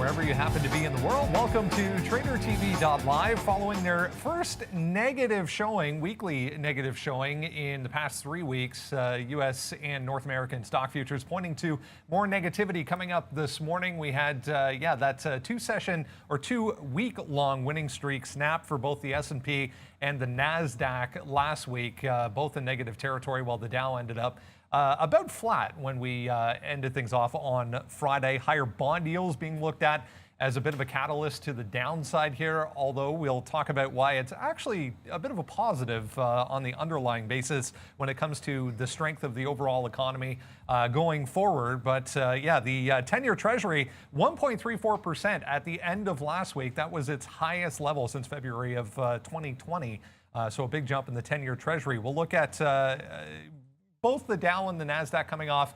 wherever you happen to be in the world. Welcome to tradertv.live. Following their first negative showing, weekly negative showing in the past 3 weeks, U.S. and North American stock futures pointing to more negativity coming up this morning. We had, that two-week-long winning streak snap for both the S&P and the NASDAQ last week, both in negative territory, while the Dow ended up about flat when we ended things off on Friday. Higher bond yields being looked at as a bit of a catalyst to the downside here, although we'll talk about why it's actually a bit of a positive on the underlying basis when it comes to the strength of the overall economy going forward. But the 10-year Treasury, 1.34% at the end of last week. That was its highest level since February of 2020. So a big jump in the 10-year Treasury. We'll look at both the Dow and the NASDAQ coming off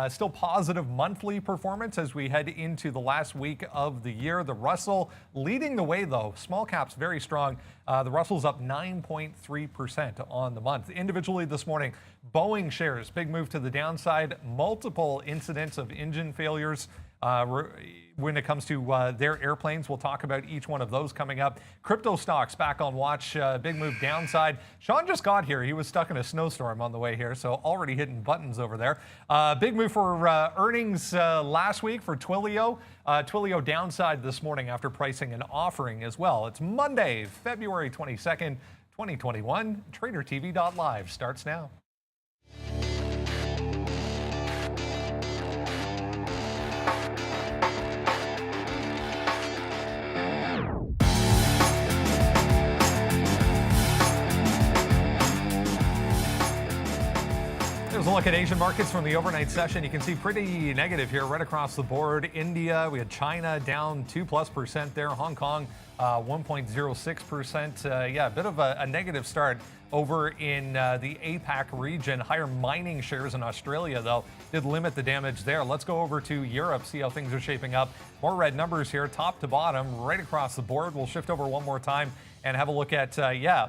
still positive monthly performance as we head into the last week of the year. The Russell leading the way, though. Small caps very strong. The Russell's up 9.3% on the month. Individually this morning, Boeing shares, big move to the downside. Multiple incidents of engine failures when it comes to their airplanes. We'll talk about each one of those coming up. Crypto stocks back on watch, big move downside. Sean just got here. He was stuck in a snowstorm on the way here, so already hitting buttons over there. Big move for earnings last week for Twilio. Twilio downside this morning after pricing and offering as well. It's Monday, February 22nd, 2021. TraderTV.live starts now. Here's a look at Asian markets from the overnight session. You can see pretty negative here right across the board. India, we had China down 2+% there. Hong Kong, 1.06%. A bit of a negative start over in the APAC region. Higher mining shares in Australia, though, did limit the damage there. Let's go over to Europe, see how things are shaping up. More red numbers here, top to bottom, right across the board. We'll shift over one more time and have a look at,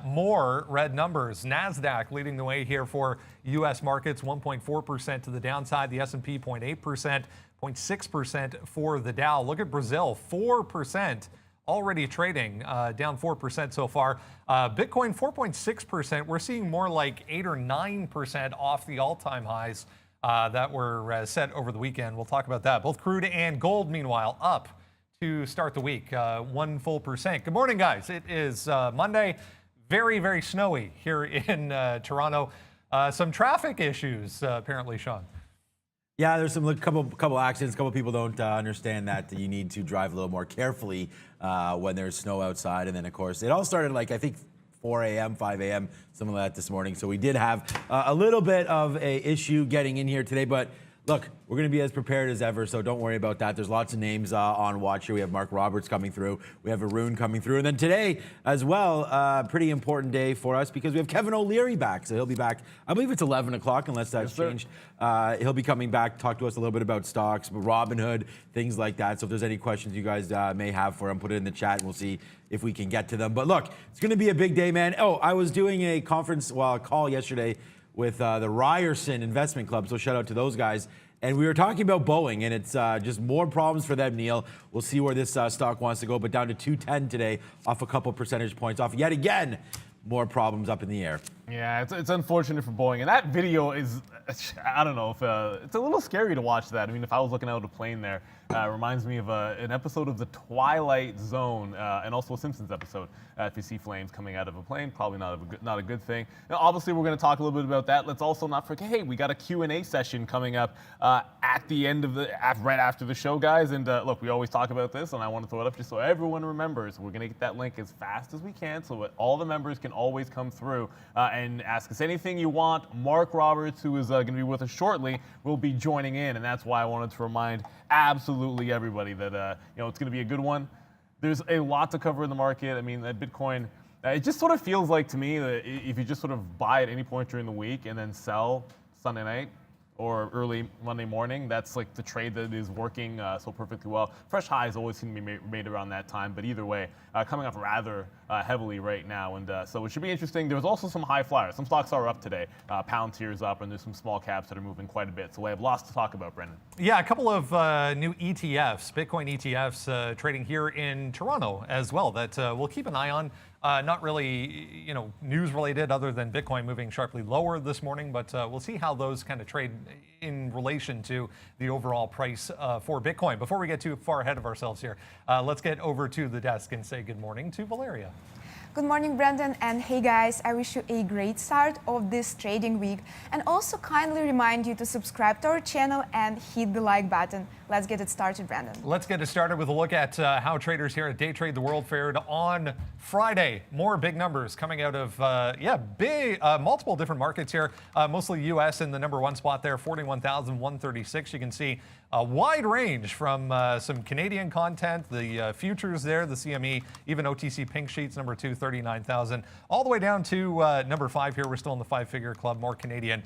more red numbers. NASDAQ leading the way here for U.S. markets, 1.4% to the downside. The S&P 0.8%, 0.6% for the Dow. Look at Brazil, 4%. Already trading down 4% so far. Bitcoin 4.6%. We're seeing more like 8 or 9% off the all-time highs that were set over the weekend. We'll talk about that. Both crude and gold, meanwhile, up to start the week, 1 full percent. Good morning, guys. It is Monday. Very, very snowy here in Toronto. Some traffic issues, apparently, Sean. Yeah, there's some couple accidents. A couple people don't understand that you need to drive a little more carefully when there's snow outside. And then, of course, it all started like, I think, 4 a.m., 5 a.m., something like that this morning. So we did have a little bit of a issue getting in here today. But look, we're going to be as prepared as ever, so don't worry about that. There's lots of names on watch here. We have Mark Roberts coming through. We have Arun coming through. And then today as well, pretty important day for us because we have Kevin O'Leary back. So he'll be back, I believe it's 11 o'clock unless that's changed. He'll be coming back, talk to us a little bit about stocks, Robinhood, things like that. So if there's any questions you guys may have for him, put it in the chat and we'll see if we can get to them. But look, it's going to be a big day, man. Oh, I was doing a call yesterday with the Ryerson Investment Club. So shout out to those guys. And we were talking about Boeing, and it's just more problems for them, Neil. We'll see where this stock wants to go, but down to 210 today, off a couple percentage points off. Yet again, more problems up in the air. Yeah, it's unfortunate for Boeing. And that video is, I don't know, if it's a little scary to watch that. I mean, if I was looking out of a plane there, it reminds me of an episode of The Twilight Zone and also a Simpsons episode. If you see flames coming out of a plane, probably not a good thing. Now, obviously, we're going to talk a little bit about that. Let's also not forget, hey, we got a Q&A session coming up at the end of right after the show, guys. And look, we always talk about this, and I want to throw it up just so everyone remembers. We're going to get that link as fast as we can so that all the members can always come through and ask us anything you want. Mark Roberts, who is going to be with us shortly, will be joining in, and that's why I wanted to remind absolutely everybody that it's going to be a good one. There's a lot to cover in the market. I mean, that Bitcoin, it just sort of feels like to me that if you just sort of buy at any point during the week and then sell Sunday night, or early Monday morning, that's like the trade that is working so perfectly well. Fresh highs always seem to be made around that time, but either way, coming up rather heavily right now, and so it should be interesting. There's also some high flyers. Some stocks are up today. Palantir is up, and there's some small caps that are moving quite a bit. So we have lots to talk about, Brendan. Yeah, a couple of new ETFs, Bitcoin ETFs, trading here in Toronto as well that we'll keep an eye on. Not really, news related other than Bitcoin moving sharply lower this morning, but we'll see how those kind of trade in relation to the overall price for Bitcoin. Before we get too far ahead of ourselves here, let's get over to the desk and say good morning to Valeria. Good morning, Brendan, and hey guys, I wish you a great start of this trading week, and also kindly remind you to subscribe to our channel and hit the like button. Let's get it started, Brendan. Let's get it started with a look at how traders here at Day Trade the World fared on Friday. More big numbers coming out of, multiple different markets here, mostly U.S. in the number one spot there, 41,136. You can see a wide range from some Canadian content, the futures there, the CME, even OTC pink sheets, number 2, 39,000, all the way down to number 5 here. We're still in the five-figure club, more Canadian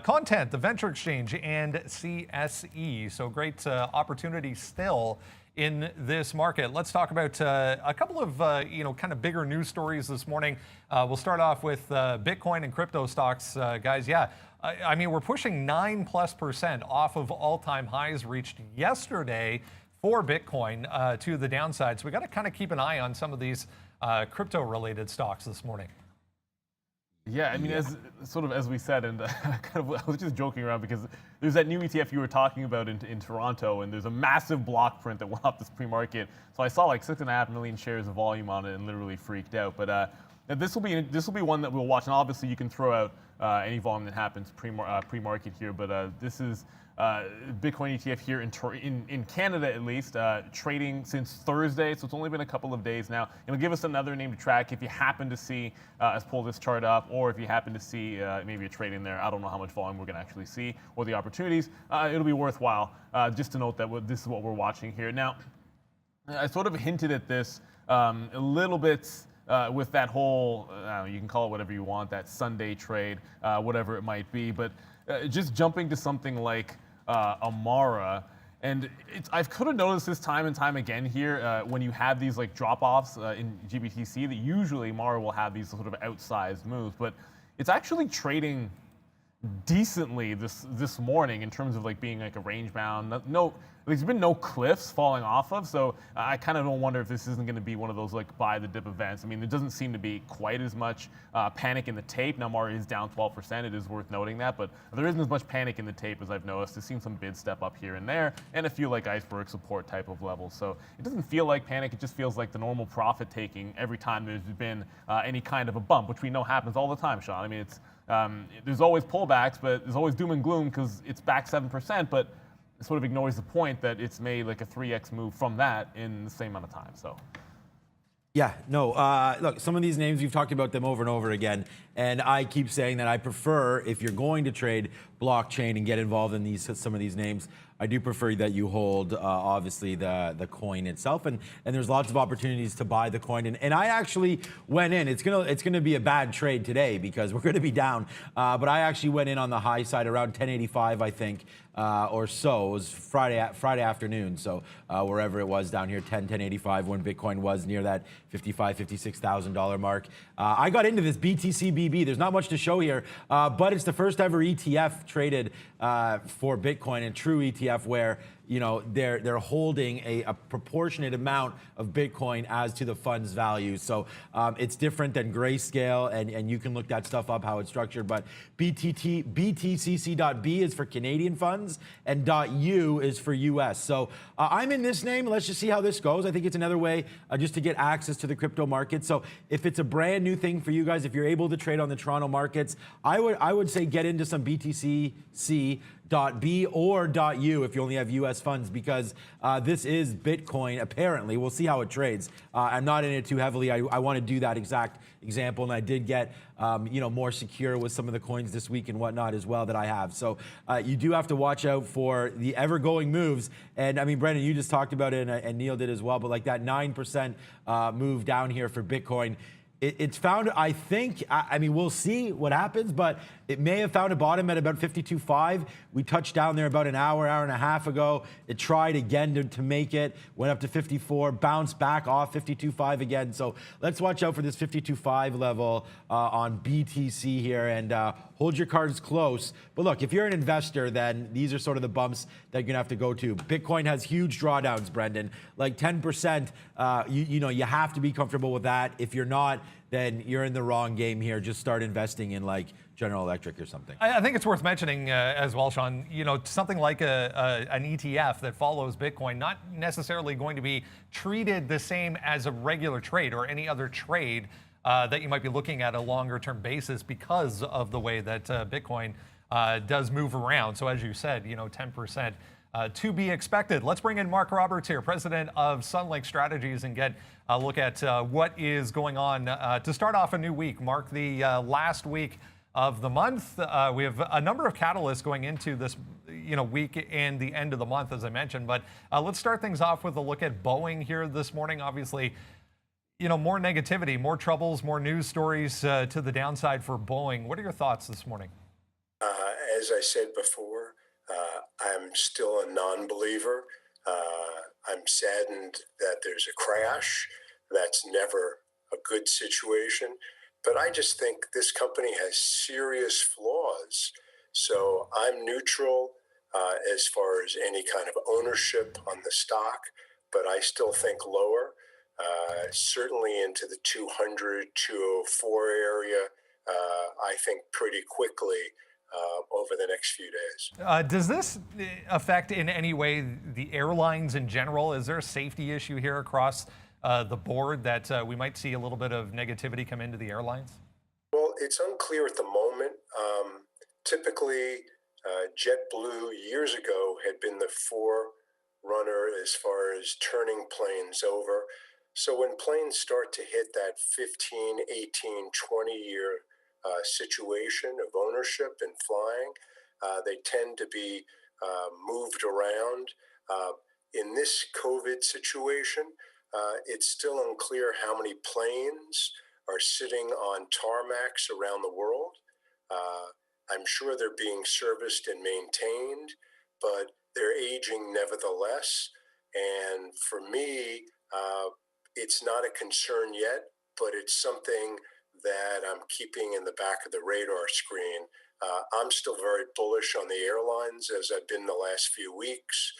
content, the Venture Exchange and CSE. So great opportunity still in this market. Let's talk about a couple of kind of bigger news stories this morning. We'll start off with Bitcoin and crypto stocks, guys. Yeah, I mean, we're pushing 9+% off of all-time highs reached yesterday for Bitcoin to the downside. So we got to kind of keep an eye on some of these crypto-related stocks this morning. Yeah, I mean, as we said, and I was just joking around because there's that new ETF you were talking about in Toronto, and there's a massive block print that went up this pre-market. So I saw like 6.5 million shares of volume on it and literally freaked out. But this will be one that we'll watch, and obviously you can throw out any volume that happens pre-market here. But this is Bitcoin ETF here in Canada, at least, trading since Thursday, so it's only been a couple of days now. It'll give us another name to track if you happen to see us pull this chart up, or if you happen to see maybe a trade in there. I don't know how much volume we're going to actually see or the opportunities. It'll be worthwhile just to note that this is what we're watching here. Now, I sort of hinted at this a little bit with that whole, you can call it whatever you want, that Sunday trade, whatever it might be, but just jumping to something like Amara, and I've kind of noticed this time and time again here when you have these like drop-offs in GBTC that usually Amara will have these sort of outsized moves, but it's actually trading decently this morning in terms of like being like a range bound. There's been no cliffs falling off of, so I kind of don't wonder if this isn't going to be one of those like buy the dip events. I mean, there doesn't seem to be quite as much panic in the tape. Now Mari is down 12%. It is worth noting that, but there isn't as much panic in the tape as I've noticed. I've seen some bids step up here and there, and a few like iceberg support type of levels. So it doesn't feel like panic. It just feels like the normal profit taking every time there's been any kind of a bump, which we know happens all the time, Sean. I mean, it's there's always pullbacks, but there's always doom and gloom because it's back 7%, but it sort of ignores the point that it's made like a 3x move from that in the same amount of time. So, yeah, no, look, some of these names, we've talked about them over and over again, and I keep saying that I prefer, if you're going to trade blockchain and get involved in some of these names, I do prefer that you hold, obviously, the coin itself, and there's lots of opportunities to buy the coin. And I actually went in. It's gonna be a bad trade today because we're gonna be down. But I actually went in on the high side around 1085, I think, or so. It was Friday afternoon, so wherever it was down here, 1085, when Bitcoin was near that $56,000 mark. I got into this BTCBB. There's not much to show here, but it's the first ever ETF traded for Bitcoin, and true ETF where they're holding a proportionate amount of Bitcoin as to the fund's value. So it's different than Grayscale, and you can look that stuff up, how it's structured. But BTCC.B is for Canadian funds, and .U is for US. So I'm in this name. Let's just see how this goes. I think it's another way just to get access to the crypto market. So if it's a brand new thing for you guys, if you're able to trade on the Toronto markets, I would say get into some BTCC.B or .U if you only have US funds, because this is Bitcoin, apparently. We'll see how it trades. I'm not in it too heavily. I want to do that exact example, and I did get more secure with some of the coins this week and whatnot as well that I have. So you do have to watch out for the ever-going moves. And I mean, Brendan, you just talked about it, and Neil did as well, but like that 9% move down here for Bitcoin, it's found, I think, I mean, we'll see what happens, but It may have found a bottom at about 52.5. We touched down there about an hour and a half ago. It tried again to make it, went up to 54, bounced back off 52.5 again. So let's watch out for this 52.5 level on BTC here, and hold your cards close. But look, if you're an investor, then these are sort of the bumps that you're gonna have to go to. Bitcoin has huge drawdowns, Brendan, like 10%. You have to be comfortable with that. If you're not, then you're in the wrong game here. Just start investing in like General Electric or something. I think it's worth mentioning as well, Sean, something like an ETF that follows Bitcoin, not necessarily going to be treated the same as a regular trade or any other trade that you might be looking at a longer term basis because of the way that Bitcoin does move around. So as you said, 10%. To be expected. Let's bring in Mark Roberts here, president of Sun Lake Strategies, and get a look at what is going on to start off a new week. Mark, the last week of the month. We have a number of catalysts going into this week and the end of the month, as I mentioned. But let's start things off with a look at Boeing here this morning. Obviously, more negativity, more troubles, more news stories to the downside for Boeing. What are your thoughts this morning? As I said before, I'm still a non-believer. I'm saddened that there's a crash. That's never a good situation. But I just think this company has serious flaws. So I'm neutral as far as any kind of ownership on the stock, but I still think lower. Certainly into the 200, 204 area, I think pretty quickly over the next few days. Does this affect in any way the airlines in general? Is there a safety issue here across the board that we might see a little bit of negativity come into the airlines? Well, it's unclear at the moment. Typically, JetBlue years ago had been the forerunner as far as turning planes over. So when planes start to hit that 15, 18, 20-year situation of ownership and flying, they tend to be moved around. In this COVID situation, it's still unclear how many planes are sitting on tarmacs around the world. I'm sure they're being serviced and maintained, but they're aging nevertheless. And for me, it's not a concern yet, but it's something that I'm keeping in the back of the radar screen. I'm still very bullish on the airlines, as I've been the last few weeks.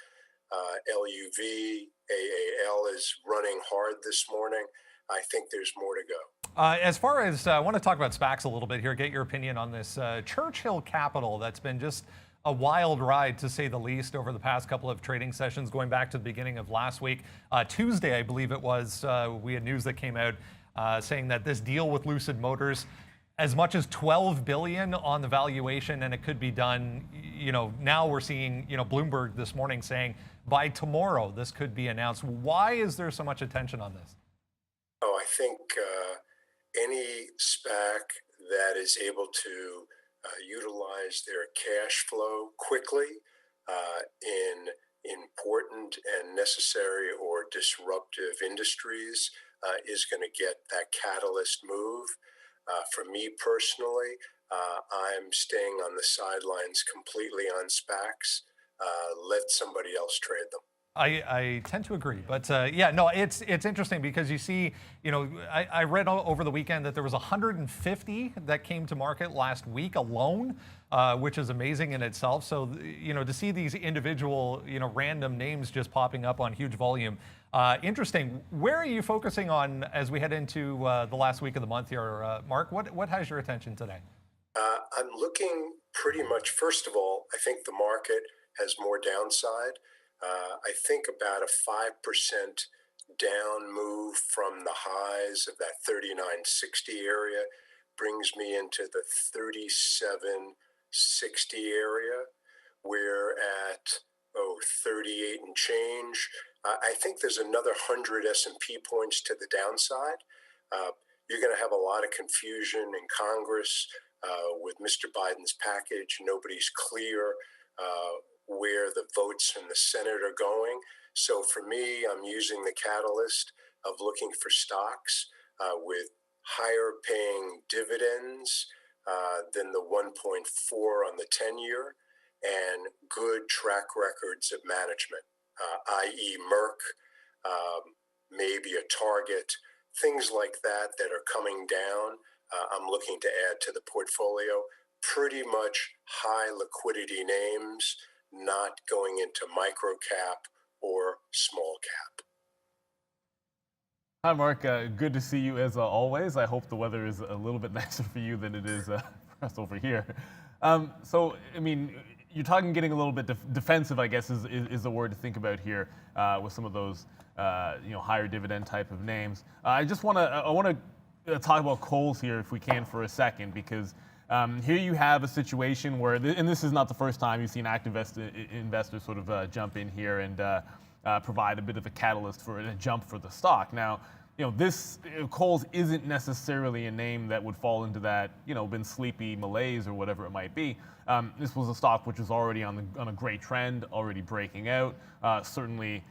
LUV, AAL is running hard this morning. I think there's more to go. As far as, I want to talk about SPACs a little bit here, get your opinion on this. Churchill Capital, that's been just a wild ride, to say the least, over the past couple of trading sessions, going back to the beginning of last week. Tuesday, I believe it was, we had news that came out saying that this deal with Lucid Motors, as much as $12 billion on the valuation, and it could be done, now we're seeing, Bloomberg this morning saying by tomorrow this could be announced. Why is there so much attention on this? Oh, I think any SPAC that is able to utilize their cash flow quickly in important and necessary or disruptive industries is going to get that catalyst move. For me personally, I'm staying on the sidelines completely on SPACs. Let somebody else trade them. I tend to agree, but it's interesting because you see, I read over the weekend that there was 150 that came to market last week alone, which is amazing in itself. So, to see these individual, random names just popping up on huge volume, interesting. Where are you focusing on as we head into the last week of the month here, Mark? What has your attention today? I'm looking pretty much, first of all, I think the market has more downside. I think about a 5% down move from the highs of that 39.60 area brings me into the 37.60 area. We're at 38 and change. I think there's another 100 S&P points to the downside. You're going to have a lot of confusion in Congress with Mr. Biden's package. Nobody's clear where the votes from the Senate are going. So for me, I'm using the catalyst of looking for stocks with higher paying dividends, than the 1.4 on the 10-year, and good track records of management, i.e. Merck, maybe a Target, things like that that are coming down. I'm looking to add to the portfolio. Pretty much high liquidity names, not going into micro cap or small cap. Hi, Mark. Good to see you as always. I hope the weather is a little bit nicer for you than it is for us over here. So, I mean, you're talking getting a little bit defensive, I guess, is the word to think about here with some of those, higher dividend type of names. I want to talk about Kohl's here if we can for a second, because here you have a situation where, and this is not the first time you've seen active investors sort of jump in here and provide a bit of a catalyst for a jump for the stock. Now, this Kohl's isn't necessarily a name that would fall into that, been sleepy malaise or whatever it might be. This was a stock which was already on a great trend, already breaking out. Certainly,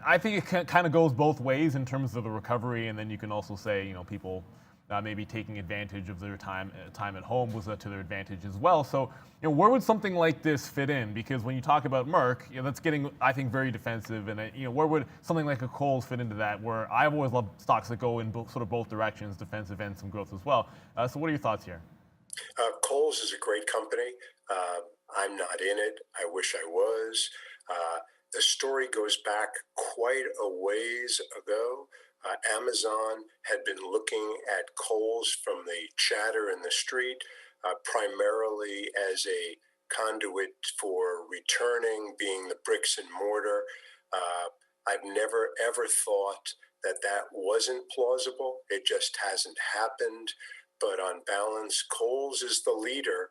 I think it kind of goes both ways in terms of the recovery, and then you can also say, people maybe taking advantage of their time at home was to their advantage as well. So, where would something like this fit in? Because when you talk about Merck, that's getting, I think, very defensive. And where would something like a Kohl's fit into that? Where I've always loved stocks that go in sort of both directions, defensive and some growth as well. So, what are your thoughts here? Kohl's is a great company. I'm not in it. I wish I was. The story goes back quite a ways ago. Amazon had been looking at Kohl's from the chatter in the street, primarily as a conduit for returning, being the bricks and mortar. I've never ever thought that wasn't plausible. It just hasn't happened. But on balance, Kohl's is the leader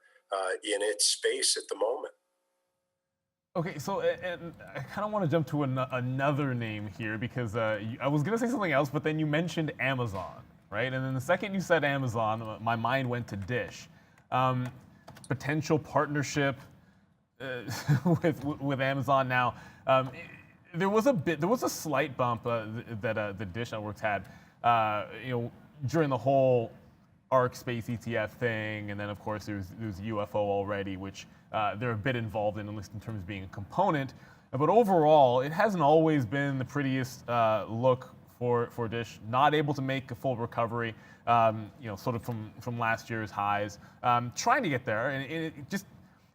in its space at the moment. Okay, so and I kind of want to jump to another name here, because I was going to say something else, but then you mentioned Amazon, right? And then the second you said Amazon, my mind went to Dish. Potential partnership with Amazon now. There was a slight bump that the Dish Networks had, during the whole ARK Space ETF thing, and then of course there's UFO already, which they're a bit involved in, at least in terms of being a component. But overall, it hasn't always been the prettiest look for Dish. Not able to make a full recovery, sort of from last year's highs. Trying to get there, and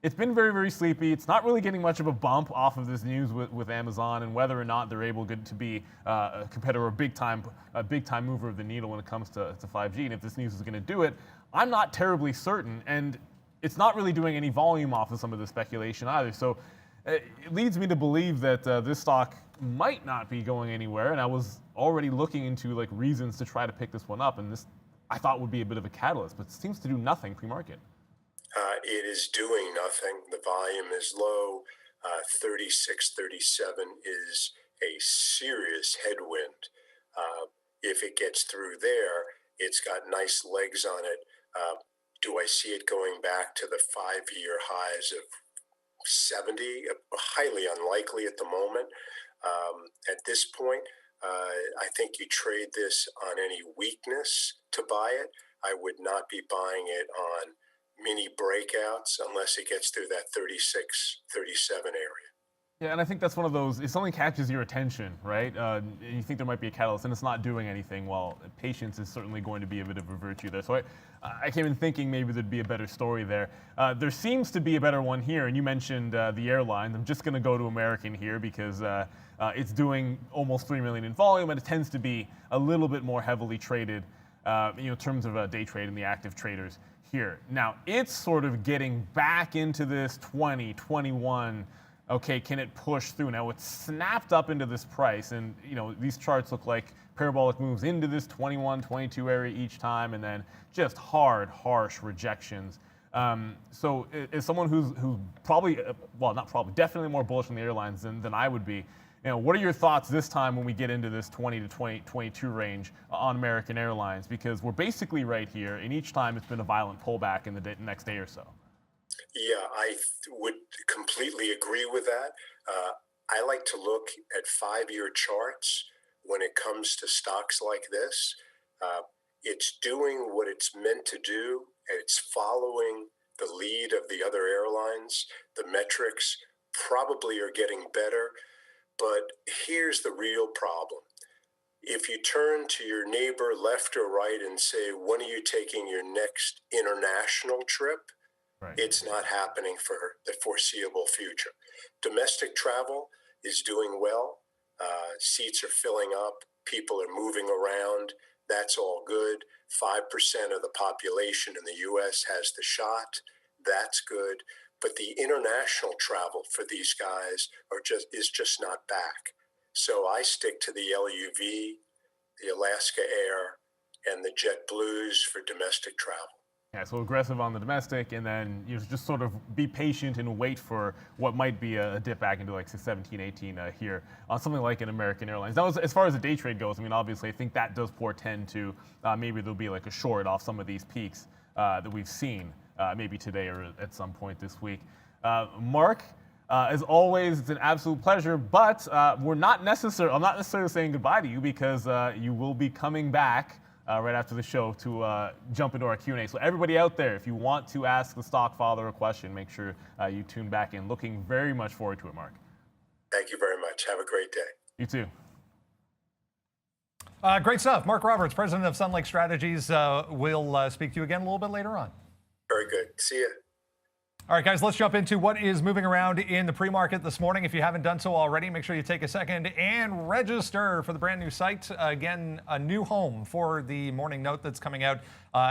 it's been very, very sleepy. It's not really getting much of a bump off of this news with Amazon, and whether or not they're able to be a competitor, a big time mover of the needle when it comes to 5G. And if this news is going to do it, I'm not terribly certain. And it's not really doing any volume off of some of the speculation either. So it leads me to believe that this stock might not be going anywhere. And I was already looking into reasons to try to pick this one up, and this I thought would be a bit of a catalyst, but it seems to do nothing pre-market. It is doing nothing. The volume is low. 36, 37 is a serious headwind. If it gets through there, it's got nice legs on it. Do I see it going back to the 5-year highs of 70? Highly unlikely at the moment. At this point, I think you trade this on any weakness to buy it. I would not be buying it on mini breakouts unless it gets through that 36, 37 area. Yeah, and I think that's one of those, if something catches your attention, right, and you think there might be a catalyst and it's not doing anything, well, patience is certainly going to be a bit of a virtue there. So I came in thinking maybe there'd be a better story there. There seems to be a better one here, and you mentioned the airlines. I'm just going to go to American here because it's doing almost 3 million in volume, and it tends to be a little bit more heavily traded, in terms of day trade and the active traders here. Now, it's sort of getting back into this 20, 21. Okay, can it push through? Now it's snapped up into this price, and these charts look like parabolic moves into this 21, 22 area each time, and then just harsh rejections. So as someone who's probably, definitely more bullish on the airlines than I would be, what are your thoughts this time when we get into this 20 to 22 range on American Airlines? Because we're basically right here, and each time it's been a violent pullback in the next day or so. Yeah, I would completely agree with that. I like to look at 5-year charts when it comes to stocks like this. It's doing what it's meant to do, and it's following the lead of the other airlines. The metrics probably are getting better, but here's the real problem. If you turn to your neighbor left or right and say, when are you taking your next international trip? Right. It's not happening for the foreseeable future. Domestic travel is doing well. Seats are filling up. People are moving around. That's all good. 5% of the population in the U.S. has the shot. That's good. But the international travel for these guys is just not back. So I stick to the LUV, the Alaska Air, and the JetBlues for domestic travel. Yeah, so aggressive on the domestic, and then you just sort of be patient and wait for what might be a dip back into like 17, 18 here on something like an American Airlines. Now, as far as the day trade goes, I mean, obviously, I think that does portend to maybe there'll be like a short off some of these peaks that we've seen maybe today or at some point this week. Mark, as always, it's an absolute pleasure, but I'm not necessarily saying goodbye to you because you will be coming back right after the show to jump into our Q&A. So everybody out there, if you want to ask the Stockfather a question, make sure you tune back in. Looking very much forward to it, Mark. Thank you very much. Have a great day. You too. Great stuff. Mark Roberts, president of Sun Lake Strategies. We'll speak to you again a little bit later on. Very good. See you. All right, guys, let's jump into what is moving around in the pre-market this morning. If you haven't done so already, make sure you take a second and register for the brand new site. Again, a new home for the morning note that's coming out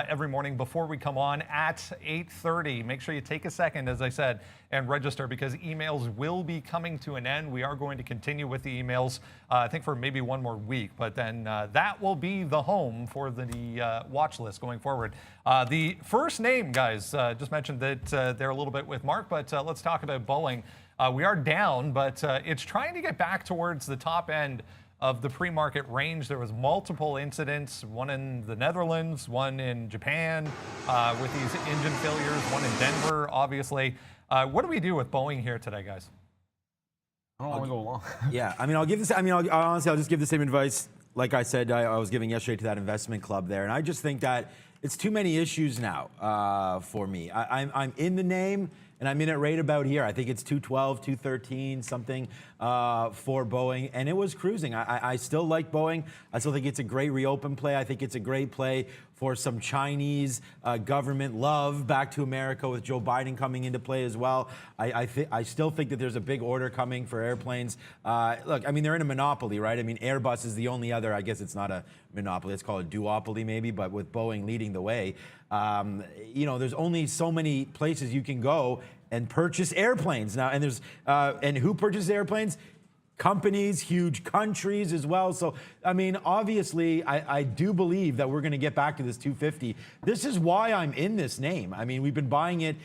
every morning before we come on at 8:30. Make sure you take a second, as I said, and register because emails will be coming to an end. We are going to continue with the emails, I think, for maybe one more week, but then that will be the home for the watch list going forward. The first name, guys, just mentioned that they're a little bit with Mark, but let's talk about Boeing. We are down, but it's trying to get back towards the top end of the pre-market range. There was multiple incidents, one in the Netherlands, one in Japan with these engine failures, one in Denver, obviously. What do we do with Boeing here today, guys? I don't want to go along. Yeah, I mean, I'll just give the same advice like I said I was giving yesterday to that investment club there. And I just think that it's too many issues now for me. I'm in the name, and I'm in it right about here. I think it's 212, 213, something for Boeing, and it was cruising. I still like Boeing. I still think it's a great reopen play. I think it's a great play for some Chinese government love back to America with Joe Biden coming into play as well. I still think that there's a big order coming for airplanes. Look, I mean, they're in a monopoly, right? I mean, Airbus is the only other, I guess it's not a monopoly, let's call it a duopoly maybe, but with Boeing leading the way, you know, there's only so many places you can go and purchase airplanes now. And there's, and who purchases airplanes? Companies, huge countries as well. So, I mean, obviously, I do believe that we're going to get back to this 250. This is why I'm in this name. I mean, we've been buying it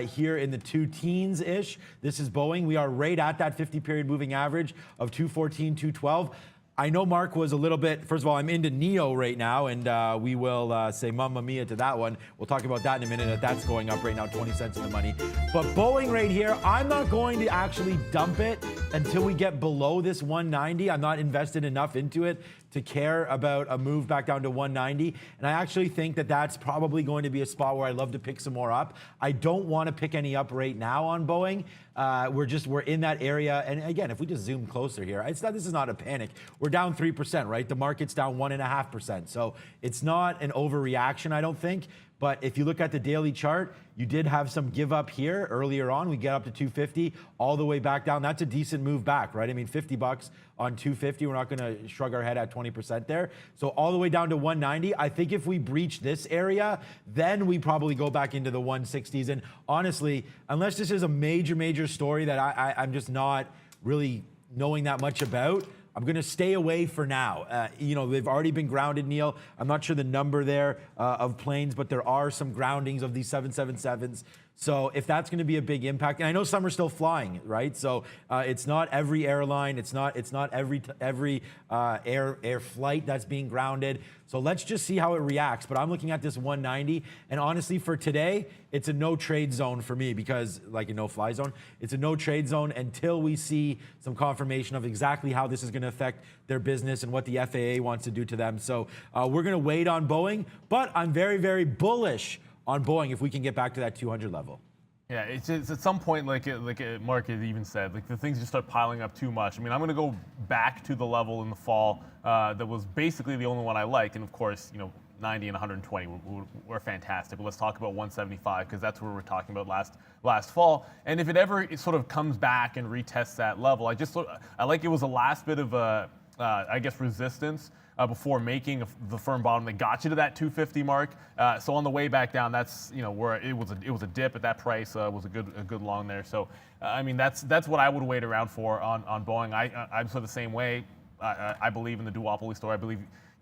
here in the 2 teens-ish. This is Boeing. We are right at that 50-period moving average of 214, 212. I know Mark was a little bit, first of all, I'm into Neo right now, and we will say mamma mia to that one. We'll talk about that in a minute. That's going up right now, 20 cents in the money. But Boeing right here, I'm not going to actually dump it until we get below this 190. I'm not invested enough into it to care about a move back down to 190. And I actually think that that's probably going to be a spot where I'd love to pick some more up. I don't want to pick any up right now on Boeing. We're in that area. And again, if we just zoom closer here, this is not a panic. We're down 3%, right? The market's down 1.5%. So it's not an overreaction, I don't think. But if you look at the daily chart, you did have some give up here earlier on. We get up to 250 all the way back down. That's a decent move back, right? I mean, 50 bucks on 250. We're not going to shrug our head at 20% there. So all the way down to 190. I think if we breach this area, then we probably go back into the 160s. And honestly, unless this is a major story that I'm just not really knowing that much about, I'm going to stay away for now. You know, they've already been grounded, Neil. I'm not sure the number there of planes, but there are some groundings of these 777s. So if that's going to be a big impact, and I know some are still flying, right? So it's not every airline, it's not every air flight that's being grounded. So let's just see how it reacts. But I'm looking at this 190, and honestly, for today, it's a no trade zone for me because, like a no fly zone, it's a no trade zone until we see some confirmation of exactly how this is going to affect their business and what the FAA wants to do to them. So we're going to wait on Boeing, but I'm very, very bullish on Boeing if we can get back to that 200 level. Yeah, it's at some point, like Mark had even said, like the things just start piling up too much. I mean, I'm going to go back to the level in the fall that was basically the only one I liked, and of course, 90 and 120 were fantastic. But let's talk about 175 because that's where we're talking about last fall. And if it ever sort of comes back and retests that level, I like it was a last bit of I guess resistance before making the firm bottom that got you to that 250 mark. So on the way back down, that's where it was a dip at that price, was a good long there. So I mean that's what I would wait around for on Boeing. I'm sort of the same way. I believe in the duopoly story. I believe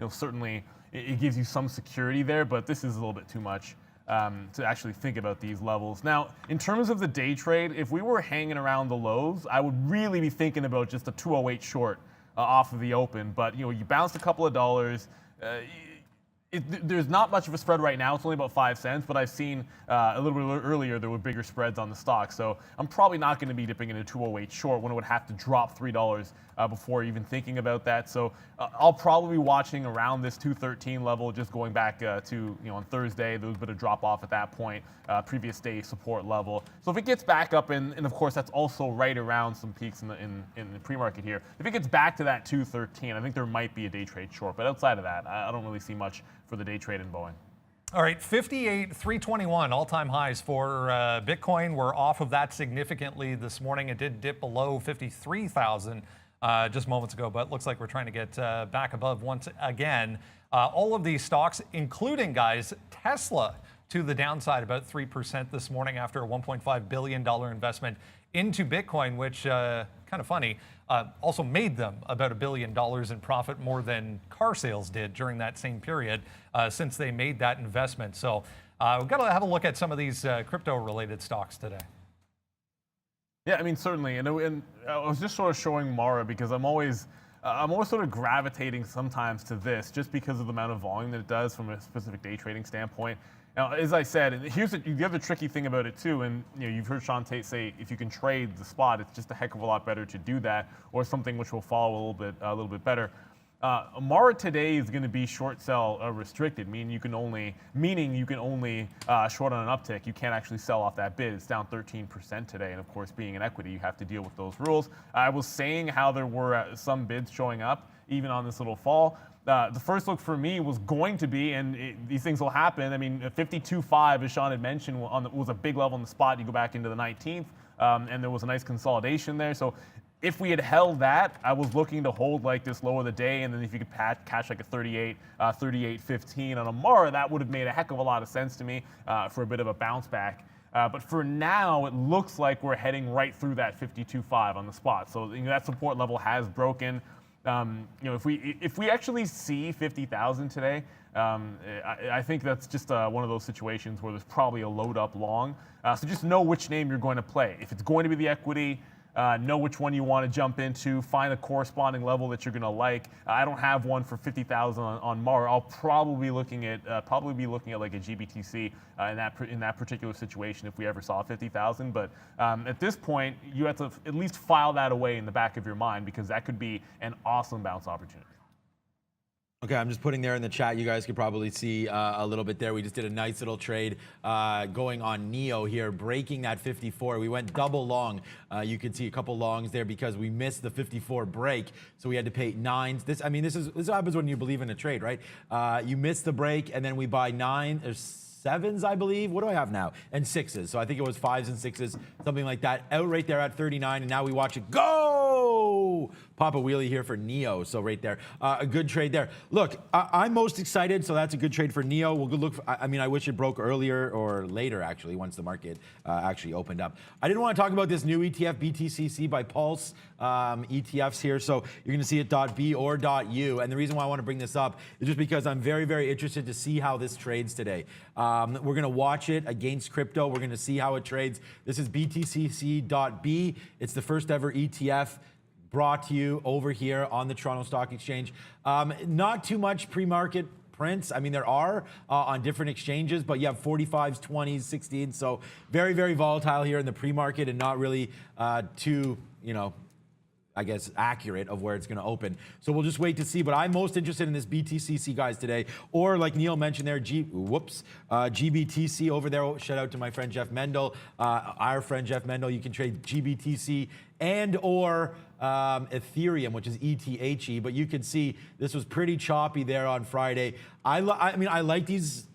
certainly it gives you some security there, but this is a little bit too much to actually think about these levels. Now, in terms of the day trade, if we were hanging around the lows, I would really be thinking about just a 208 short off of the open, but you bounced a couple of dollars. There's not much of a spread right now. It's only about 5 cents, but I've seen a little bit earlier there were bigger spreads on the stock. So I'm probably not going to be dipping into 208 short when it would have to drop $3 before even thinking about that. So I'll probably be watching around this 213 level, just going back to on Thursday. There was a bit of drop off at that point, previous day support level. So if it gets back up, and of course that's also right around some peaks in the pre-market here. If it gets back to that 213, I think there might be a day trade short. But outside of that, I don't really see much for the day trade in Boeing. All right, 58,321 all-time highs for Bitcoin. We're off of that significantly this morning. It did dip below 53,000 just moments ago, but looks like we're trying to get back above once again. All of these stocks, including, guys, Tesla, to the downside about 3% this morning after a $1.5 billion investment into Bitcoin, which, kind of funny, also made them about $1 billion in profit, more than car sales did during that same period since they made that investment. So we've got to have a look at some of these crypto-related stocks today. Yeah, I mean, certainly. And I was just sort of showing Mara because I'm always sort of gravitating sometimes to this just because of the amount of volume that it does from a specific day trading standpoint. Now, as I said, and here's the other tricky thing about it too, and you've heard Sean Tate say if you can trade the spot, it's just a heck of a lot better to do that, or something which will follow a little bit better. Mara today is going to be short sell restricted, meaning you can only short on an uptick. You can't actually sell off that bid. It's down 13% today, and of course, being an equity, you have to deal with those rules. I was saying how there were some bids showing up even on this little fall. The first look for me was going to be, and these things will happen. I mean, 52.5, as Sean had mentioned, was a big level in the spot. You go back into the 19th, and there was a nice consolidation there. So if we had held that, I was looking to hold like this low of the day, and then if you could catch like a 38.15 on a Mara, that would have made a heck of a lot of sense to me for a bit of a bounce back. But for now, it looks like we're heading right through that 52.5 on the spot. So that support level has broken. If we actually see 50,000 today, I think that's just one of those situations where there's probably a load up long. So just know which name you're going to play. If it's going to be the equity, know which one you want to jump into, find a corresponding level that you're going to like. I don't have one for 50,000 on Mara. I'll probably be looking at like a GBTC in that particular situation if we ever saw 50,000. But at this point, you have to at least file that away in the back of your mind because that could be an awesome bounce opportunity. Okay, I'm just putting there in the chat. You guys could probably see a little bit there. We just did a nice little trade going on NEO here, breaking that 54. We went double long. You can see a couple longs there because we missed the 54 break, so we had to pay 9s. This happens when you believe in a trade, right? You miss the break, and then we buy 9 or 7s, I believe. What do I have now? And 6s. So I think it was 5s and 6s, something like that. Out right there at 39, and now we watch it go pop a wheelie here for Neo. So right there, a good trade there. Look, I'm most excited, so that's a good trade for Neo. We'll go look. I mean, I wish it broke earlier or later, actually, once the market actually opened up. I didn't want to talk about this new ETF, BTCC by Pulse ETFs here. So you're going to see it .b or .u. And the reason why I want to bring this up is just because I'm very, very interested to see how this trades today. We're going to watch it against crypto. We're going to see how it trades. This is BTCC.B. It's the first ever ETF brought to you over here on the Toronto Stock Exchange. Not too much pre-market prints. I mean, there are on different exchanges, but you have 45s, 20s, 16s. So very, very volatile here in the pre-market and not really too, I guess, accurate of where it's going to open. So we'll just wait to see. But I'm most interested in this BTCC, guys, today. Or like Neil mentioned there, GBTC over there. Shout out to my friend Jeff Mendel, our friend Jeff Mendel. You can trade GBTC and or Ethereum, which is ETHE. But you can see this was pretty choppy there on Friday. I mean, I like these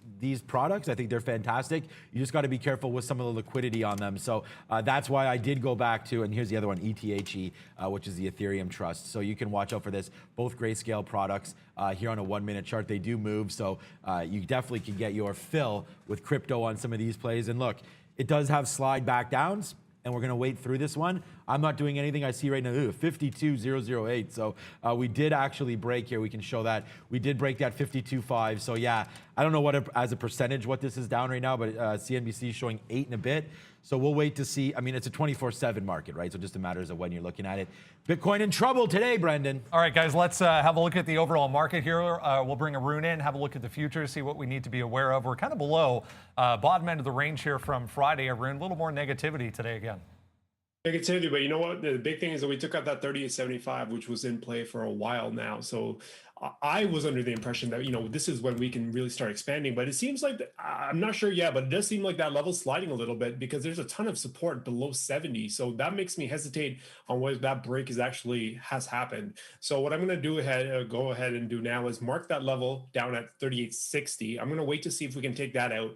products. I think they're fantastic. You just got to be careful with some of the liquidity on them. So that's why I did go back to, and here's the other one, ETHE, which is the Ethereum Trust. So you can watch out for this. Both grayscale products here on a 1-minute chart. They do move, so you definitely can get your fill with crypto on some of these plays. And look, it does have slide back downs, and we're going to wait through this one. I'm not doing anything. I see right now, 52,008. So we did actually break here. We can show that. We did break that 52.5. So yeah, I don't know what as a percentage what this is down right now, but CNBC is showing 8 and a bit. So we'll wait to see. I mean, it's a 24/7 market, right? So just a matter of when you're looking at it. Bitcoin in trouble today, Brendan. All right, guys, let's have a look at the overall market here. We'll bring Arun in, have a look at the futures, see what we need to be aware of. We're kind of below bottom end of the range here from Friday, Arun. A little more negativity today again. Negativity, but you know what? The big thing is that we took out that 38.75, which was in play for a while now. So I was under the impression that, this is when we can really start expanding. But it seems like, I'm not sure yet, but it does seem like that level's sliding a little bit because there's a ton of support below 70. So that makes me hesitate on whether that break has happened. So what I'm going to go ahead and do now is mark that level down at 38.60. I'm going to wait to see if we can take that out.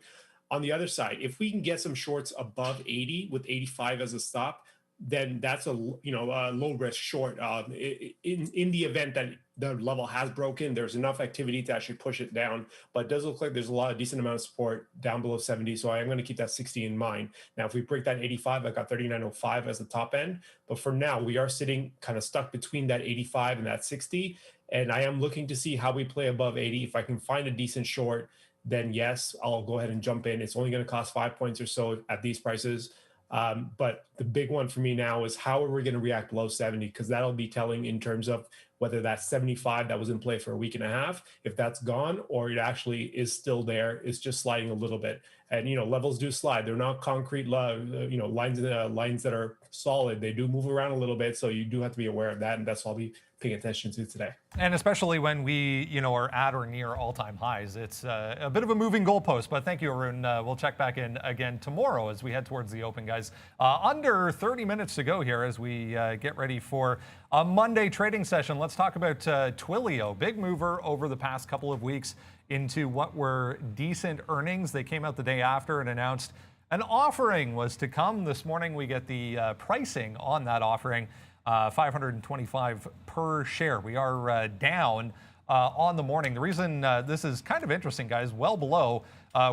On the other side, if we can get some shorts above 80 with 85 as a stop, then that's a low risk short. In the event that the level has broken, there's enough activity to actually push it down. But it does look like there's a decent amount of support down below 70. So I am going to keep that 60 in mind. Now, if we break that 85, I got 39.05 as the top end. But for now, we are sitting kind of stuck between that 85 and that 60. And I am looking to see how we play above 80. If I can find a decent short, then yes, I'll go ahead and jump in. It's only going to cost 5 points or so at these prices. But the big one for me now is how are we going to react below 70? Because that'll be telling in terms of whether that 75 that was in play for a week and a half, if that's gone or it actually is still there, it's just sliding a little bit. And, levels do slide. They're not concrete, lines that are solid. They do move around a little bit. So you do have to be aware of that. And that's what I'll be paying attention to today. And especially when we, are at or near all-time highs. It's a bit of a moving goalpost, but thank you, Arun. We'll check back in again tomorrow as we head towards the open, guys. Under 30 minutes to go here as we get ready for a Monday trading session. Let's talk about Twilio. Big mover over the past couple of weeks into what were decent earnings. They came out the day after and announced an offering was to come. This morning we get the pricing on that offering. $525 per share. We are down on the morning. The reason this is kind of interesting, guys, well below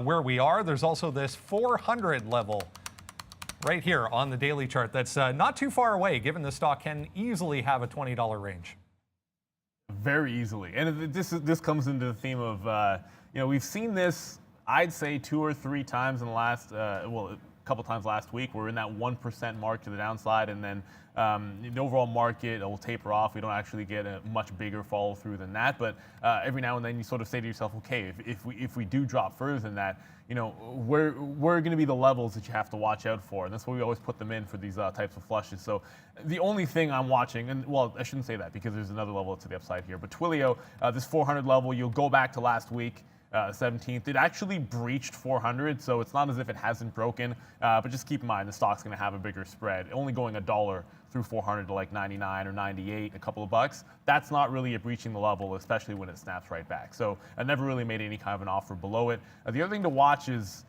where we are, there's also this 400 level right here on the daily chart that's not too far away, given the stock can easily have a $20 range. Very easily. And this comes into the theme of, we've seen this, I'd say 2 or 3 times in the last, a couple times last week. We're in that 1% mark to the downside, and then the overall market will taper off. We don't actually get a much bigger follow through than that, but every now and then you sort of say to yourself, okay, if we do drop further than that, where are going to be the levels that you have to watch out for? And that's why we always put them in for these types of flushes. So the only thing I'm watching, and well, I shouldn't say that because there's another level to the upside here, but Twilio, this 400 level, you'll go back to last week, 17th. It actually breached 400, so it's not as if it hasn't broken, but just keep in mind the stock's going to have a bigger spread. Only going $1 through 400 to like 99 or 98, a couple of bucks, that's not really a breaching the level, especially when it snaps right back. So I never really made any kind of an offer below it. The other thing to watch is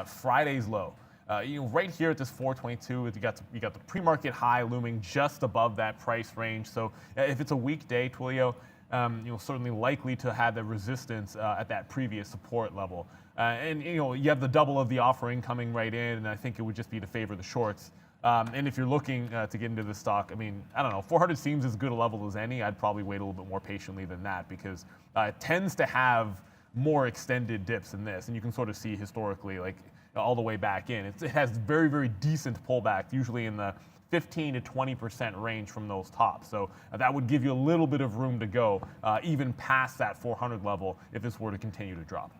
Friday's low. Right here at this 422, you got the pre-market high looming just above that price range. So if it's a weekday, Twilio, certainly likely to have the resistance at that previous support level. And you have the double of the offering coming right in, and I think it would just be to favor the shorts. And if you're looking to get into this stock, I don't know, 400 seems as good a level as any. I'd probably wait a little bit more patiently than that because it tends to have more extended dips than this, and you can sort of see historically, like all the way back in. It has very, very decent pullback, usually in the 15 to 20% range from those tops. So that would give you a little bit of room to go, even past that 400 level if this were to continue to drop.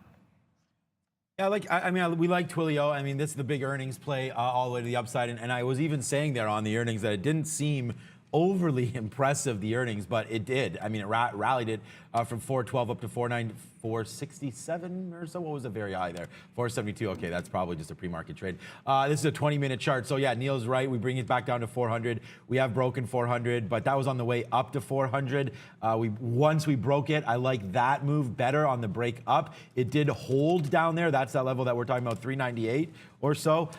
Yeah, we like Twilio. This is the big earnings play all the way to the upside. And I was even saying there on the earnings that it didn't seem overly impressive, the earnings, but it did. It rallied it from 412 up to 467 or so. What was the very high there? 472. Okay, that's probably just a pre-market trade. This is a 20-minute chart. So yeah, Neil's right. We bring it back down to 400. We have broken 400, but that was on the way up to 400. Once we broke it, I like that move better on the break up. It did hold down there. That's that level that we're talking about, 398 or so.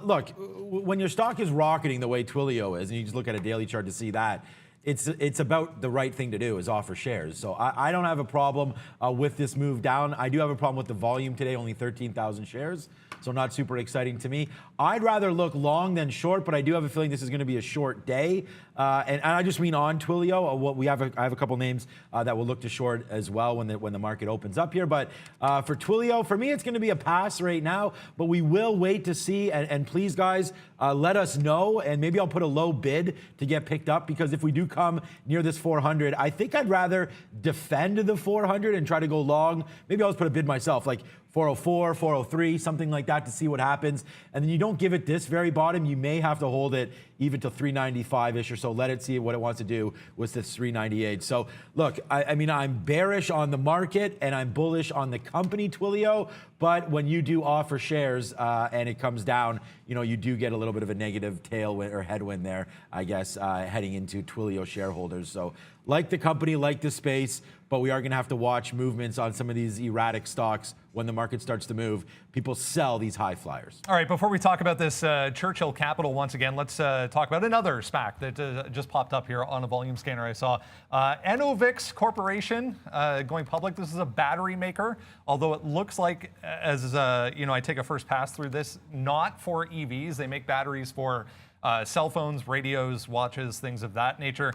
Look, when your stock is rocketing the way Twilio is, and you just look at a daily chart to see that, it's about the right thing to do is offer shares. So I don't have a problem with this move down. I do have a problem with the volume today, only 13,000 shares. So not super exciting to me. I'd rather look long than short, but I do have a feeling this is going to be a short day. And I just mean on Twilio. I have a couple names that will look to short as well when the market opens up here. But for Twilio, for me, it's going to be a pass right now. But we will wait to see. And please, guys, let us know. And maybe I'll put a low bid to get picked up, because if we do come near this 400, I think I'd rather defend the 400 and try to go long. Maybe I'll just put a bid myself, like 404, 403, something like that, to see what happens. And then you don't give it this very bottom. You may have to hold it even to 395-ish or so. Let it see what it wants to do with this 398. So look, I'm bearish on the market and I'm bullish on the company Twilio. But when you do offer shares and it comes down, you do get a little bit of a negative tailwind or headwind there, I guess, heading into Twilio shareholders. So like the company, like the space, but we are going to have to watch movements on some of these erratic stocks when the market starts to move. People sell these high flyers. All right, before we talk about this Churchill Capital once again, let's talk about another SPAC that just popped up here on a volume scanner I saw. Enovix Corporation going public. This is a battery maker, although it looks like, as I take a first pass through this, not for EVs. They make batteries for cell phones, radios, watches, things of that nature.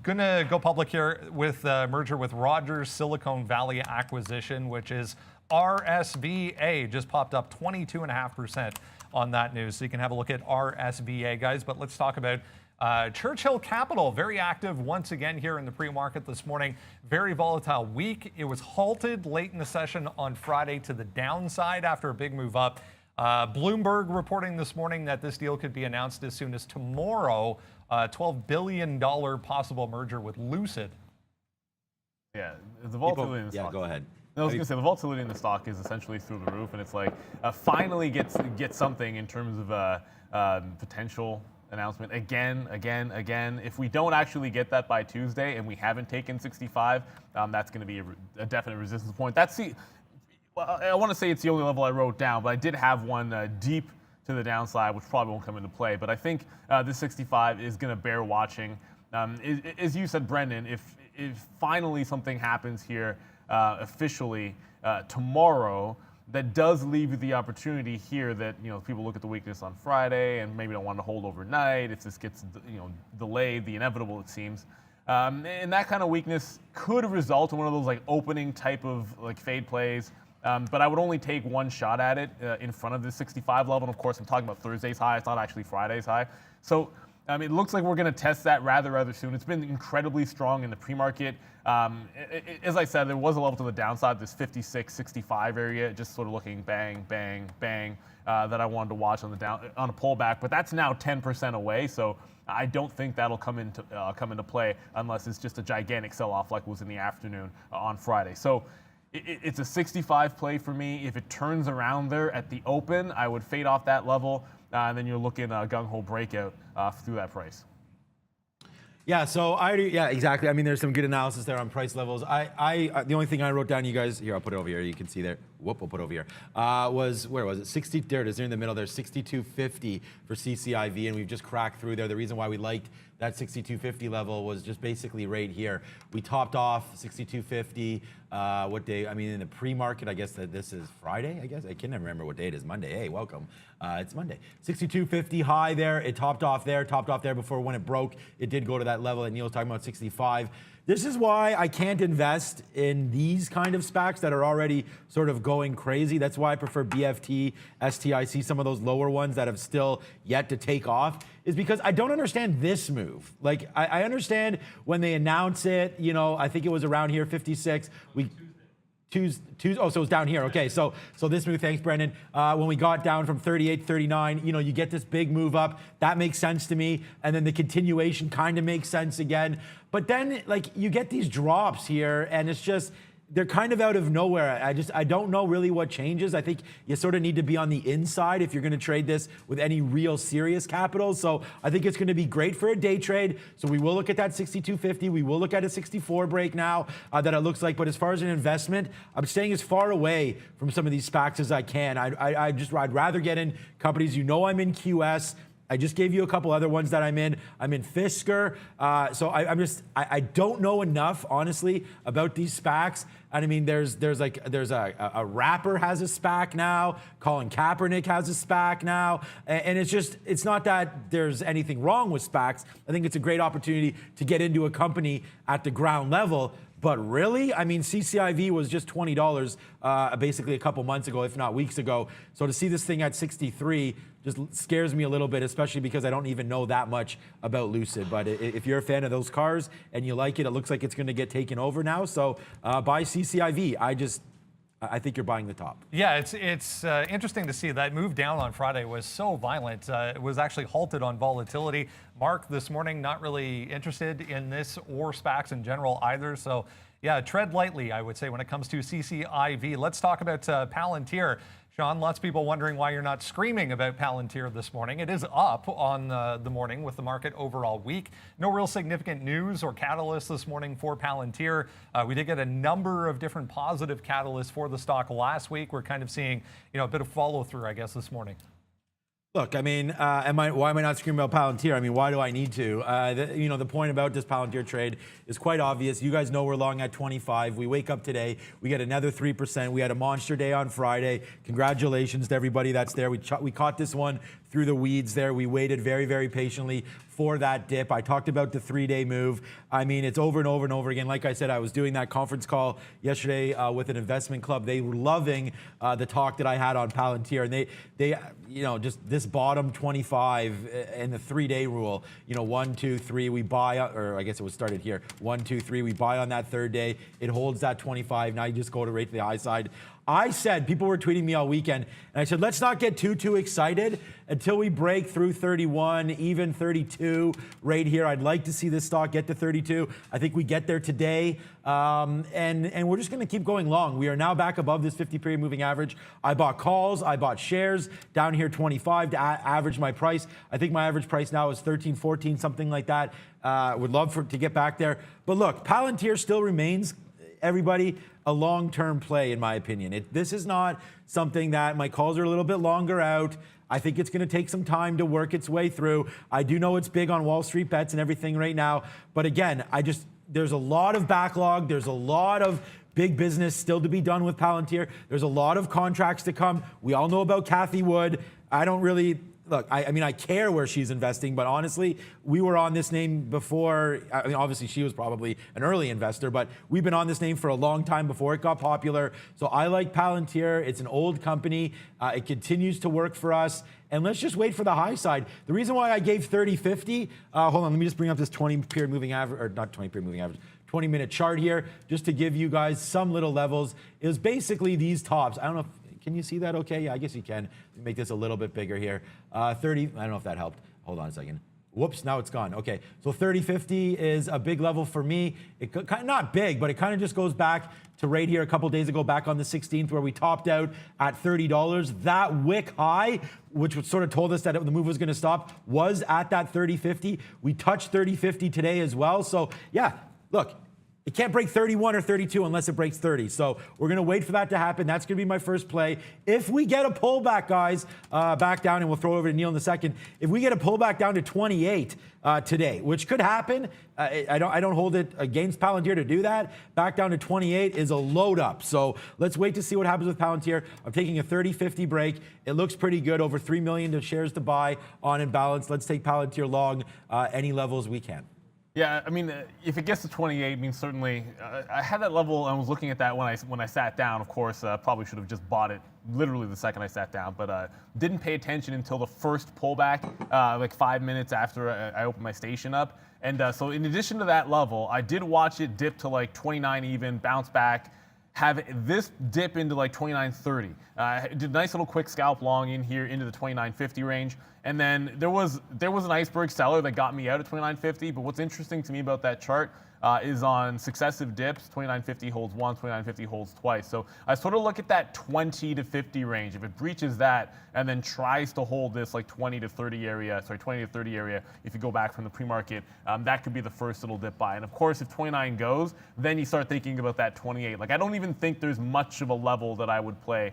Gonna go public here with merger with Rogers Silicon Valley Acquisition, which is RSVA. Just popped up 22.5% on that news. So you can have a look at RSVA, guys. But let's talk about Churchill Capital. Very active once again here in the pre-market this morning. Very volatile week. It was halted late in the session on Friday to the downside after a big move up. Bloomberg reporting this morning that this deal could be announced as soon as tomorrow. $12 billion possible merger with Lucid. Yeah, the volatility in the stock. Yeah, go ahead. No, I was going to say the volatility in the stock is essentially through the roof, and it's like finally get something in terms of potential announcement again. If we don't actually get that by Tuesday and we haven't taken 65, that's going to be a definite resistance point. Well, I want to say it's the only level I wrote down, but I did have one deep to the downside, which probably won't come into play. But I think this 65 is going to bear watching. As you said, Brendan, if finally something happens here officially tomorrow, that does leave you the opportunity here that people look at the weakness on Friday and maybe don't want to hold overnight. If this gets delayed, the inevitable, it seems. And that kind of weakness could result in one of those like opening type of like fade plays. But I would only take one shot at it in front of the 65 level. And of course, I'm talking about Thursday's high. It's not actually Friday's high. So it looks like we're going to test that rather soon. It's been incredibly strong in the pre-market. As I said, there was a level to the downside, this 56, 65 area, just sort of looking bang, bang, bang, that I wanted to watch on a pullback. But that's now 10% away. So I don't think that'll come into play unless it's just a gigantic sell-off like it was in the afternoon on Friday. So it's a 65 play for me. If it turns around there at the open, I would fade off that level, and then you're looking a gung-ho breakout through that price. Yeah, so yeah, exactly. I mean, there's some good analysis there on price levels. The only thing I wrote down, you guys, here, I'll put it over here. You can see there. Whoop, I'll put it over here. Where was it? 60, there it is, in the middle there, 62.50 for CCIV, and we've just cracked through there. The reason why we liked that 62.50 level was just basically right here. We topped off 62.50, what day? I mean, in the pre-market, I guess that this is Friday, I guess. I can't remember what day it is. Monday. Hey, welcome. It's Monday. 62.50 high there. It topped off there before when it broke. It did go to that level, and Neil's talking about 65. This is why I can't invest in these kind of SPACs that are already sort of going crazy. That's why I prefer BFT, STIC, some of those lower ones that have still yet to take off, is because I don't understand this move. Like, I understand when they announce it, you know, I think it was around here, 56. Tuesday, oh, so it's down here. Okay, so this move, thanks, Brendan. When we got down from 38 to 39, you know, you get this big move up. That makes sense to me. And then the continuation kind of makes sense again. But then, like, you get these drops here, and it's just, they're kind of out of nowhere. I don't know really what changes. I think you sort of need to be on the inside if you're going to trade this with any real serious capital. So I think it's going to be great for a day trade. So we will look at that 62.50. We will look at a 64 break now that it looks like. But as far as an investment, I'm staying as far away from some of these SPACs as I can. I'd rather get in companies. You know, I'm in QS. I just gave you a couple other ones that I'm in. I'm in Fisker. So I don't know enough, honestly, about these SPACs. And I mean, there's a rapper has a SPAC now. Colin Kaepernick has a SPAC now. And it's not that there's anything wrong with SPACs. I think it's a great opportunity to get into a company at the ground level. But really, I mean, CCIV was just $20 basically a couple months ago, if not weeks ago. So to see this thing at 63 just scares me a little bit, especially because I don't even know that much about Lucid. But if you're a fan of those cars and you like it, it looks like it's going to get taken over now. So buy CCIV. I think you're buying the top. Yeah, it's interesting to see that move down on Friday was so violent. It was actually halted on volatility. Mark this morning not really interested in this or SPACs in general either. So yeah, tread lightly, I would say, when it comes to CCIV. Let's talk about Palantir. Sean, lots of people wondering why you're not screaming about Palantir this morning. It is up on the morning with the market overall weak. No real significant news or catalysts this morning for Palantir. We did get a number of different positive catalysts for the stock last week. We're kind of seeing, you know, a bit of follow through, I guess, this morning. Look, I mean, why am I not screaming about Palantir? I mean, why do I need to? The point about this Palantir trade is quite obvious. You guys know we're long at 25. We wake up today, we get another 3%. We had a monster day on Friday. Congratulations to everybody that's there. We caught this one through the weeds there. We waited very, very patiently for that dip. I talked about the 3-day move. I mean, it's over and over and over again. Like I said, I was doing that conference call yesterday with an investment club. They were loving the talk that I had on Palantir, and they just this bottom 25 and the 3-day rule. 1, 2, 3, we buy, or I guess it was started here. 1, 2, 3, we buy on that 3rd day. It holds that 25. Now you just go to right to the high side. I said, people were tweeting me all weekend, and I said, let's not get too excited until we break through 31, even 32 right here. I'd like to see this stock get to 32. I think we get there today, and we're just going to keep going long. We are now back above this 50-period moving average. I bought calls. I bought shares down here 25 to average my price. I think my average price now is 13, 14, something like that. Would love to get back there. But look, Palantir still remains, everybody, a long-term play, in my opinion. This is not something that my calls are a little bit longer out. I think it's going to take some time to work its way through. I do know it's big on Wall Street bets and everything right now. But again, there's a lot of backlog. There's a lot of big business still to be done with Palantir. There's a lot of contracts to come. We all know about Cathie Wood. I don't really... Look, I mean, I care where she's investing, but honestly, we were on this name before. I mean, obviously, she was probably an early investor, but we've been on this name for a long time before it got popular. So I like Palantir. It's an old company. It continues to work for us. And let's just wait for the high side. The reason why I gave 30.50, hold on, let me just bring up this 20-period moving average, or not 20-period moving average, 20-minute chart here, just to give you guys some little levels. It was basically these tops. I don't know if, can you see that okay? Yeah, I guess you can. Make this a little bit bigger here. 30, I don't know if that helped. Hold on a second. Whoops, now it's gone. Okay, so 30.50 is a big level for me. Not big, but it kind of just goes back to right here a couple days ago, back on the 16th, where we topped out at $30. That wick high, which sort of told us that the move was going to stop, was at that 30.50. We touched 30.50 today as well. So yeah, look, it can't break 31 or 32 unless it breaks 30. So we're going to wait for that to happen. That's going to be my first play. If we get a pullback, guys, back down, and we'll throw over to Neil in a second. If we get a pullback down to 28 today, which could happen, I don't hold it against Palantir to do that. Back down to 28 is a load up. So let's wait to see what happens with Palantir. I'm taking a 30.50 break. It looks pretty good. Over 3 million shares to buy on and balance. Let's take Palantir long any levels we can. Yeah, I mean, if it gets to 28, I mean, certainly, I had that level. I was looking at that when I sat down. Of course, probably should have just bought it literally the second I sat down, but didn't pay attention until the first pullback, like 5 minutes after I opened my station up. And so, in addition to that level, I did watch it dip to like 29 even, bounce back, have this dip into like 29.30. Did a nice little quick scalp long in here into the 29.50 range. And then there was an iceberg seller that got me out at 29.50. But what's interesting to me about that chart is on successive dips, 29.50 holds once, 29.50 holds twice. So I sort of look at that 20 to 50 range. If it breaches that and then tries to hold this like 20 to 30 area, if you go back from the pre-market, that could be the first little dip buy. And of course, if 29 goes, then you start thinking about that 28. Like, I don't even think there's much of a level that I would play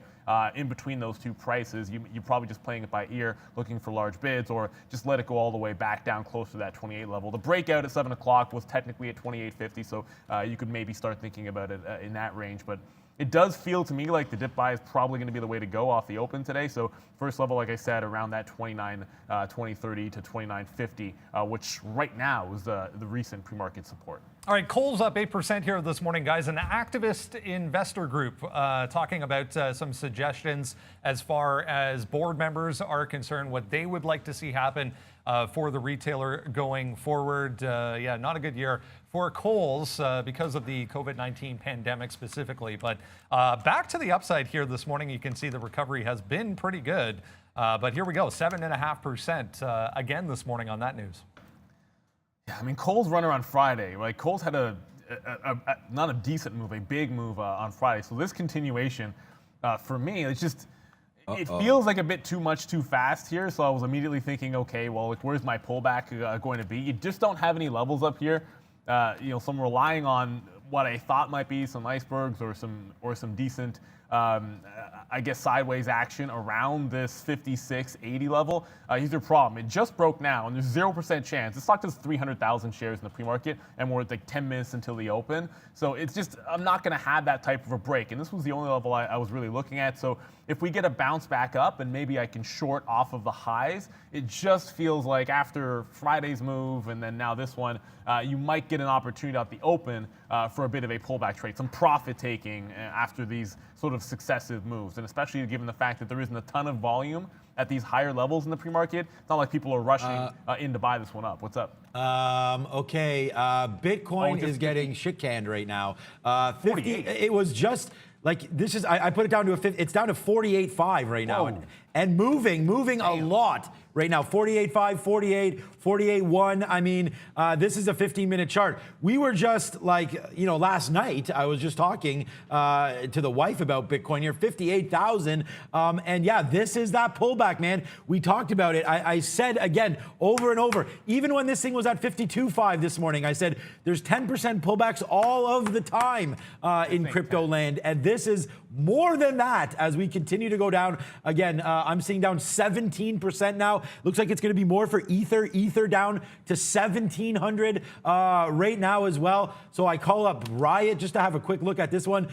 in between those two prices. You're probably just playing it by ear, looking for large bids, or just let it go all the way back down close to that 28 level. The breakout at 7 o'clock was technically at 28.50, so you could maybe start thinking about it in that range. But it does feel to me like the dip buy is probably going to be the way to go off the open today. So first level, like I said, around that 20.30 to 29.50, which right now is the recent pre-market support. All right, coal's up 8% here this morning, guys. An activist investor group talking about some suggestions as far as board members are concerned, what they would like to see happen for the retailer going forward. Yeah, not a good year for coals because of the COVID-19 pandemic specifically. But back to the upside here this morning, you can see the recovery has been pretty good. But here we go, 7.5% again this morning on that news. Yeah, I mean, Cole's runner on Friday, right? Cole's had not a decent move, a big move on Friday. So this continuation, for me, it's just, it feels like a bit too much too fast here. So I was immediately thinking, okay, well, like, where's my pullback going to be? You just don't have any levels up here. So I'm relying on what I thought might be some icebergs or some decent, I guess, sideways action around this 56.80 level. Here's your problem. It just broke now, and there's 0% chance. This stock does 300,000 shares in the pre-market, and we're at like 10 minutes until the open. So it's just, I'm not going to have that type of a break. And this was the only level I was really looking at. So if we get a bounce back up and maybe I can short off of the highs, it just feels like after Friday's move and then now this one, you might get an opportunity at the open for a bit of a pullback trade, some profit taking after these sort of successive moves. And especially given the fact that there isn't a ton of volume at these higher levels in the pre-market, it's not like people are rushing in to buy this one up. What's up? Okay, Bitcoin is getting shit canned right now. 48. It was just like, this is, I put it down to it's down to 48.5 right now. And moving a lot right now. 48.5, 48, 48.1. I mean, this is a 15-minute chart. We were just like, last night, I was just talking to the wife about Bitcoin here, 58,000. And yeah, this is that pullback, man. We talked about it. I said again, over and over, even when this thing was at 52.5 this morning, I said, there's 10% pullbacks all of the time in crypto land. And this is more than that as we continue to go down. Again, I'm seeing down 17% now. Looks like it's going to be more for Ether. Ether down to 1,700 right now as well. So I call up Riot just to have a quick look at this one.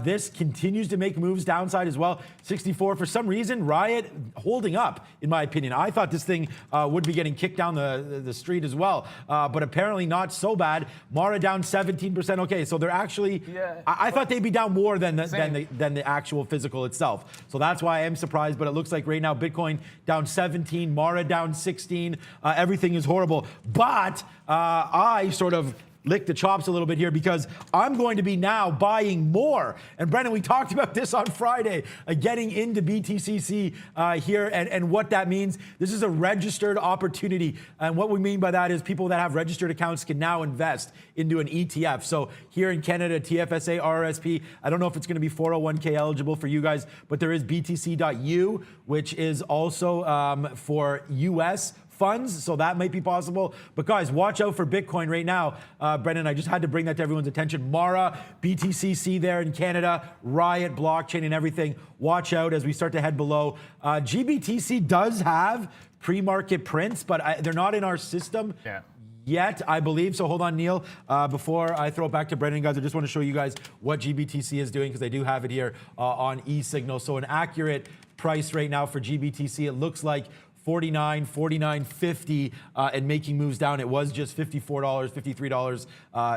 This continues to make moves downside as well. 64 for some reason. Riot holding up, in my opinion. I thought this thing would be getting kicked down the street as well, but apparently not so bad. Mara down 17%. Okay, so they're actually. Yeah, I thought they'd be down more than the actual physical itself. So that's why I am surprised. But it looks like right now Bitcoin down 17, Mara down 16. Everything is horrible. But I sort of lick the chops a little bit here because I'm going to be now buying more. And Brendan, we talked about this on Friday, getting into BTCC here and what that means. This is a registered opportunity. And what we mean by that is people that have registered accounts can now invest into an ETF. So here in Canada, TFSA, RRSP, I don't know if it's going to be 401k eligible for you guys, but there is BTC.U, which is also for US funds, so that might be possible. But guys, watch out for Bitcoin right now. Brendan, I just had to bring that to everyone's attention. Mara, BTCC there in Canada, Riot, blockchain and everything. Watch out as we start to head below. GBTC does have pre-market prints, but they're not in our system. Yeah. Yet, I believe. So hold on, Neil. Before I throw it back to Brendan, guys, I just want to show you guys what GBTC is doing because they do have it here on eSignal. So an accurate price right now for GBTC, it looks like 49, 49.50, and making moves down. It was just $54, $53.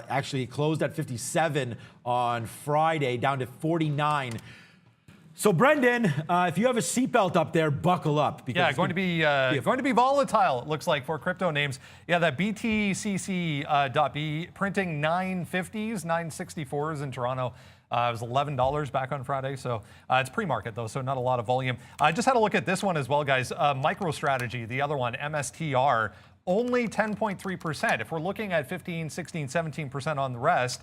Actually, it closed at 57 on Friday, down to 49. So Brendan, if you have a seatbelt up there, buckle up. Because yeah, going to be volatile, it looks like, for crypto names. Yeah, that BTCC.B printing 950s, 964s in Toronto. It was $11 back on Friday, so it's pre-market though, so not a lot of volume. I just had a look at this one as well, guys. MicroStrategy, the other one, MSTR, only 10.3%. If we're looking at 15, 16, 17% on the rest,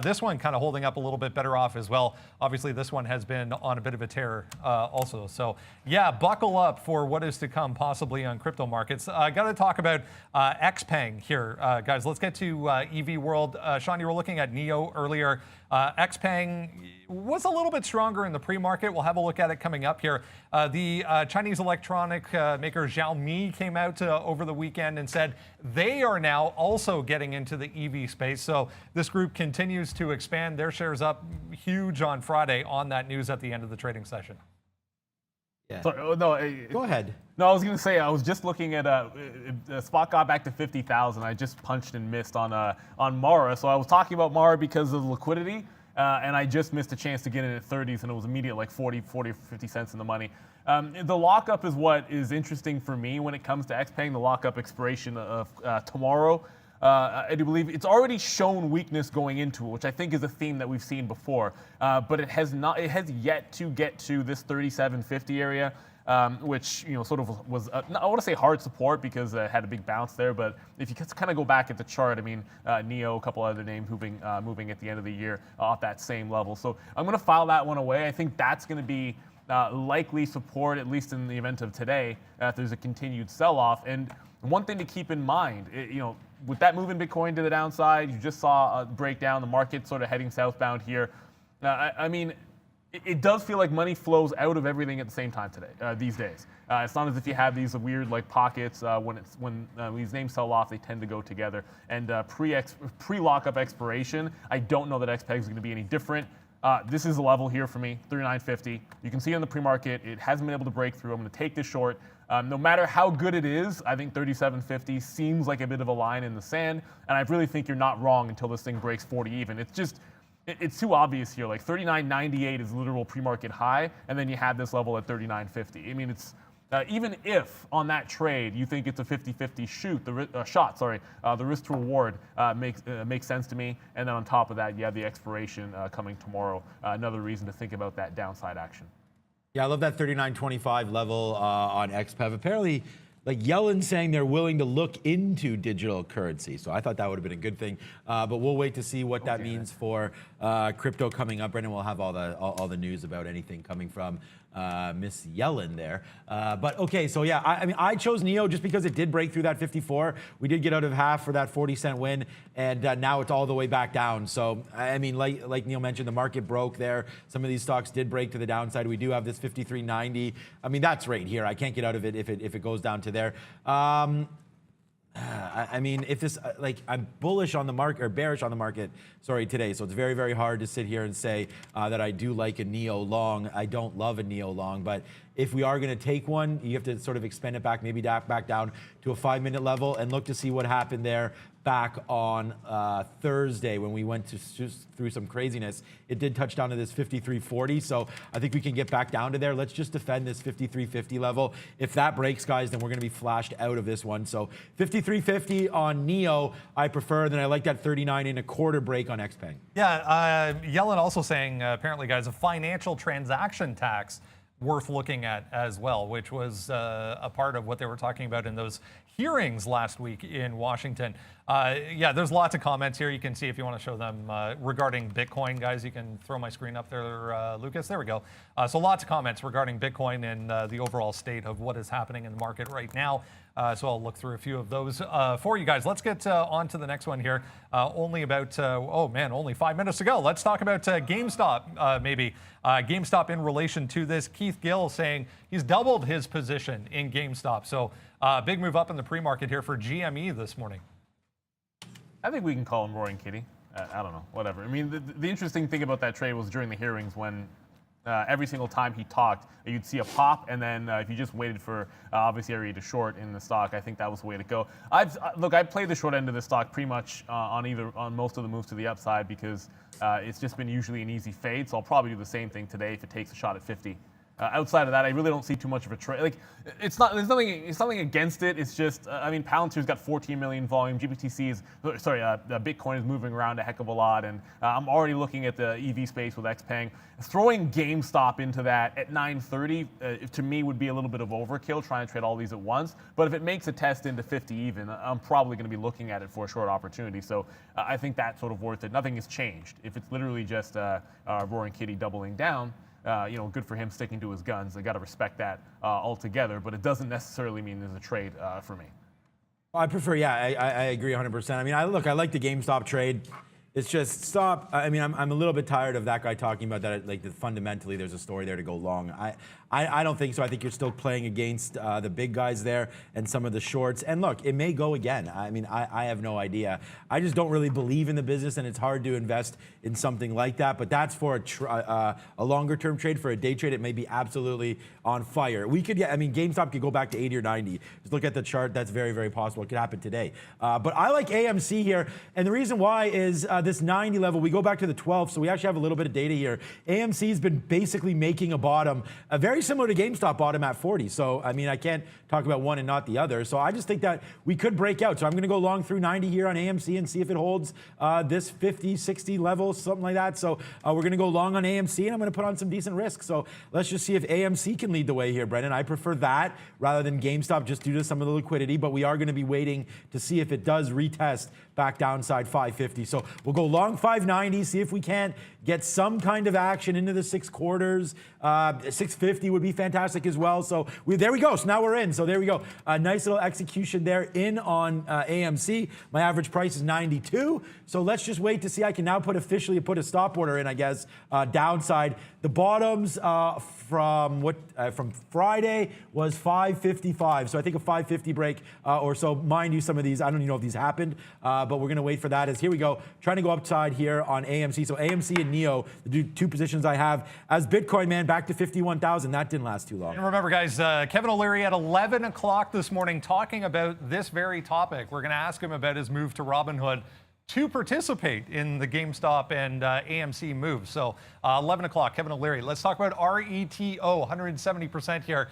this one kind of holding up a little bit better off as well. Obviously, this one has been on a bit of a tear also. So yeah, buckle up for what is to come possibly on crypto markets. Got to talk about XPeng here, guys. Let's get to EV World. Sean, you were looking at NEO earlier. XPeng was a little bit stronger in the pre-market. We'll have a look at it coming up here. The Chinese electronic maker Xiaomi came out over the weekend and said they are now also getting into the EV space. So this group continues to expand. Their shares up huge on Friday on that news at the end of the trading session. Yeah. Sorry, oh, no, Go ahead. No, I was going to say, I was just looking at the spot got back to 50,000. I just punched and missed on Mara. So I was talking about Mara because of the liquidity, and I just missed a chance to get in at 30s, and it was immediate, like 40, 50 cents in the money. The lockup is what is interesting for me when it comes to XPeng, the lockup expiration of tomorrow. I do believe it's already shown weakness going into it, which I think is a theme that we've seen before. But it has not. It has yet to get to this 37.50 area, which sort of was I want to say hard support because it had a big bounce there. But if you kind of go back at the chart, I mean, NEO, a couple other names moving at the end of the year off that same level. So I'm going to file that one away. I think that's going to be likely support, at least in the event of today, if there's a continued sell-off. And one thing to keep in mind, with that move in Bitcoin to the downside, you just saw a breakdown, the market sort of heading southbound here. I mean, it does feel like money flows out of everything at the same time today, these days. It's not as if you have these weird pockets when these names sell off, they tend to go together. And pre-lockup expiration, I don't know that XPeng is going to be any different. This is a level here for me, 39.50. You can see on the pre-market, it hasn't been able to break through. I'm going to take this short. No matter how good it is, I think 37.50 seems like a bit of a line in the sand, and I really think you're not wrong until this thing breaks 40 even. It's too obvious here. Like 39.98 is literal pre-market high, and then you have this level at 39.50. I mean, it's even if on that trade you think it's a 50-50 shot, the risk to reward makes sense to me. And then on top of that, you have the expiration coming tomorrow. Another reason to think about that downside action. Yeah, I love that 39.25 level on XPEV. Apparently, Yellen saying they're willing to look into digital currency. So I thought that would have been a good thing. But we'll wait to see what that means for crypto coming up. Brendan will have all the news about anything coming from Miss Yellen there. But okay, so yeah, I mean, I chose NEO just because it did break through that 54. We did get out of half for that 40-cent win, and now it's all the way back down. So I mean, like Neil mentioned, the market broke there. Some of these stocks did break to the downside. We do have this 53.90. I mean, that's right here. I can't get out of it if it goes down to there. I mean, if this, I'm bullish on the market or bearish on the market, today. So it's very, very hard to sit here and say that I do like a NEO long. I don't love a NEO long, but if we are going to take one, you have to sort of expand it back, maybe back down to a 5-minute level and look to see what happened there back on Thursday when we went through some craziness. It did touch down to this 53.40, so I think we can get back down to there. Let's just defend this 53.50 level. If that breaks, guys, then we're going to be flashed out of this one. So 53.50 on NEO, I prefer. Then I like that 39.25 break on XPeng. Yeah, Yellen also saying, apparently, guys, a financial transaction tax worth looking at as well, which was a part of what they were talking about in those hearings last week in Washington. Yeah, there's lots of comments here. You can see if you want to show them regarding Bitcoin, guys. You can throw my screen up there, Lucas. There we go. So lots of comments regarding Bitcoin and the overall state of what is happening in the market right now. So I'll look through a few of those for you guys. Let's get on to the next one here. Only about, oh man, only 5 minutes to go. Let's talk about GameStop, maybe. GameStop in relation to this. Keith Gill saying he's doubled his position in GameStop. So big move up in the pre-market here for GME this morning. I think we can call him Roaring Kitty. I don't know, whatever. I mean, the interesting thing about that trade was during the hearings when every single time he talked, you'd see a pop, and then if you just waited for obvious area to short in the stock, I think that was the way to go. Look, I played the short end of the stock pretty much on most of the moves to the upside because it's just been usually an easy fade. So I'll probably do the same thing today if it takes a shot at 50. Outside of that, I really don't see too much of a trade. Like, it's nothing against it. It's just, I mean, Palantir's got 14 million volume. Bitcoin is moving around a heck of a lot, and I'm already looking at the EV space with XPeng. Throwing GameStop into that at 9:30 to me would be a little bit of overkill, trying to trade all these at once. But if it makes a test into 50 even, I'm probably going to be looking at it for a short opportunity. So I think that's sort of worth it. Nothing has changed. If it's literally just Roaring Kitty doubling down, good for him sticking to his guns. I got to respect that altogether, but it doesn't necessarily mean there's a trade for me. I prefer, yeah, I agree 100%. I mean, I like the GameStop trade. It's just stop. I mean, I'm a little bit tired of that guy talking about that. Like, fundamentally, there's a story there to go long. I don't think so. I think you're still playing against the big guys there and some of the shorts. And look, it may go again. I mean, I have no idea. I just don't really believe in the business, and it's hard to invest in something like that. But that's for a longer-term trade. For a day trade, it may be absolutely on fire. We could get. I mean, GameStop could go back to 80 or 90. Just look at the chart. That's very, very possible. It could happen today. But I like AMC here, and the reason why is this 90 level. We go back to the 12th, so we actually have a little bit of data here. AMC's been basically making a bottom, very similar to GameStop bottom at 40. So, I mean, I can't talk about one and not the other. So I just think that we could break out. So I'm going to go long through 90 here on AMC and see if it holds this 50, 60 level, something like that. So we're going to go long on AMC, and I'm going to put on some decent risk. So let's just see if AMC can lead the way here, Brendan. I prefer that rather than GameStop just due to some of the liquidity, but we are going to be waiting to see if it does retest back downside 550. So we'll go long 590, see if we can't get some kind of action into the 6 quarters. 650 would be fantastic as well. So there we go. So now we're in. So there we go. A nice little execution there in on AMC. My average price is 92. So let's just wait to see. I can now officially put a stop order in, I guess, downside. The bottoms from Friday was 555. So I think a 550 break or so. Mind you, some of these, I don't even know if these happened, but we're going to wait for that. As here we go, trying to go upside here on AMC. So AMC and NEO, the two positions I have. As Bitcoin, man, back to 51,000. That didn't last too long. And remember, guys, Kevin O'Leary at 11 o'clock this morning talking about this very topic. We're going to ask him about his move to Robinhood to participate in the GameStop and AMC moves. So 11 o'clock, Kevin O'Leary. Let's talk about RETO, 170% here.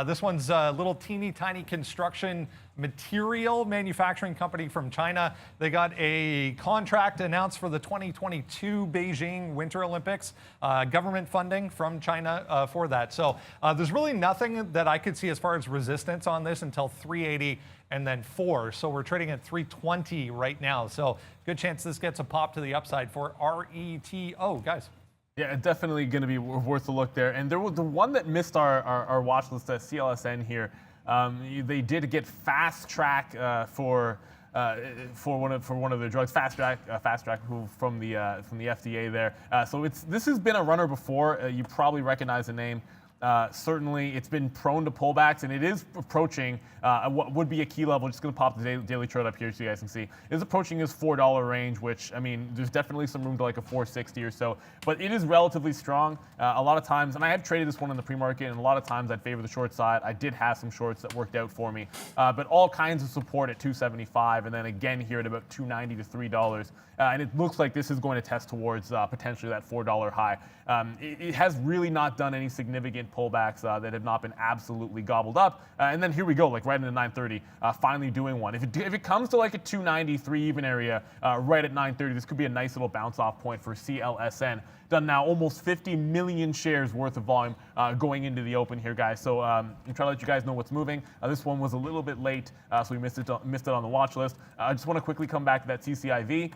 This one's a little teeny tiny construction material manufacturing company from China. They got a contract announced for the 2022 Beijing Winter Olympics, government funding from China for that. So there's really nothing that I could see as far as resistance on this until 380 and then 4. So we're trading at 320 right now. So good chance this gets a pop to the upside for RETO, guys. Yeah, definitely going to be worth a look there. And there was the one that missed our watch list, CLSN here. They did get fast track for one of their drugs, fast track from the FDA there. So this has been a runner before. You probably recognize the name. Certainly, it's been prone to pullbacks, and it is approaching what would be a key level. Just going to pop the daily chart up here so you guys can see. It's approaching his $4 range, which, I mean, there's definitely some room to like a 460 or so, but it is relatively strong. A lot of times, and I have traded this one in the pre-market, and a lot of times I'd favor the short side. I did have some shorts that worked out for me, but all kinds of support at 275, and then again here at about 290 to $3. And it looks like this is going to test towards potentially that $4 high. It has really not done any significant pullbacks that have not been absolutely gobbled up. And then here we go, like right into 930, finally doing one. If it comes to like a 293 even area right at 930, this could be a nice little bounce off point for CLSN. Done now almost 50 million shares worth of volume going into the open here, guys. So I'm trying to let you guys know what's moving. This one was a little bit late, so we missed it on the watch list. I just want to quickly come back to that CCIV.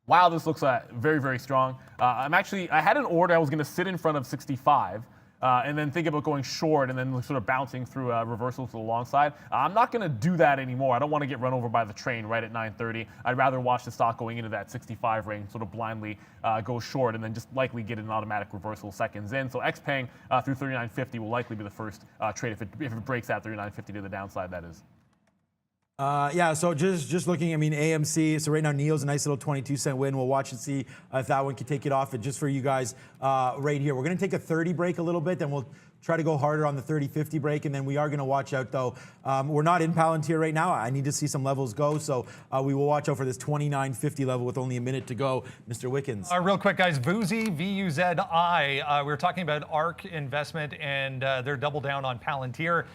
Wow, this looks very, very strong. I had an order I was going to sit in front of 65 and then think about going short and then sort of bouncing through a reversal to the long side. I'm not going to do that anymore. I don't want to get run over by the train right at 930. I'd rather watch the stock going into that 65 range, sort of blindly go short and then just likely get an automatic reversal seconds in. So XPeng through 39.50 will likely be the first trade if it breaks at 39.50 to the downside, that is. Yeah, so just looking, I mean, AMC, so right now Neo's a nice little 22-cent win. We'll watch and see if that one can take it off. And just for you guys right here, we're going to take a 30 break a little bit, then we'll try to go harder on the 30-50 break, and then we are going to watch out, though. We're not in Palantir right now. I need to see some levels go, so we will watch out for this 29.50 level with only a minute to go. Mr. Wickens. Real quick, guys, VUZI, V-U-Z-I. We were talking about ARK investment, and they're double down on Palantir.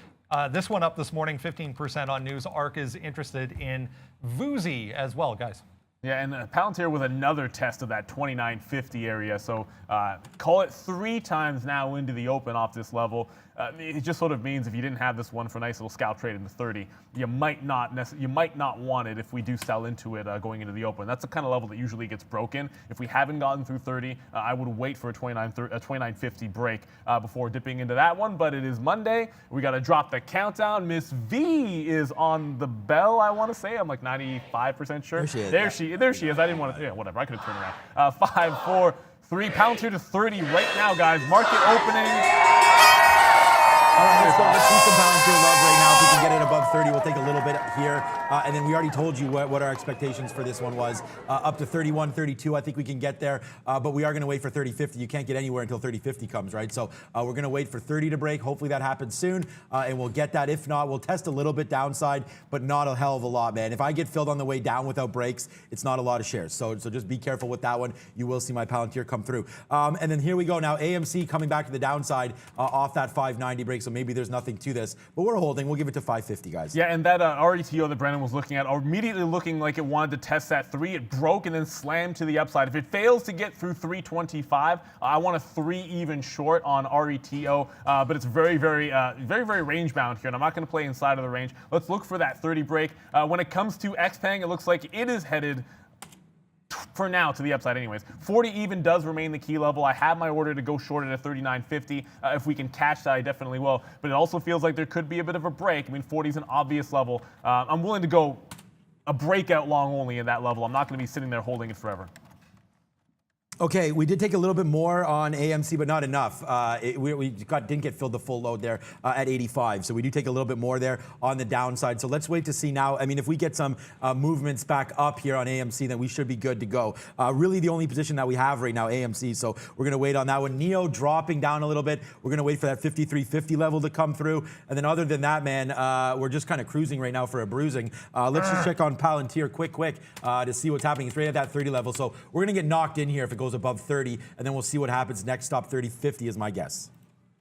This one up this morning, 15% on news. ARK is interested in VUZI as well, guys. Yeah, and Palantir with another test of that 29.50 area. So call it 3 times now into the open off this level. It just sort of means if you didn't have this one for a nice little scalp trade in the 30, you might not want it if we do sell into it going into the open. That's the kind of level that usually gets broken. If we haven't gotten through 30, I would wait for a 29.50 break before dipping into that one. But it is Monday. We got to drop the countdown. Miss V is on the bell, I want to say. I'm like 95% sure. There she is. There she is. I didn't want to. Yeah, whatever. I could have turned around. 5, 4, 3. Palantir to 30 right now, guys. Market opening. All right, let's see some Palantir love right now. If we can get it above 30, we'll take a little bit here. And then we already told you what our expectations for this one was. Up to 31, 32, I think we can get there. But we are going to wait for 30.50. You can't get anywhere until 30.50 comes, right? So we're going to wait for 30 to break. Hopefully that happens soon. And we'll get that. If not, we'll test a little bit downside, but not a hell of a lot, man. If I get filled on the way down without breaks, it's not a lot of shares. So just be careful with that one. You will see my Palantir come through. And then here we go now. AMC coming back to the downside off that 590 break. So maybe there's nothing to this, but we're holding. We'll give it to 550, guys. Yeah, and that RETO that Brennan was looking at, immediately looking like it wanted to test that 3. It broke and then slammed to the upside. If it fails to get through 325, I want a 3 even short on RETO, but it's very, very range bound here, and I'm not going to play inside of the range. Let's look for that 30 break. When it comes to XPeng, it looks like it is headed for now to the upside anyways. 40 even does remain the key level. I have my order to go short at a 39.50. If we can catch that, I definitely will. But it also feels like there could be a bit of a break. I mean, 40 is an obvious level. I'm willing to go a breakout long only in that level. I'm not going to be sitting there holding it forever. Okay, we did take a little bit more on AMC, but not enough. We didn't get filled the full load there at 85, so we do take a little bit more there on the downside. So let's wait to see now. I mean, if we get some movements back up here on AMC, then we should be good to go. Really the only position that we have right now, AMC, so we're going to wait on that one. Neo dropping down a little bit. We're going to wait for that 53.50 level to come through. And then other than that, man, we're just kind of cruising right now for a bruising. Let's just check on Palantir quick to see what's happening. It's right at that 30 level, so we're going to get knocked in here if it goes above 30, and then we'll see what happens next. Stop 30.50 is my guess.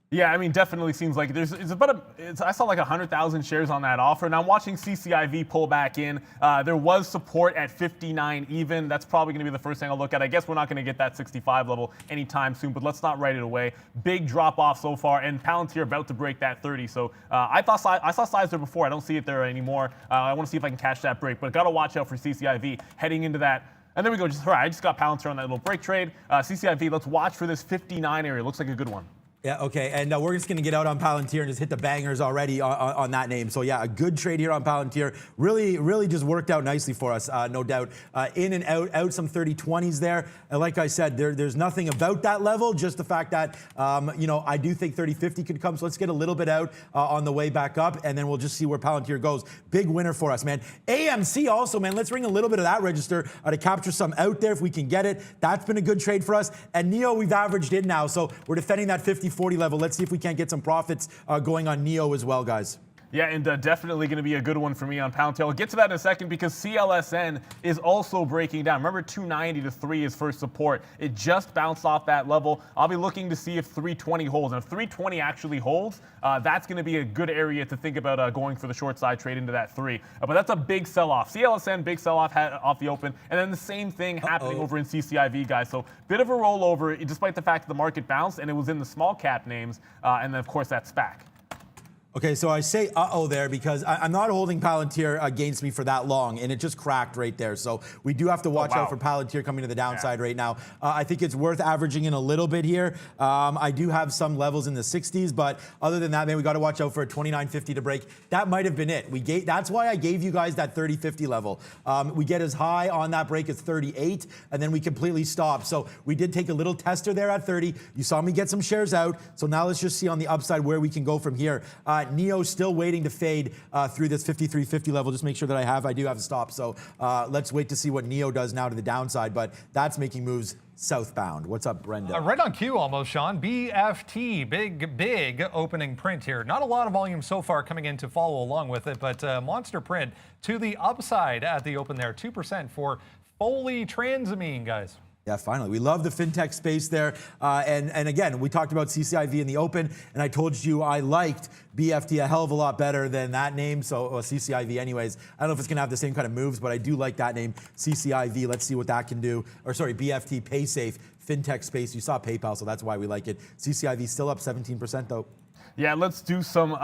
Yeah, I mean, definitely seems like I saw like 100,000 shares on that offer. Now I'm watching CCIV pull back in. There was support at 59 even. That's probably going to be the first thing I'll look at. I guess we're not going to get that 65 level anytime soon, but let's not write it away. Big drop off so far, and Palantir about to break that 30. So I saw size there before. I don't see it there anymore. I want to see if I can catch that break, but got to watch out for CCIV heading into that. And there we go. All right, I just got Palantir on that little break trade. CCIV, let's watch for this 59 area. Looks like a good one. Yeah, okay, and we're just going to get out on Palantir and just hit the bangers already on that name. So yeah, a good trade here on Palantir. Really just worked out nicely for us, no doubt. In and out some 30-20s there. And like I said, there's nothing about that level, just the fact that, I do think 30-50 could come. So let's get a little bit out on the way back up, and then we'll just see where Palantir goes. Big winner for us, man. AMC also, man, let's ring a little bit of that register to capture some out there if we can get it. That's been a good trade for us. And NEO, we've averaged in now, so we're defending that 50-40 level. Let's see if we can't get some profits going on NEO as well, guys. Yeah, and definitely going to be a good one for me on Palantir. I'll get to that in a second because CLSN is also breaking down. Remember, 290 to 3 is first support. It just bounced off that level. I'll be looking to see if 320 holds. And if 320 actually holds, that's going to be a good area to think about going for the short side trade into that 3. But that's a big sell-off. CLSN, big sell-off off the open. And then the same thing happening over in CCIV, guys. So bit of a rollover, despite the fact that the market bounced, and it was in the small cap names. And then, of course, that SPAC. Okay, so I say uh-oh there because I'm not holding Palantir against me for that long, and it just cracked right there. So we do have to watch out for Palantir coming to the downside right now. I think it's worth averaging in a little bit here. I do have some levels in the 60s, but other than that, man, we got to watch out for a 29.50 to break. That might have been it. That's why I gave you guys that 30.50 level. We get as high on that break as 38, and then we completely stop. So we did take a little tester there at 30. You saw me get some shares out. So now let's just see on the upside where we can go from here. NEO still waiting to fade through this 53.50 level. Just make sure that I do have a stop. So let's wait to see what NEO does now to the downside. But that's making moves southbound. What's up, Brenda? Right on cue almost, Sean. BFT, big opening print here. Not a lot of volume so far coming in to follow along with it, but monster print to the upside at the open there. 2% for Foley Transamine, guys. Yeah, finally. We love the fintech space there. And again, we talked about CCIV in the open, and I told you I liked BFT a hell of a lot better than that name. So CCIV anyways. I don't know if it's going to have the same kind of moves, but I do like that name, CCIV. Let's see what that can do. Or sorry, BFT, PaySafe, fintech space. You saw PayPal, so that's why we like it. CCIV still up 17% though. Yeah, let's do some,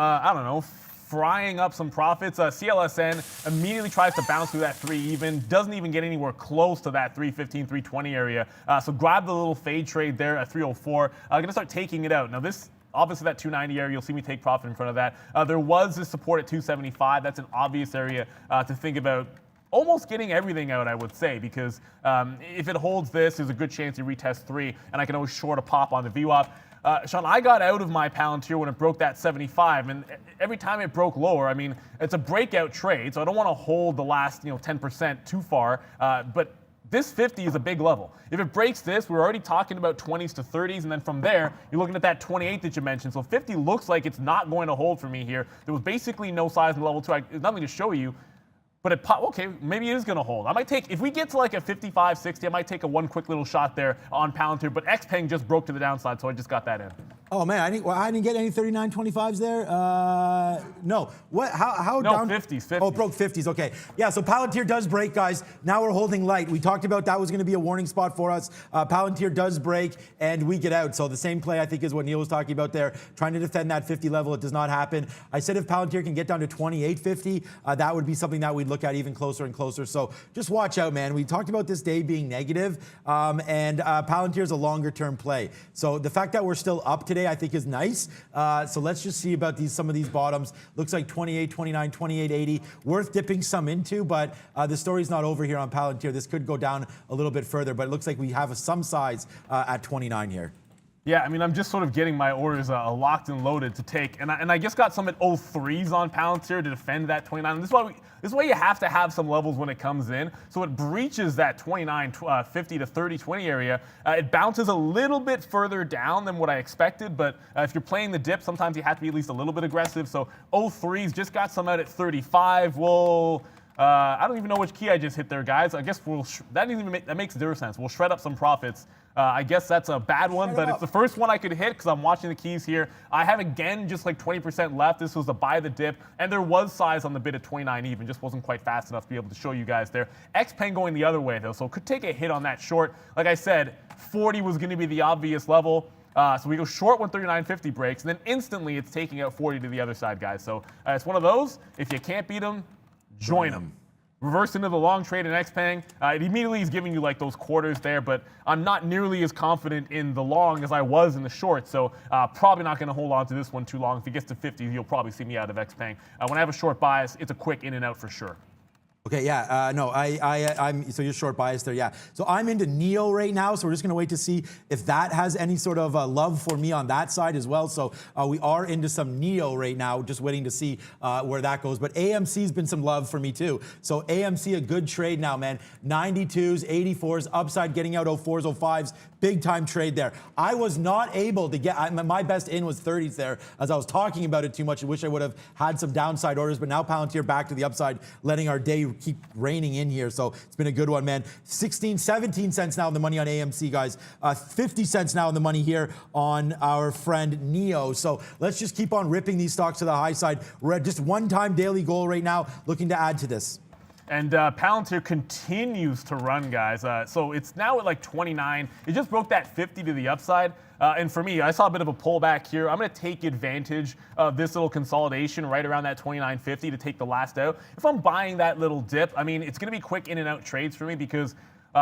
frying up some profits. CLSN immediately tries to bounce through that 3 even, doesn't even get anywhere close to that 315, 320 area. So grab the little fade trade there at 304. I'm going to start taking it out. Now this, obviously that 290 area, you'll see me take profit in front of that. There was this support at 275. That's an obvious area to think about. Almost getting everything out, I would say, because if it holds this, there's a good chance you retest 3, and I can always short a pop on the VWAP. Sean, I got out of my Palantir when it broke that 75, and every time it broke lower, I mean, it's a breakout trade, so I don't want to hold the last 10% too far, but this 50 is a big level. If it breaks this, we're already talking about 20s to 30s, and then from there, you're looking at that 28 that you mentioned. So 50 looks like it's not going to hold for me here. There was basically no size in level 2. There's nothing to show you. But okay, maybe it is going to hold. I might take, if we get to like a 55, 60, I might take one quick little shot there on Palantir. But XPeng just broke to the downside, so I just got that in. Oh man, I didn't get any 39.25s there. No. What? How no, down? 50s. Oh, broke 50s. Okay. Yeah. So Palantir does break, guys. Now we're holding light. We talked about that was going to be a warning spot for us. Palantir does break, and we get out. So the same play I think is what Neil was talking about there, trying to defend that 50 level. It does not happen. I said if Palantir can get down to 28.50, that would be something that we'd look at even closer and closer. So just watch out, man. We talked about this day being negative, and Palantir is a longer term play. So the fact that we're still up today, I think is nice. So let's just see about some of these bottoms. Looks like 28, 29, 28.80. Worth dipping some into, but the story's not over here on Palantir. This could go down a little bit further, but it looks like we have some size at 29 here. Yeah, I mean, I'm just sort of getting my orders locked and loaded to take, and I just got some at 03s on Palantir to defend that 29. And this is why you have to have some levels when it comes in. So it breaches that 29, 50 to 30, 20 area. It bounces a little bit further down than what I expected, but if you're playing the dip, sometimes you have to be at least a little bit aggressive. So 03s, just got some out at 35. Well, I don't even know which key I just hit there, guys. I guess that makes zero sense. We'll shred up some profits. I guess that's a bad one, but it's the first one I could hit because I'm watching the keys here. I have, again, just like 20% left. This was a buy the dip, and there was size on the bid at 29 even. Just wasn't quite fast enough to be able to show you guys there. XPeng going the other way, though, so could take a hit on that short. Like I said, 40 was going to be the obvious level. So we go short when 39.50 breaks, and then instantly it's taking out 40 to the other side, guys. So it's one of those. If you can't beat them, join them. reverse into the long trade in XPeng. It immediately is giving you like those quarters there, but I'm not nearly as confident in the long as I was in the short, so probably not going to hold on to this one too long. If it gets to 50, you'll probably see me out of XPeng. When I have a short bias, it's a quick in and out for sure. Okay, yeah, no, I'm, so you're short bias there, yeah. So I'm into Neo right now, so we're just gonna wait to see if that has any sort of love for me on that side as well. So we are into some Neo right now, just waiting to see where that goes. But AMC's been some love for me too. So AMC, a good trade now, man. 92s, 84s, upside getting out 04s, 05s, big time trade there. I was not able to get, my best in was 30s there, as I was talking about it too much. I wish I would have had some downside orders, but now Palantir back to the upside, letting our day keep raining in here. So it's been a good one, man. 16, 17 cents now in the money on AMC, guys. 50 cents now in the money here on our friend Neo. So let's just keep on ripping these stocks to the high side. We're at just one-time daily goal right now, looking to add to this. And Palantir continues to run, guys. So it's now at like 29. It just broke that 50 to the upside. And for me, I saw a bit of a pullback here. I'm going to take advantage of this little consolidation right around that 29.50 to take the last out. If I'm buying that little dip, I mean, it's going to be quick in and out trades for me because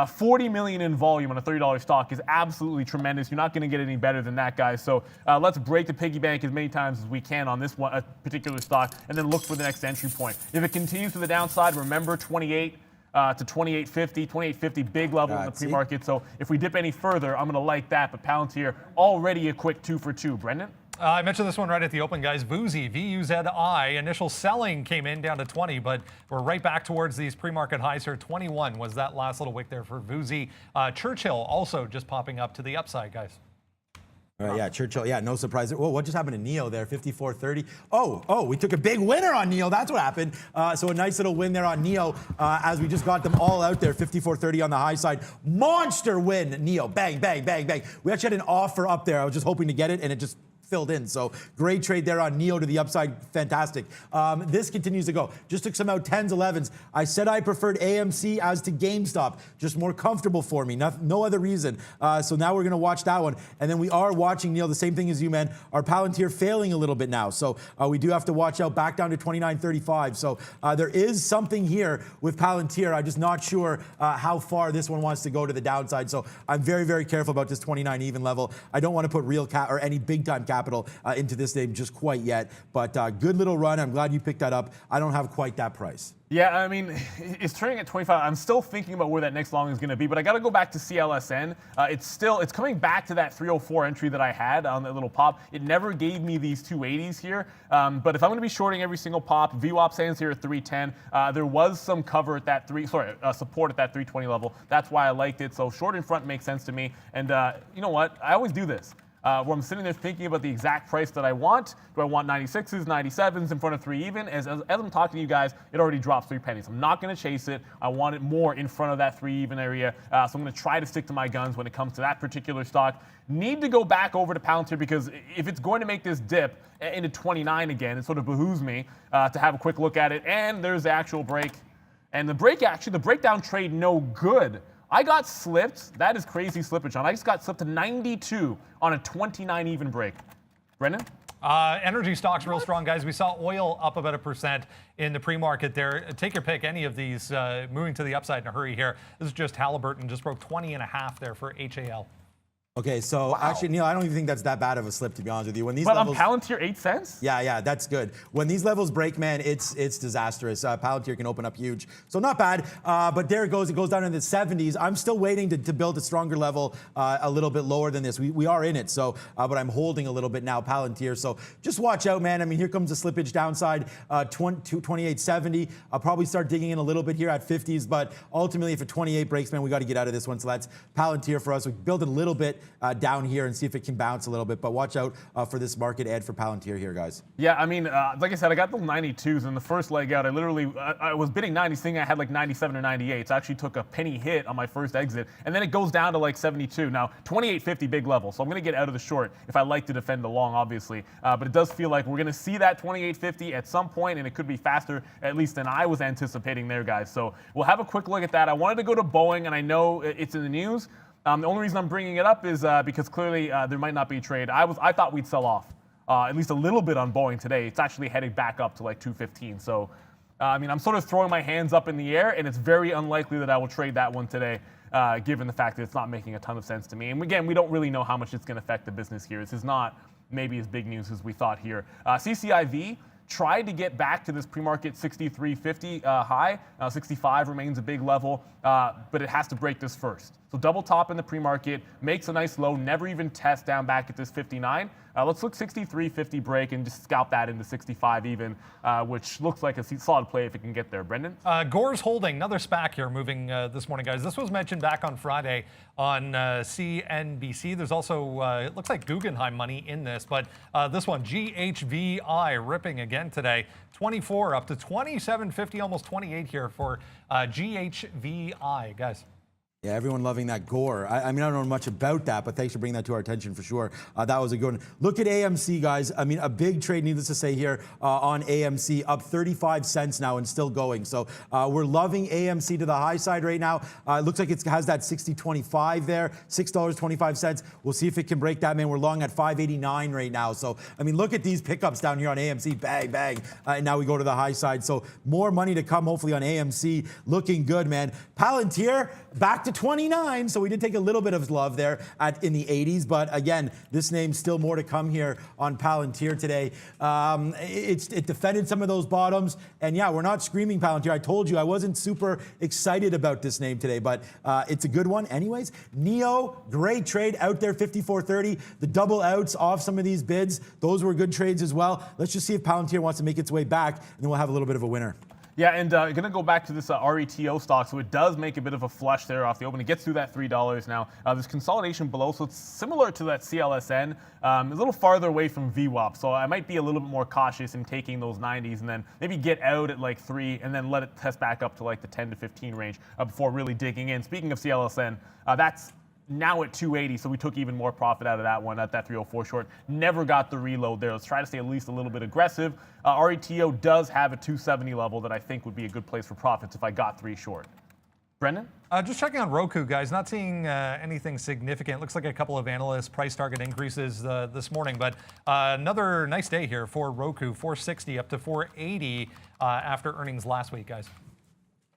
40 million in volume on a $30 stock is absolutely tremendous. You're not going to get any better than that, guys. So let's break the piggy bank as many times as we can on this one, a particular stock, and then look for the next entry point. If it continues to the downside, remember 28 to 28.50, 28.50, big level in the pre-market. So if we dip any further, I'm going to like that. But Palantir already a quick 2 for 2. Brendan? I mentioned this one right at the open, guys. VUZI, V-U-Z-I. Initial selling came in down to 20, but we're right back towards these pre-market highs here. 21 was that last little wick there for VUZI. Churchill also just popping up to the upside, guys. All right, yeah, Churchill, yeah, no surprise. Whoa, what just happened to Neo there? 54.30. Oh, we took a big winner on Neo. That's what happened. So a nice little win there on Neo as we just got them all out there. 54.30 on the high side. Monster win, Neo. Bang, bang, bang, bang. We actually had an offer up there. I was just hoping to get it, and it just filled in. So great trade there on Neo to the upside. Fantastic. This continues to go. Just took some out 10s, 11s. I said I preferred AMC as to GameStop. Just more comfortable for me. No other reason. So now we're going to watch that one. And then we are watching, Neil, the same thing as you, man. Our Palantir failing a little bit now. So we do have to watch out. Back down to 29.35. So there is something here with Palantir. I'm just not sure how far this one wants to go to the downside. So I'm very, very careful about this 29 even level. I don't want to put real or any big time capital into this name just quite yet, but good little run. I'm glad you picked that up. I don't have quite that price. Yeah, I mean, it's trading at 25. I'm still thinking about where that next long is going to be, but I got to go back to CLSN. It's coming back to that 304 entry that I had on that little pop. It never gave me these 280s here, but if I'm going to be shorting every single pop, VWAP stands here at 310. There was some cover at that support at that 320 level. That's why I liked it. So short in front makes sense to me. And you know what? I always do this. Where I'm sitting there thinking about the exact price that I want. Do I want 96s, 97s in front of 3 even? As I'm talking to you guys, it already drops 3 pennies. I'm not going to chase it. I want it more in front of that 3 even area. So I'm going to try to stick to my guns when it comes to that particular stock. Need to go back over to Palantir because if it's going to make this dip into 29 again, it sort of behooves me to have a quick look at it. And there's the actual break. And the breakdown trade, no good. I got slipped. That is crazy slippage, John. I just got slipped to 92 on a 29 even break. Brendan? Energy stocks real strong, guys. We saw oil up about 1% in the pre-market there. Take your pick. Any of these moving to the upside in a hurry here. This is just Halliburton. Just broke 20.5 there for HAL. Okay, so actually, Neil, I don't even think that's that bad of a slip, to be honest with you. When these but levels, on Palantir, 8 cents? Yeah, that's good. When these levels break, man, it's disastrous. Palantir can open up huge. So not bad, but there it goes. It goes down in the 70s. I'm still waiting to build a stronger level a little bit lower than this. We are in it, so but I'm holding a little bit now, Palantir. So just watch out, man. I mean, here comes the slippage downside, 28.70. I'll probably start digging in a little bit here at 50s, but ultimately, if a 28 breaks, man, we got to get out of this one. So that's Palantir for us. We build it a little bit down here and see if it can bounce a little bit. But watch out for this market ad for Palantir here, guys. Yeah, I mean, like I said, I got those 92s in the first leg out. I was bidding 90s, thinking I had like 97 or 98. So I actually took a penny hit on my first exit. And then it goes down to like 72. Now, 28.50 big level. So I'm going to get out of the short if I like to defend the long, obviously. But it does feel like we're going to see that 28.50 at some point, and it could be faster, at least than I was anticipating there, guys. So we'll have a quick look at that. I wanted to go to Boeing, and I know it's in the news. The only reason I'm bringing it up is because clearly there might not be a trade. I thought we'd sell off at least a little bit on Boeing today. It's actually heading back up to like 215. So I mean, I'm sort of throwing my hands up in the air, and it's very unlikely that I will trade that one today, given the fact that it's not making a ton of sense to me. And again, we don't really know how much it's going to affect the business here. This is not maybe as big news as we thought here. CCIV tried to get back to this pre-market 63.50 high. 65 remains a big level, but it has to break this first. So double top in the pre-market, makes a nice low, never even test down back at this 59. Let's look 63.50 break and just scalp that into 65 even, which looks like a solid play if it can get there. Brendan? Gore's holding, another SPAC here moving this morning, guys. This was mentioned back on Friday on CNBC. There's also, it looks like Guggenheim money in this, but this one, GHVI, ripping again today. 24 up to 27.50, almost 28 here for GHVI, guys. Yeah, everyone loving that Gore. I mean, I don't know much about that, but thanks for bringing that to our attention for sure. That was a good one. Look at AMC, guys. I mean, a big trade, needless to say here, on AMC, up 35 cents now and still going. So we're loving AMC to the high side right now. It looks like it has that 60.25 there, $6.25. We'll see if it can break that, man. We're long at 5.89 right now. So, I mean, look at these pickups down here on AMC. Bang, bang. And now we go to the high side. So more money to come, hopefully, on AMC. Looking good, man. Palantir, back to 29, so we did take a little bit of love there in the 80s, but again, this name's still more to come here on Palantir today. It defended some of those bottoms, and yeah, we're not screaming Palantir. I told you I wasn't super excited about this name today, but it's a good one anyways. Neo, great trade out there, 54.30. The double outs off some of these bids, those were good trades as well. Let's just see if Palantir wants to make its way back, and then we'll have a little bit of a winner. Yeah, and going to go back to this RETO stock, so it does make a bit of a flush there off the open. It gets through that $3 now. There's consolidation below, so it's similar to that CLSN. A little farther away from VWAP, so I might be a little bit more cautious in taking those 90s and then maybe get out at like 3 and then let it test back up to like the 10 to 15 range before really digging in. Speaking of CLSN, that's now at 280, so we took even more profit out of that one at that 304 short. Never got the reload there. Let's try to stay at least a little bit aggressive. RETO does have a 270 level that I think would be a good place for profits if I got 3 short. Brendan? Just checking on Roku, guys. Not seeing anything significant. Looks like a couple of analyst price target increases this morning, but another nice day here for Roku, 460 up to 480 after earnings last week, guys.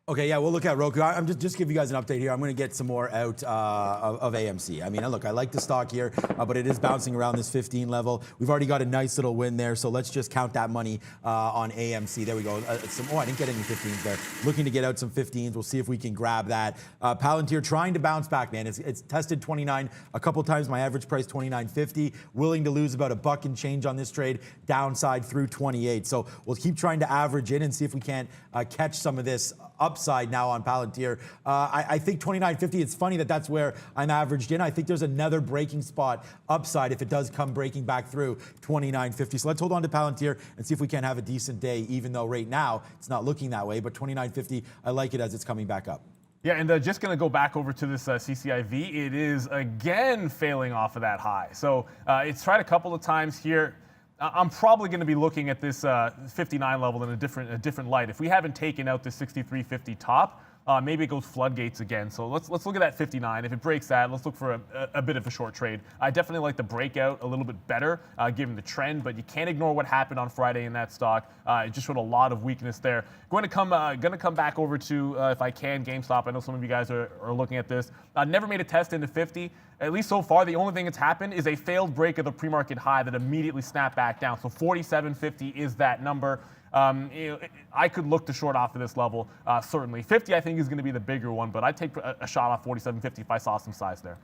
Okay, yeah, we'll look at Roku. I'm just give you guys an update here. I'm going to get some more out of AMC. I mean, look, I like the stock here, but it is bouncing around this 15 level. We've already got a nice little win there, so let's just count that money on AMC. There we go. I didn't get any 15s there. Looking to get out some 15s. We'll see if we can grab that. Palantir trying to bounce back, man. It's tested 29 a couple times. My average price 29.50. Willing to lose about $1 and change on this trade. Downside through 28. So we'll keep trying to average in and see if we can't catch some of this upside now on Palantir. I think 29.50, it's funny that that's where I'm averaged in. I think there's another breaking spot upside if it does come breaking back through 29.50. So let's hold on to Palantir and see if we can have a decent day, even though right now it's not looking that way. But 29.50, I like it as it's coming back up. Yeah, and just going to go back over to this CCIV. It is again failing off of that high. So it's tried a couple of times here. I'm probably going to be looking at this 59 level in a different light. If we haven't taken out the 63.50 top, maybe it goes floodgates again. So let's look at that 59. If it breaks that, let's look for a bit of a short trade. I definitely like the breakout a little bit better given the trend, but you can't ignore what happened on Friday in that stock. It just showed a lot of weakness there. Going to come back over to, if I can, GameStop. I know some of you guys are looking at this. Never made a test into 50. At least so far, the only thing that's happened is a failed break of the pre-market high that immediately snapped back down. So 47.50 is that number. I could look to short off of this level, certainly. 50, I think, is going to be the bigger one, but I'd take a shot off 47.50 if I saw some size there.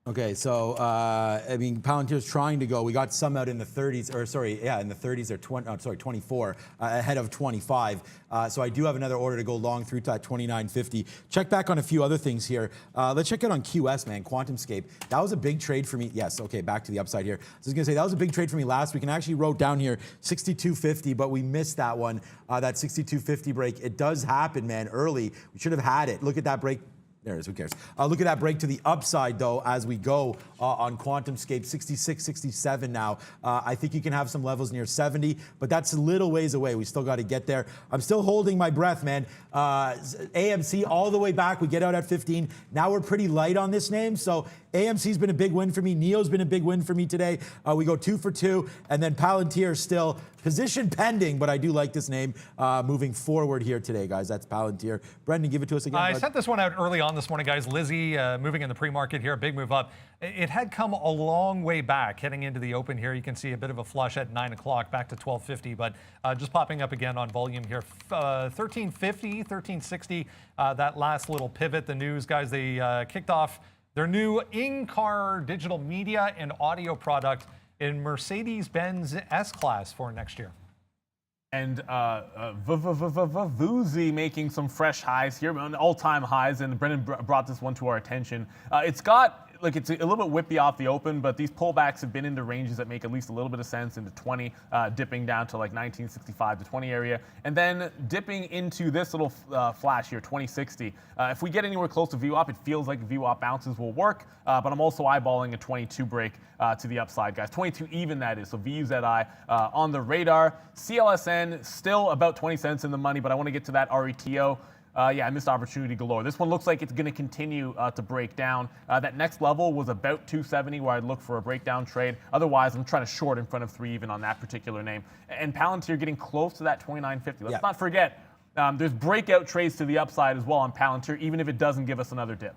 Okay, so I mean, Palantir's trying to go. We got some out in the 30s, or sorry, yeah, in the 30s or 24, ahead of 25. So I do have another order to go long through to that 29.50. Check back on a few other things here. Let's check out on QS, man, QuantumScape. That was a big trade for me. Yes, okay, back to the upside here. I was going to say that was a big trade for me last week, and I actually wrote down here 62.50, but we missed that one, that 62.50 break. It does happen, man, early. We should have had it. Look at that break. There it is, who cares? Look at that break to the upside, though, as we go on QuantumScape, 66, 67 now. I think you can have some levels near 70, but that's a little ways away. We still got to get there. I'm still holding my breath, man. AMC all the way back. We get out at 15. Now we're pretty light on this name, so AMC's been a big win for me. NEO's been a big win for me today. We go 2 for 2, and then Palantir still position pending, but I do like this name moving forward here today, guys. That's Palantir. Brendan, give it to us again. I sent this one out early on this morning, guys. Lizzie moving in the pre-market here, big move up. It had come a long way back heading into the open here. You can see a bit of a flush at 9 o'clock back to 1250, but just popping up again on volume here. 1350, 1360, that last little pivot. The news, guys, they kicked off their new in-car digital media and audio product in Mercedes-Benz S-Class for next year. And Vuzi making some fresh highs here, all-time highs, and Brendan brought this one to our attention. It's got, like, it's a little bit whippy off the open, but these pullbacks have been into ranges that make at least a little bit of sense, into 20, dipping down to like 1965 to 20 area, and then dipping into this little flash here, 2060. If we get anywhere close to VWAP, it feels like VWAP bounces will work, but I'm also eyeballing a 22 break to the upside, guys. 22 even, that is, so VUZI on the radar. CLSN still about 20 cents in the money, but I want to get to that RETO. Yeah, I missed opportunity galore. This one looks like it's going to continue to break down. That next level was about 270, where I'd look for a breakdown trade. Otherwise, I'm trying to short in front of 3 even on that particular name. And Palantir getting close to that 2950. Let's not forget, there's breakout trades to the upside as well on Palantir, even if it doesn't give us another dip.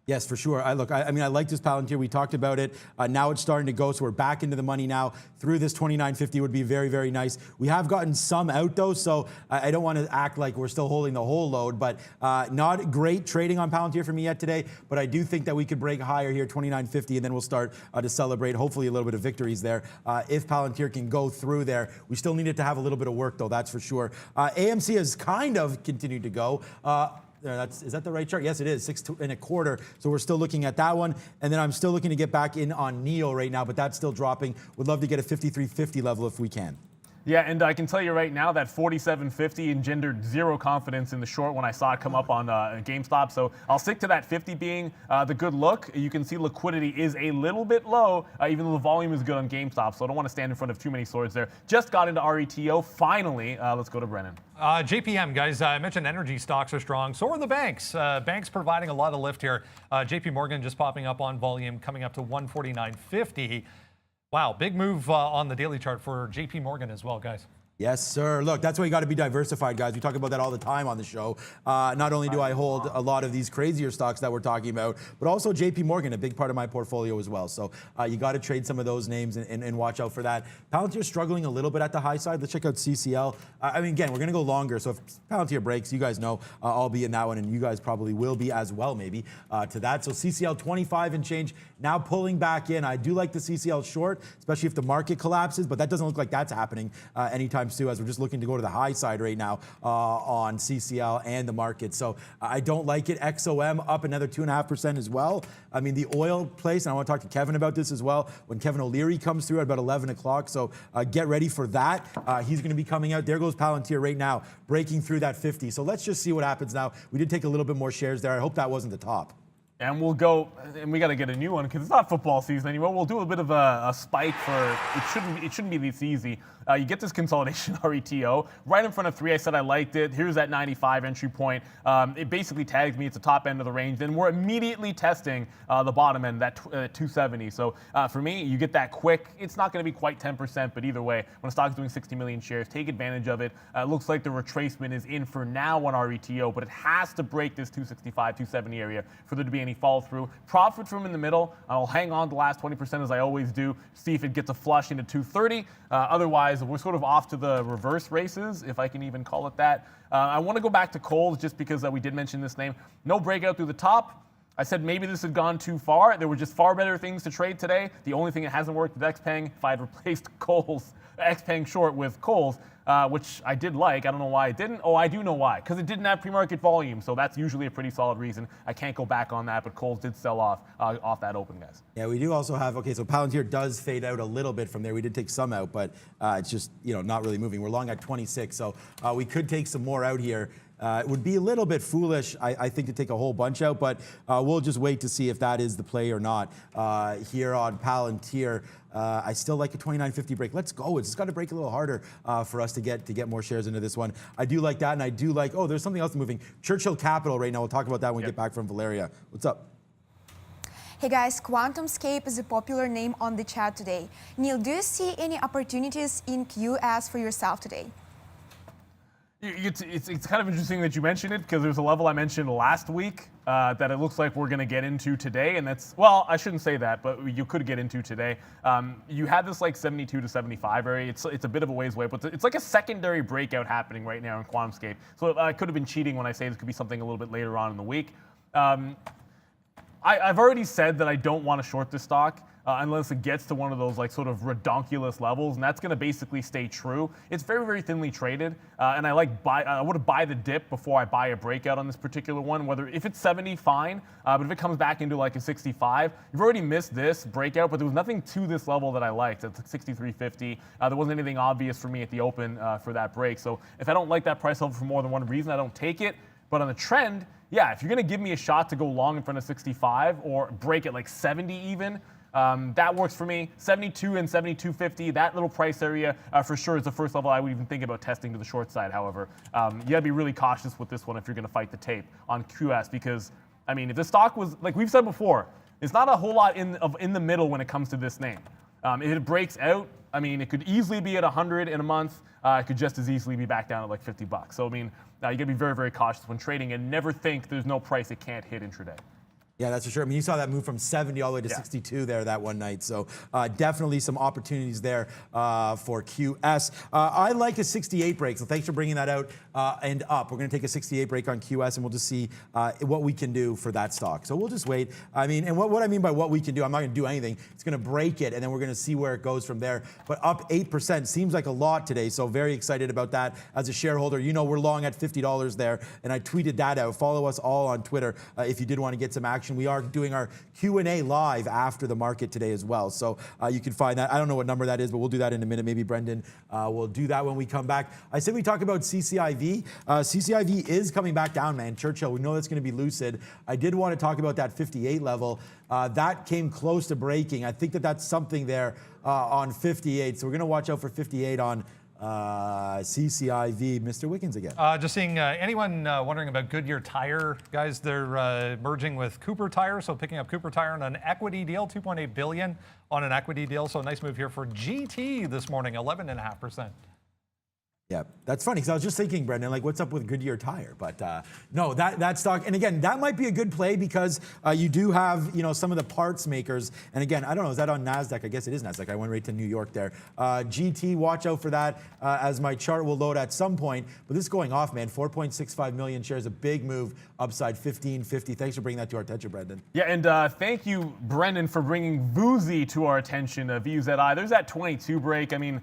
Yes, for sure. I mean, I like this Palantir. We talked about it. Now it's starting to go, so we're back into the money now. Through this 29.50 would be very, very nice. We have gotten some out, though, so I don't want to act like we're still holding the whole load, but not great trading on Palantir for me yet today, but I do think that we could break higher here, 29.50, and then we'll start to celebrate, hopefully, a little bit of victories there. If Palantir can go through there, we still need it to have a little bit of work, though, that's for sure. AMC has kind of continued to go. Is that the right chart? Yes, it is, 6 1/4. So we're still looking at that one. And then I'm still looking to get back in on NEO right now, but that's still dropping. Would love to get a 53.50 level if we can. Yeah, and I can tell you right now that 47.50 engendered zero confidence in the short when I saw it come up on GameStop. So I'll stick to that 50 being the good look. You can see liquidity is a little bit low, even though the volume is good on GameStop. So I don't want to stand in front of too many swords there. Just got into RETO. Finally, let's go to Brennan. JPM, guys, I mentioned energy stocks are strong. So are the banks. Banks providing a lot of lift here. JP Morgan just popping up on volume, coming up to 149.50. Wow, big move on the daily chart for JP Morgan as well, guys. Yes, sir. Look, that's why you got to be diversified, guys. We talk about that all the time on the show. Not only do I hold a lot of these crazier stocks that we're talking about, but also JP Morgan, a big part of my portfolio as well. So you got to trade some of those names and watch out for that. Palantir struggling a little bit at the high side. Let's check out CCL. I mean, again, we're going to go longer. So if Palantir breaks, you guys know I'll be in that one, and you guys probably will be as well, maybe, to that. So CCL 25 and change, now pulling back in. I do like the CCL short, especially if the market collapses, but that doesn't look like that's happening anytime soon, as we're just looking to go to the high side right now on CCL and the market. So I don't like it. XOM up another 2.5% as well. I mean, the oil place, and I want to talk to Kevin about this as well, when Kevin O'Leary comes through at about 11 o'clock. So get ready for that. He's going to be coming out. There goes Palantir right now, breaking through that 50. So let's just see what happens now. We did take a little bit more shares there. I hope that wasn't the top. And we'll go, and we got to get a new one because it's not football season anymore. We'll do a bit of a spike for, it shouldn't be this easy. You get this consolidation RETO right in front of 3. I said I liked it. Here's that 95 entry point. It basically tagged me. It's the top end of the range. Then we're immediately testing the bottom end, that 270. So for me, you get that quick. It's not going to be quite 10%, but either way, when a stock's doing 60 million shares, take advantage of it. It looks like the retracement is in for now on RETO, but it has to break this 265, 270 area for there to be any follow through. Profit from in the middle. I'll hang on to the last 20% as I always do. See if it gets a flush into 230. Otherwise, we're sort of off to the reverse races, if I can even call it that. I want to go back to Kohl's just because we did mention this name. No breakout through the top. I said maybe this had gone too far. There were just far better things to trade today. The only thing that hasn't worked with XPeng, if I had replaced XPeng short with Kohl's, which I did like. I don't know why I didn't. Oh, I do know why. Because it didn't have pre-market volume, so that's usually a pretty solid reason. I can't go back on that, but Kohl's did sell off that open, guys. Yeah, we do also have, okay, so Palantir does fade out a little bit from there. We did take some out, but it's just, not really moving. We're long at 26, so we could take some more out here. It would be a little bit foolish, I think, to take a whole bunch out, but we'll just wait to see if that is the play or not here on Palantir. I still like a 29.50 break. Let's go. It's got to break a little harder for us to get more shares into this one. I do like that, and I do like, oh, there's something else moving. Churchill Capital right now. We'll talk about that when we get back from Valeria. What's up? Hey guys, QuantumScape is a popular name on the chat today. Neil, do you see any opportunities in QS for yourself today? It's kind of interesting that you mentioned it because there's a level I mentioned last week that it looks like we're going to get into today, and that's, well, I shouldn't say that, but you could get into today. You had this like 72 to 75 area. It's a bit of a ways away, but it's like a secondary breakout happening right now in QuantumScape. So I could have been cheating when I say this could be something a little bit later on in the week. I've already said that I don't want to short this stock unless it gets to one of those like sort of redonkulous levels, and that's going to basically stay true. It's very, very thinly traded, and I want to buy the dip before I buy a breakout on this particular one. Whether if it's 70, fine, but if it comes back into like a 65, you've already missed this breakout, but there was nothing to this level that I liked. It's 63.50. There wasn't anything obvious for me at the open for that break. So if I don't like that price level for more than one reason, I don't take it. But on the trend, yeah, if you're going to give me a shot to go long in front of 65 or break at like 70 even, that works for me. 72 and 72.50, that little price area for sure is the first level I would even think about testing to the short side. However, you got to be really cautious with this one if you're going to fight the tape on QS because, I mean, if the stock was, like we've said before, it's not a whole lot in the middle when it comes to this name. If it breaks out, I mean, it could easily be at 100 in a month. It could just as easily be back down at like 50 bucks. So, I mean, you got to be very, very cautious when trading and never think there's no price it can't hit intraday. Yeah, that's for sure. I mean, you saw that move from 70 all the way to 62 there that one night. So definitely some opportunities there for QS. I like a 68 break, so thanks for bringing that out and up. We're going to take a 68 break on QS, and we'll just see what we can do for that stock. So we'll just wait. I mean, and what I mean by what we can do, I'm not going to do anything. It's going to break it, and then we're going to see where it goes from there. But up 8% seems like a lot today, so very excited about that. As a shareholder, you know we're long at $50 there, and I tweeted that out. Follow us all on Twitter if you did want to get some action. We are doing our Q&A live after the market today as well. So you can find that. I don't know what number that is, but we'll do that in a minute. Maybe Brendan will do that when we come back. I said we talk about CCIV. CCIV is coming back down, man. Churchill, we know that's going to be lucid. I did want to talk about that 58 level. That came close to breaking. I think that's something there on 58. So we're going to watch out for 58 on CCIV. Mr. Wickens again. Just seeing anyone wondering about Goodyear Tire, guys, they're merging with Cooper Tire, so picking up Cooper Tire on an equity deal, $2.8 billion on an equity deal. So a nice move here for GT this morning, 11.5%. Yeah, that's funny because I was just thinking, Brendan, like what's up with Goodyear Tire? But no, that stock, and again, that might be a good play because you do have, you know, some of the parts makers. And again, I don't know, is that on NASDAQ? I guess it is NASDAQ. I went right to New York there. GT, watch out for that as my chart will load at some point. But this is going off, man. 4.65 million shares, a big move, upside 15.50. Thanks for bringing that to our attention, Brendan. Yeah, and thank you, Brendan, for bringing Vuzi to our attention. VUZI. There's that 22 break. I mean,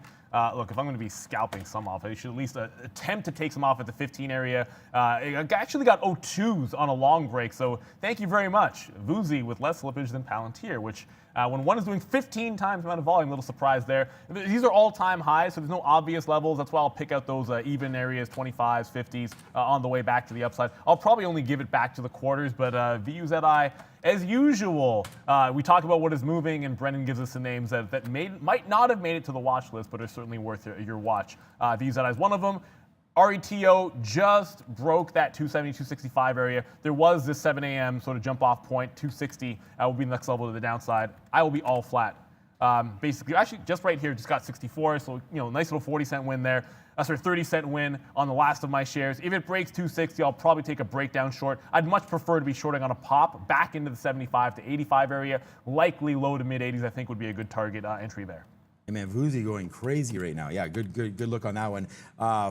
look, if I'm going to be scalping some off, I should at least attempt to take some off at the 15 area. It actually got 02s on a long break, so thank you very much. Vuzi with less slippage than Palantir, which when one is doing 15 times the amount of volume, a little surprise there. These are all-time highs, so there's no obvious levels. That's why I'll pick out those even areas, 25s, 50s, on the way back to the upside. I'll probably only give it back to the quarters, but VUZI, as usual, we talk about what is moving, and Brendan gives us the names that might not have made it to the watch list, but are certainly worth your watch. VUZI is one of them. RETO just broke that 270, 265 area. There was this 7 a.m. sort of jump off point. 260 will be the next level to the downside. I will be all flat. Basically, actually, just right here, just got 64. So, you know, nice little 40-cent win there. That's our 30-cent win on the last of my shares. If it breaks 260, I'll probably take a breakdown short. I'd much prefer to be shorting on a pop back into the 75 to 85 area. Likely low to mid 80s, I think, would be a good target entry there. Hey man, Vuzi going crazy right now. Yeah, good look on that one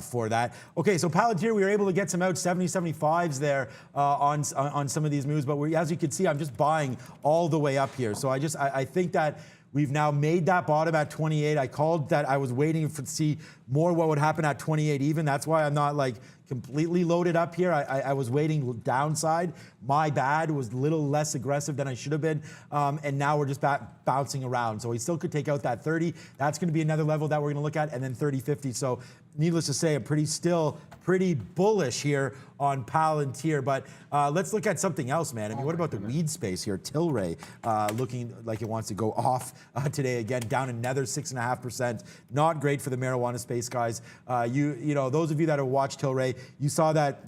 for that. Okay, so Palantir, we were able to get some out 70, 75s there on some of these moves, but as you can see, I'm just buying all the way up here. So I think that we've now made that bottom at 28. I called that I was waiting to see more what would happen at 28 even. That's why I'm not like completely loaded up here. I was waiting downside. My bad, was a little less aggressive than I should have been. And now we're just bouncing around. So we still could take out that 30. That's going to be another level that we're going to look at, and then 30.50. So needless to say, I'm still pretty bullish here on Palantir. But let's look at something else, man. I mean, what about the weed space here? Tilray looking like it wants to go off today again, down another 6.5%. Not great for the marijuana space, guys. You know, those of you that have watched Tilray, you saw that.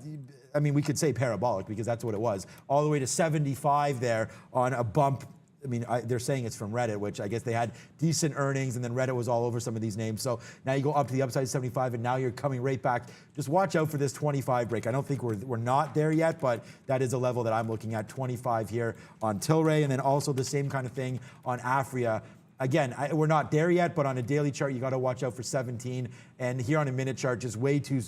I mean, we could say parabolic because that's what it was. All the way to 75 there on a bump I mean, they're saying it's from Reddit, which I guess they had decent earnings, and then Reddit was all over some of these names. So now you go up to the upside 75, and now you're coming right back. Just watch out for this 25 break. I don't think we're not there yet, but that is a level that I'm looking at, 25 here on Tilray, and then also the same kind of thing on Afria. Again, we're not there yet, but on a daily chart, you got to watch out for 17. And here on a minute chart, just way too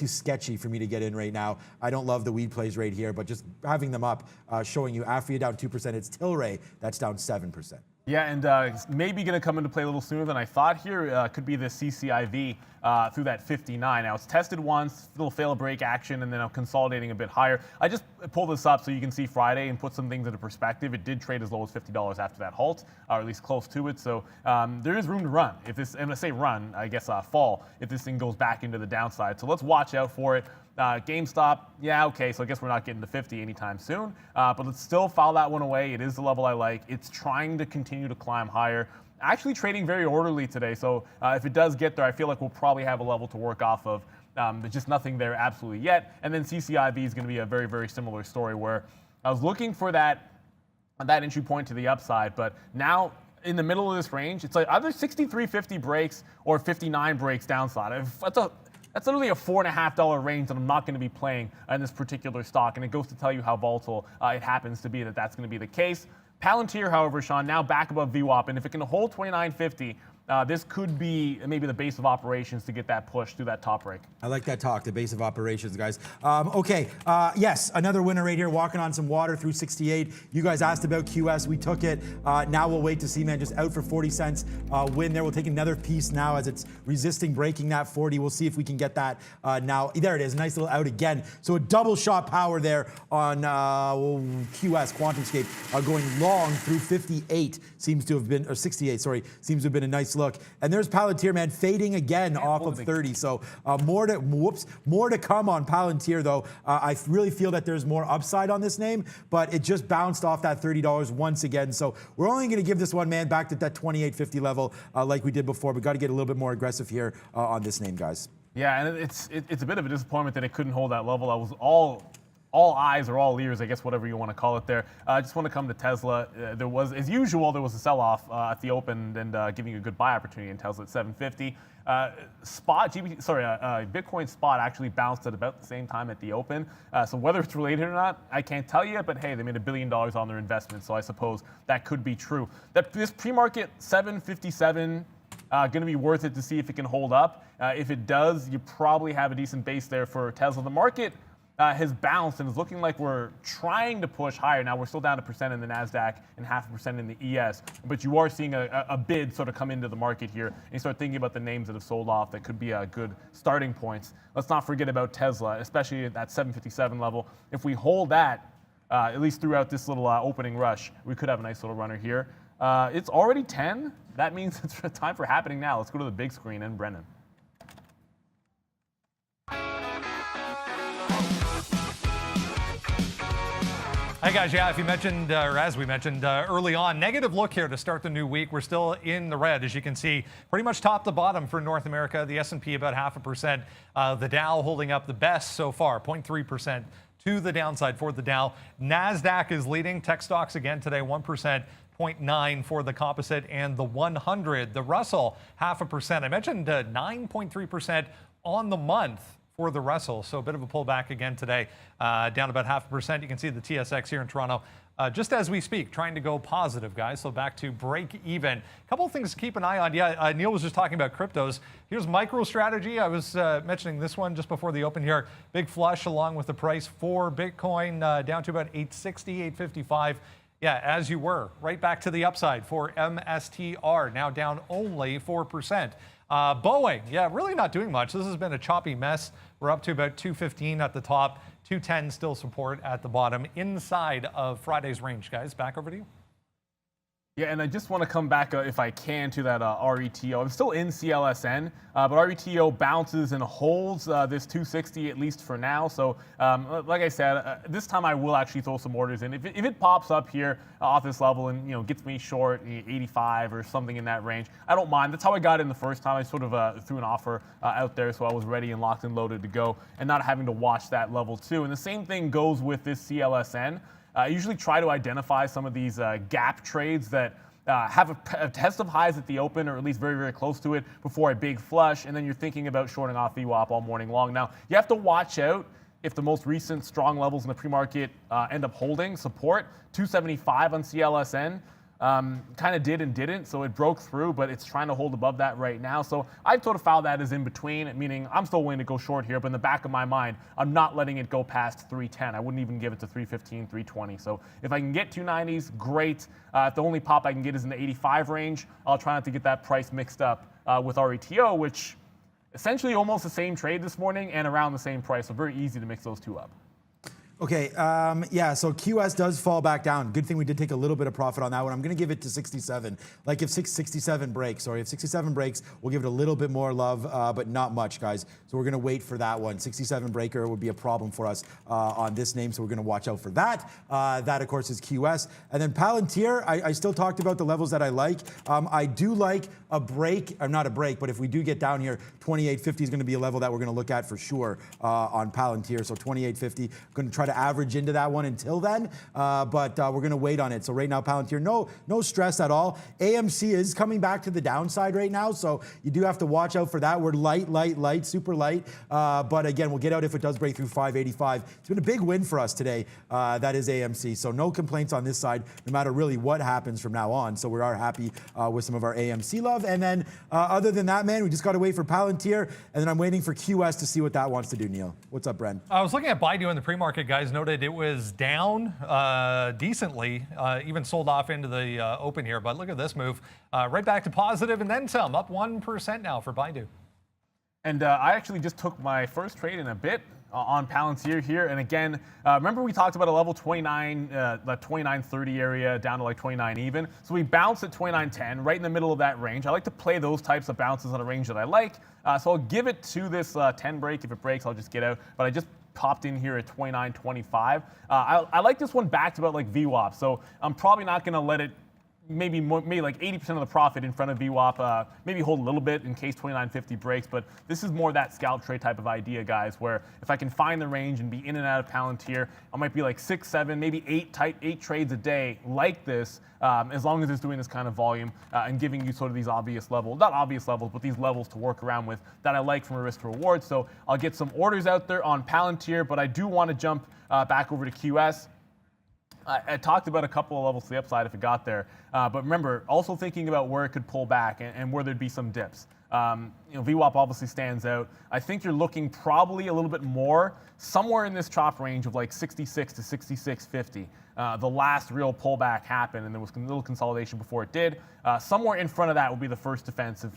sketchy for me to get in right now. I don't love the weed plays right here, but just having them up, showing you Afria down 2%. It's Tilray that's down 7%. Yeah, and maybe going to come into play a little sooner than I thought here. Could be the CCIV through that 59. Now, it's tested once, little fail break action, and then I'm consolidating a bit higher. I just pulled this up so you can see Friday and put some things into perspective. It did trade as low as $50 after that halt, or at least close to it. So there is room to run. If this, and I say run, I guess fall, if this thing goes back into the downside. So let's watch out for it. GameStop, yeah, okay, so I guess we're not getting to 50 anytime soon, but let's still file that one away. It is the level I like. It's trying to continue to climb higher. Actually trading very orderly today, so if it does get there, I feel like we'll probably have a level to work off of. There's just nothing there absolutely yet. And then CCIV is going to be a very, very similar story where I was looking for that entry point to the upside, but now in the middle of this range, it's like either 63.50 breaks or 59 breaks downside. That's literally a $4.50 range that I'm not going to be playing in this particular stock, and it goes to tell you how volatile it happens to be that's going to be the case. Palantir, however, Sean, now back above VWAP, and if it can hold 29.50, this could be maybe the base of operations to get that push through that top break. I like that talk, the base of operations, guys. Okay, yes, another winner right here, walking on some water through 68. You guys asked about QS, we took it. Now we'll wait to see, man, just out for 40 cents win there. We'll take another piece now as it's resisting breaking that 40. We'll see if we can get that now. There it is, nice little out again. So a double shot power there on QS, QuantumScape, going long through 58 seems to have been, or 68, sorry, seems to have been a nice look. And there's Palantir, man, fading again off of 30. So more to come on Palantir, though. I really feel that there's more upside on this name, but it just bounced off that $30 once again. So we're only going to give this one, man, back to that 28.50 level like we did before. But got to get a little bit more aggressive here on this name, guys. Yeah, and it's a bit of a disappointment that it couldn't hold that level. I was all eyes or all ears, I guess, whatever you want to call it there. I just want to come to Tesla. There was, as usual, there was a sell-off at the open and giving you a good buy opportunity in Tesla at 750. Bitcoin spot actually bounced at about the same time at the open. So whether it's related or not, I can't tell you, but hey, they made $1 billion on their investment, so I suppose that could be true. This pre-market 757, going to be worth it to see if it can hold up. If it does, you probably have a decent base there for Tesla. The market has bounced and is looking like we're trying to push higher. Now we're still down 1% in the NASDAQ and 0.5% in the ES, but you are seeing a bid sort of come into the market here, and you start thinking about the names that have sold off that could be good starting points. Let's not forget about Tesla, especially at that 757 level. If we hold that, at least throughout this little opening rush, we could have a nice little runner here. It's already 10. That means it's time for happening now. Let's go to the big screen and Brendan. Hey guys, yeah, if you mentioned, or as we mentioned early on, negative look here to start the new week. We're still in the red, as you can see, pretty much top to bottom for North America. The S&P about 0.5%. The Dow holding up the best so far, 0.3% to the downside for the Dow. NASDAQ is leading. Tech stocks again today, 1%. 0.9 for the composite and the 100. The Russell, 0.5%. I mentioned 9.3% on the month for the Russell, so a bit of a pullback again today, down about 0.5%. You can see the TSX here in Toronto, just as we speak, trying to go positive, guys. So back to break even. A couple of things to keep an eye on. Yeah, Neil was just talking about cryptos. Here's MicroStrategy. I was mentioning this one just before the open here. Big flush along with the price for Bitcoin down to about 860, 855. Yeah, as you were, right back to the upside for MSTR, now down only 4%. Boeing, yeah, really not doing much. This has been a choppy mess. We're up to about 215 at the top, 210 still support at the bottom, inside of Friday's range, guys. Back over to you. Yeah, and I just want to come back, if I can, to that RETO. I'm still in CLSN, but RETO bounces and holds this 260 at least for now. So, like I said, this time I will actually throw some orders in. If it pops up here off this level and gets me short 85 or something in that range, I don't mind. That's how I got in the first time. I sort of threw an offer out there, so I was ready and locked and loaded to go, and not having to watch that level too. And the same thing goes with this CLSN. I usually try to identify some of these gap trades that have a test of highs at the open, or at least very, very close to it, before a big flush, and then you're thinking about shorting off VWAP all morning long. Now, you have to watch out if the most recent strong levels in the pre-market end up holding support. 275 on CLSN. Kind of did and didn't, so it broke through, but it's trying to hold above that right now. So I'd sort of file that as in between, meaning I'm still willing to go short here, but in the back of my mind, I'm not letting it go past 310. I wouldn't even give it to 315, 320. So if I can get 290s, great. If the only pop I can get is in the 85 range, I'll try not to get that price mixed up with RETO, which essentially almost the same trade this morning and around the same price. So very easy to mix those two up. Okay, yeah, so QS does fall back down. Good thing we did take a little bit of profit on that one. I'm going to give it to 67. Like if 67 breaks, or if 67 breaks, we'll give it a little bit more love, but not much, guys. So we're going to wait for that one. 67 breaker would be a problem for us on this name, so we're going to watch out for that. That, of course, is QS. And then Palantir, I still talked about the levels that I like. I do like a break, or not a break, but if we do get down here, 2850 is going to be a level that we're going to look at for sure on Palantir. So 2850, going to try to average into that one until then, but we're going to wait on it. So right now, Palantir, no stress at all. AMC is coming back to the downside right now, so you do have to watch out for that. We're light, super light, but again, we'll get out if it does break through 585. It's been a big win for us today. That is AMC, so no complaints on this side, no matter really what happens from now on. So we are happy with some of our AMC love. And then other than that, man, we just got to wait for Palantir, and then I'm waiting for QS to see what that wants to do, Neil. What's up, Bren? I was looking at Baidu in the pre-market, guys. Noted it was down decently, even sold off into the open here. But look at this move, right back to positive and then some, up 1% now for Baidu. And I actually just took my first trade in a bit on Palantir here. And again, remember we talked about a level 29, the 29.30 area down to like 29 even. So we bounced at 29.10, right in the middle of that range. I like to play those types of bounces on a range that I like. So I'll give it to this 10 break. If it breaks, I'll just get out. But I just popped in here at 29.25. I like this one backed about like VWAP. So I'm probably not going to let it maybe like 80% of the profit in front of VWAP, maybe hold a little bit in case 29.50 breaks, but this is more that scalp trade type of idea, guys, where if I can find the range and be in and out of Palantir, I might be like 6, 7, maybe 8 trades a day like this, as long as it's doing this kind of volume and giving you sort of these obvious levels, not obvious levels, but these levels to work around with that I like from a risk to reward. So I'll get some orders out there on Palantir, but I do want to jump back over to QS. I talked about a couple of levels to the upside if it got there, but remember, also thinking about where it could pull back and where there'd be some dips. VWAP obviously stands out. I think you're looking probably a little bit more somewhere in this chop range of like 66 to 66.50. The last real pullback happened, and there was a little consolidation before it did. Somewhere in front of that will be the first defense if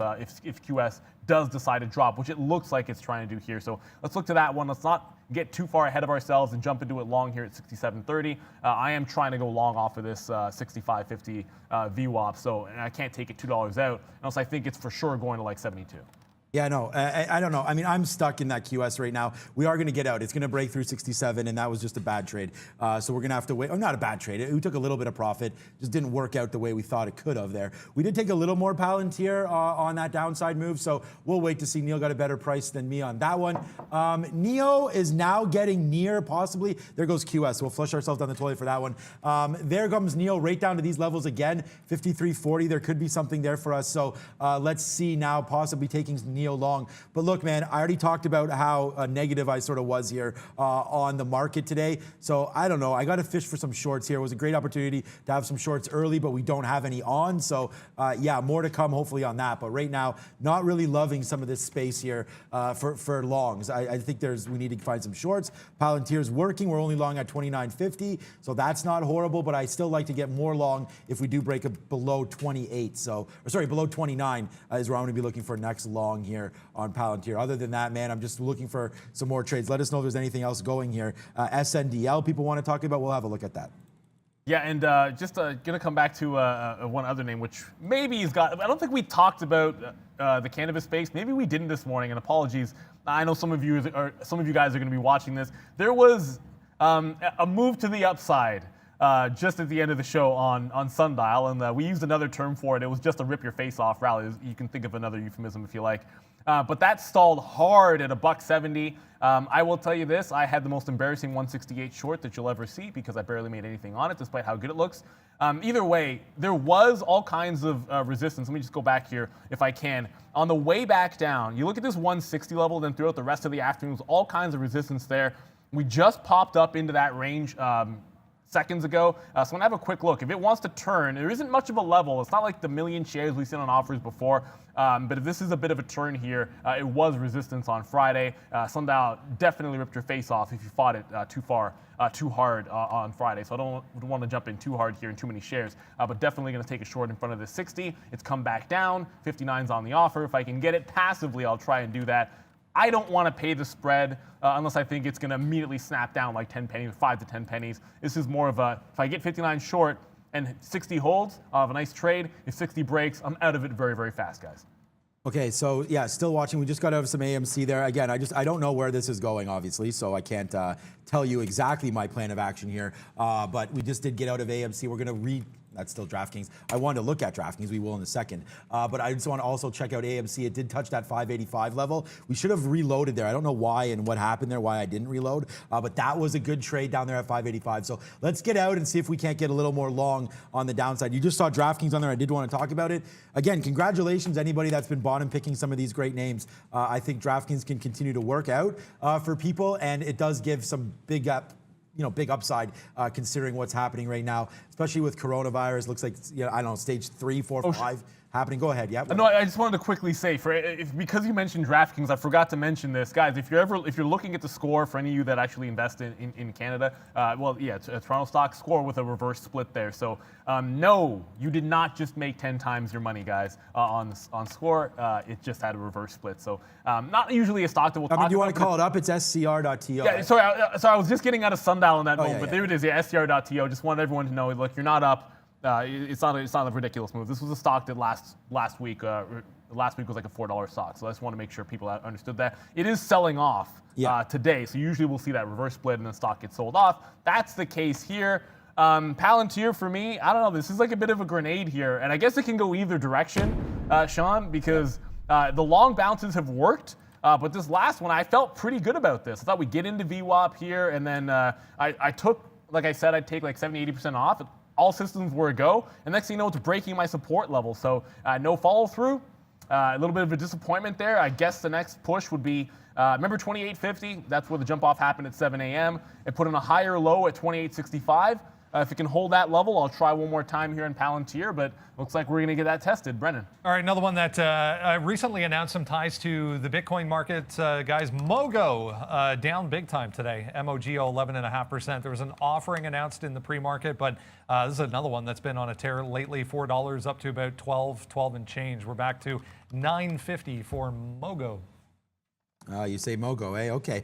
QS does decide to drop, which it looks like it's trying to do here. So let's look to that one. Let's not get too far ahead of ourselves and jump into it long here at 67.30. I am trying to go long off of this 65.50 VWAP, so I can't take it $2 out unless I think it's for sure going to like 72. Yeah, no, I don't know. I mean, I'm stuck in that QS right now. We are going to get out. It's going to break through 67, and that was just a bad trade. So we're going to have to wait. Oh, not a bad trade. We took a little bit of profit. Just didn't work out the way we thought it could have there. We did take a little more Palantir on that downside move, so we'll wait to see. Neil got a better price than me on that one. Neo is now getting near, possibly. There goes QS. We'll flush ourselves down the toilet for that one. There comes Neo right down to these levels again, 53.40. There could be something there for us. So let's see now, possibly taking Neo long. But look, man, I already talked about how negative I sort of was here on the market today. So I don't know. I got to fish for some shorts here. It was a great opportunity to have some shorts early, but we don't have any on. So yeah, more to come hopefully on that. But right now, not really loving some of this space here for longs. I think we need to find some shorts. Palantir's working. We're only long at 29.50. So that's not horrible, but I still like to get more long if we do break below 28. So, or sorry, below 29 is where I'm going to be looking for next long here on Palantir. Other than that, man, I'm just looking for some more trades. Let us know if there's anything else going here. SNDL people want to talk about. We'll have a look at that. Yeah, and just going to come back to one other name, which maybe he's got. I don't think we talked about the cannabis space. Maybe we didn't this morning, and apologies. I know some of you guys are going to be watching this. There was a move to the upside just at the end of the show on Sundial, and we used another term for it. It was just a rip your face off rally. You can think of another euphemism if you like. But that stalled hard at $1.70. I will tell you this, I had the most embarrassing 168 short that you'll ever see because I barely made anything on it, despite how good it looks. Either way, there was all kinds of resistance. Let me just go back here if I can. On the way back down, you look at this 160 level, then throughout the rest of the afternoon, there's all kinds of resistance there. We just popped up into that range seconds ago. So I'm going to have a quick look. If it wants to turn, there isn't much of a level. It's not like the million shares we've seen on offers before. But if this is a bit of a turn here, it was resistance on Friday. Sundial definitely ripped your face off if you fought it too hard on Friday. So I don't want to jump in too hard here in too many shares, but definitely going to take a short in front of the 60. It's come back down. 59's on the offer. If I can get it passively, I'll try and do that. I don't want to pay the spread unless I think it's going to immediately snap down like 10 pennies, 5 to 10 pennies. This is more of a, if I get 59 short and 60 holds, I'll have a nice trade. If 60 breaks, I'm out of it very, very fast, guys. Okay, so yeah, still watching. We just got out of some AMC there. Again, I don't know where this is going, obviously, so I can't tell you exactly my plan of action here. But we just did get out of AMC. We're going to read. That's still DraftKings. I wanted to look at DraftKings. We will in a second. But I just want to also check out AMC. It did touch that 585 level. We should have reloaded there. I don't know why and what happened there, why I didn't reload. But that was a good trade down there at 585. So let's get out and see if we can't get a little more long on the downside. You just saw DraftKings on there. I did want to talk about it. Again, congratulations anybody that's been bottom picking some of these great names. I think DraftKings can continue to work out for people, and it does give some big upside considering what's happening right now, especially with coronavirus. Looks like, I don't know, stage 3, 4, 5 happening. Go ahead. Yeah. No, I just wanted to quickly say, because you mentioned DraftKings, I forgot to mention this, guys. If you're looking at the score for any of you that actually invest in Canada, it's a Toronto stock score with a reverse split there. So no, you did not just make 10 times your money, guys, on score. It just had a reverse split. So not usually a stock that we'll talk about. Do you want to call it up? It's scr.to. Yeah, sorry, I was just getting out of Sundial in that moment, but there it is. Yeah, scr.to. Just wanted everyone to know, look, you're not up. It's not a ridiculous move. This was a stock that last week was like a $4 stock. So I just want to make sure people understood that. It is selling off today. So usually we'll see that reverse split and the stock gets sold off. That's the case here. Palantir for me, I don't know. This is like a bit of a grenade here. And I guess it can go either direction, Sean, because the long bounces have worked. But this last one, I felt pretty good about this. I thought we'd get into VWAP here. And then I took, like I said, I'd take like 70, 80% off. All systems were a go, and next thing you know, it's breaking my support level. So no follow through, a little bit of a disappointment there. I guess the next push would be, remember 28.50? That's where the jump off happened at 7 a.m. It put in a higher low at 28.65. If it can hold that level, I'll try one more time here in Palantir, but looks like we're going to get that tested. Brennan. All right, another one that recently announced some ties to the Bitcoin market, guys. Mogo down big time today. MOGO 11.5%. There was an offering announced in the pre-market, but this is another one that's been on a tear lately. $4 up to about 12 and change. We're back to $9.50 for Mogo. You say Mogo, eh? Okay.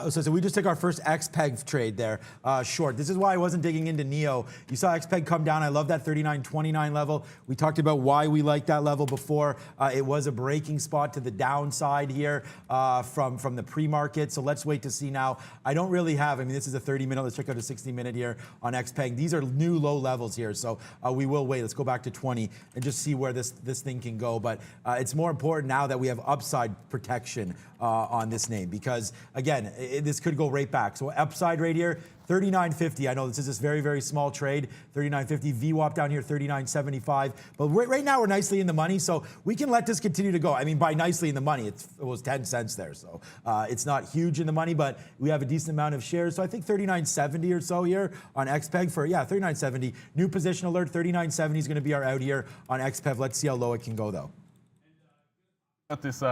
So we just took our first XPEG trade there, short. This is why I wasn't digging into NEO. You saw XPEG come down. I love that 39.29 level. We talked about why we like that level before. It was a breaking spot to the downside here from the pre-market. So let's wait to see now. I don't really have, this is a 30-minute. Let's check out a 60-minute here on XPEG. These are new low levels here. So we will wait. Let's go back to 20 and just see where this thing can go. But it's more important now that we have upside protection on this name, because again, this could go right back. So upside right here, 39.50. I know this is this very, very small trade. 39.50. VWAP down here, 39.75. But right now we're nicely in the money, so we can let this continue to go. By nicely in the money, it was 10 cents there, so it's not huge in the money, but we have a decent amount of shares. So I think 39.70 or so here on XPEG for 39.70. New position alert. 39.70 is going to be our out here on XPEG. Let's see how low it can go though. Got this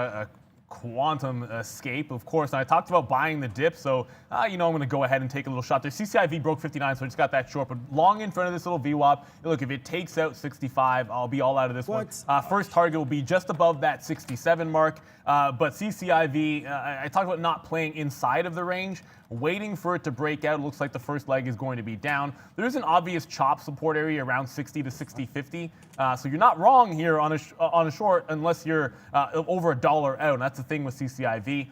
quantum escape, of course. And I talked about buying the dip, so I'm going to go ahead and take a little shot there. CCIV broke 59, so I just got that short, but long in front of this little VWAP. Look, if it takes out 65, I'll be all out of this one. First target will be just above that 67 mark, but CCIV, I talked about not playing inside of the range, waiting for it to break out. It looks like the first leg is going to be down. There's an obvious chop support area around 60 to 60.50, so you're not wrong here on a short unless you're over $1 out, and that's the thing with CCIV.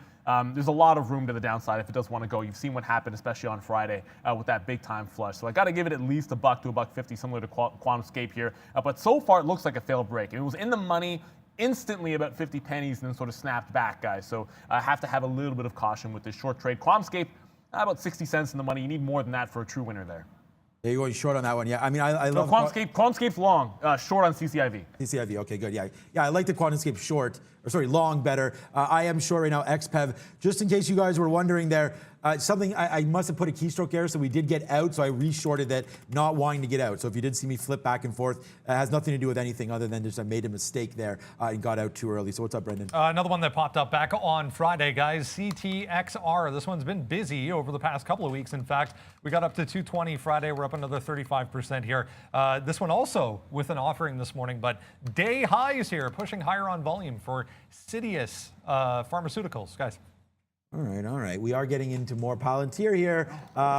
there's a lot of room to the downside if it does want to go. You've seen what happened, especially on Friday with that big time flush. So I got to give it at least $1 to $1.50, similar to QuantumScape here. But so far, it looks like a failed break. It was in the money instantly about 50 pennies and then sort of snapped back, guys. So I have to have a little bit of caution with this short trade. QuantumScape, about 60 cents in the money. You need more than that for a true winner there. Yeah, you're going short on that one. Yeah, I mean, I love QuantumScape's long, short on CCIV. CCIV, okay, good. Yeah, I like the QuantumScape short, or sorry, long better. I am short right now, XPEV. Just in case you guys were wondering there, something I must have put a keystroke error, so we did get out, so I re-shorted that, not wanting to get out. So if you did see me flip back and forth, it has nothing to do with anything other than just I made a mistake there and got out too early. So what's up, Brendan? Another one that popped up back on Friday, guys, CTXR. This one's been busy over the past couple of weeks. In fact, we got up to 220 Friday. We're up another 35% here. This one also with an offering this morning, but day highs here, pushing higher on volume for Sidious Pharmaceuticals, guys. All right. We are getting into more Palantir here.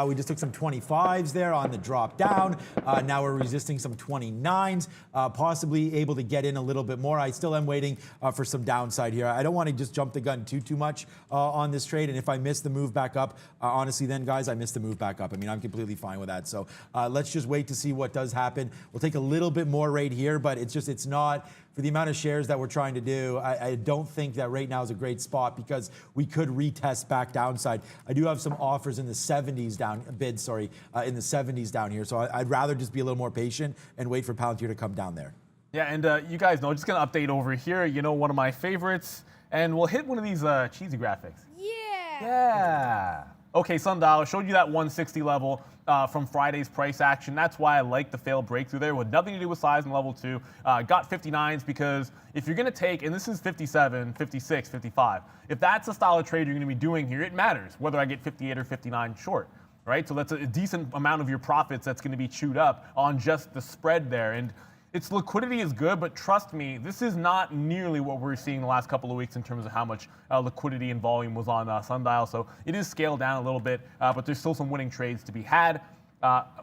We just took some 25s there on the drop down. Now we're resisting some 29s, possibly able to get in a little bit more. I still am waiting for some downside here. I don't want to just jump the gun too much on this trade. And if I miss the move back up, honestly, then guys, I missed the move back up. I mean, I'm completely fine with that. So let's just wait to see what does happen. We'll take a little bit more right here, but it's not. For the amount of shares that we're trying to do, I don't think that right now is a great spot because we could retest back downside. I do have some offers in the 70s down, in the 70s down here. So I'd rather just be a little more patient and wait for Palantir to come down there. Yeah, and you guys know, just going to update over here, one of my favorites, and we'll hit one of these cheesy graphics. Yeah. Okay, Sundial, showed you that 160 level from Friday's price action. That's why I like the failed breakthrough there. With nothing to do with size in level 2. Got 59s because if you're going to take, and this is 57, 56, 55, if that's the style of trade you're going to be doing here, it matters whether I get 58 or 59 short, right? So that's a decent amount of your profits that's going to be chewed up on just the spread there. And its liquidity is good, but trust me, this is not nearly what we're seeing the last couple of weeks in terms of how much liquidity and volume was on Sundial. So it is scaled down a little bit, but there's still some winning trades to be had.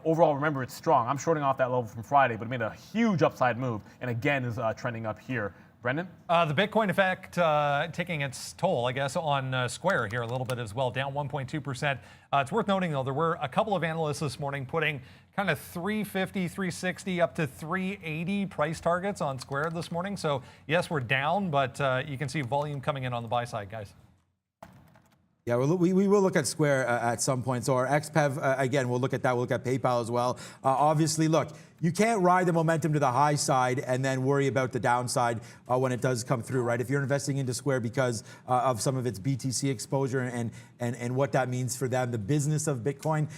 Overall, remember, it's strong. I'm shorting off that level from Friday, but it made a huge upside move, and again is trending up here. Brendan? The Bitcoin effect taking its toll, I guess, on Square here a little bit as well, down 1.2%. It's worth noting, though, there were a couple of analysts this morning putting kind of 350, 360 up to 380 price targets on Square this morning. So, yes, we're down, but you can see volume coming in on the buy side, guys. Yeah, we will look at Square at some point. So our XPEV, again, we'll look at that. We'll look at PayPal as well. Obviously, look, you can't ride the momentum to the high side and then worry about the downside when it does come through, right? If you're investing into Square because of some of its BTC exposure and what that means for them, the business of Bitcoin,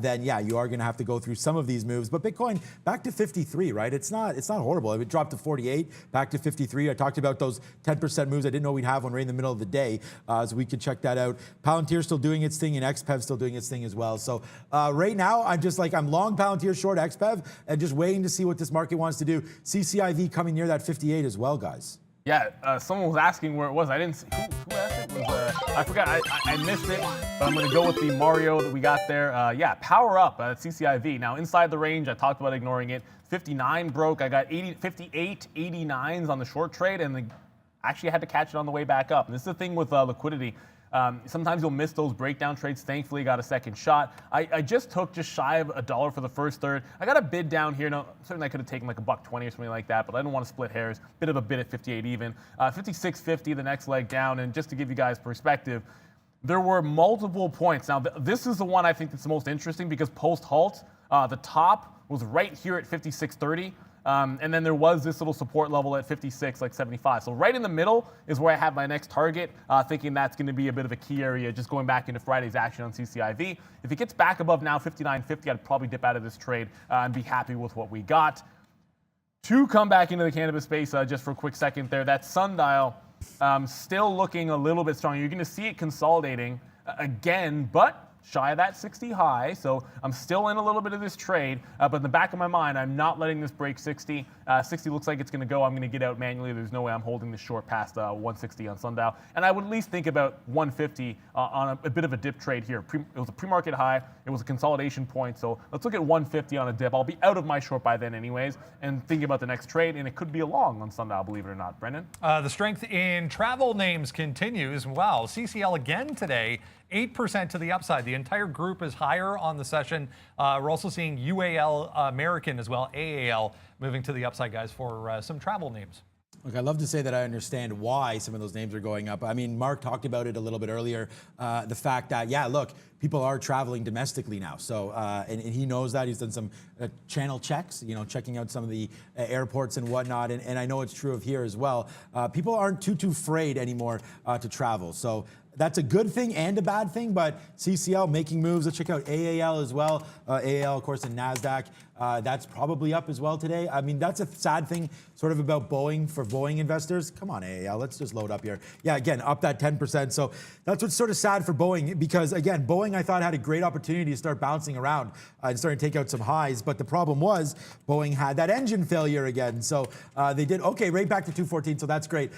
then yeah, you are going to have to go through some of these moves. But Bitcoin back to 53, right? It's not horrible. It dropped to 48, back to 53. I talked about those 10% moves. I didn't know we'd have one right in the middle of the day, so we could check that out. Palantir still doing its thing, and XPEV still doing its thing as well. So right now, I'm long Palantir, short XPEV, and just waiting to see what this market wants to do. CCIV coming near that 58 as well, guys. Yeah, someone was asking where it was. I didn't see. Who asked it? I forgot. I missed it, but I'm going to go with the Mario that we got there. Yeah, power up at CCIV. Now, inside the range, I talked about ignoring it. 59 broke. I got 58, 89s on the short trade, and actually had to catch it on the way back up. And this is the thing with liquidity. Sometimes you'll miss those breakdown trades. Thankfully, got a second shot. I just took just shy of $1 for the first third. I got a bid down here. Now, certainly I could have taken like $1.20 or something like that, but I didn't want to split hairs. Bit of a bid at 58 even. 56.50 the next leg down. And just to give you guys perspective, there were multiple points. Now, this is the one I think that's the most interesting because post-halt, the top was right here at 56.30. And then there was this little support level at 56, like 75. So right in the middle is where I have my next target, thinking that's going to be a bit of a key area, just going back into Friday's action on CCIV. If it gets back above now 59.50, I'd probably dip out of this trade and be happy with what we got. To come back into the cannabis space, just for a quick second there, that Sundial still looking a little bit strong. You're going to see it consolidating again, but shy of that 60 high, so I'm still in a little bit of this trade, but in the back of my mind, I'm not letting this break 60. 60 looks like it's going to go. I'm going to get out manually. There's no way I'm holding this short past 160 on sundial, and I would at least think about 150 on a bit of a dip trade here. It was a pre-market high. It was a consolidation point, so let's look at 150 on a dip. I'll be out of my short by then anyways, and thinking about the next trade, and it could be a long on sundial, believe it or not. Brendan? The strength in travel names continues. Wow, CCL again today, 8% to the upside. The entire group is higher on the session. We're also seeing UAL American as well, AAL, moving to the upside, guys, for some travel names. Look, I love to say that I understand why some of those names are going up. I mean, Mark talked about it a little bit earlier, the fact that, yeah, look, people are traveling domestically now. So, and he knows that. He's done some channel checks, you know, checking out some of the airports and whatnot. And I know it's true of here as well. People aren't too afraid anymore to travel. So that's a good thing and a bad thing, but CCL making moves. Let's check out AAL as well. AAL, of course, in NASDAQ. That's probably up as well today. I mean, that's a sad thing sort of about Boeing for Boeing investors. Come on, AAL, let's just load up here. Yeah, again, up that 10%. So that's what's sort of sad for Boeing because, again, Boeing, I thought, had a great opportunity to start bouncing around and starting to take out some highs. But the problem was Boeing had that engine failure again. So they did, okay, right back to 214. So that's great.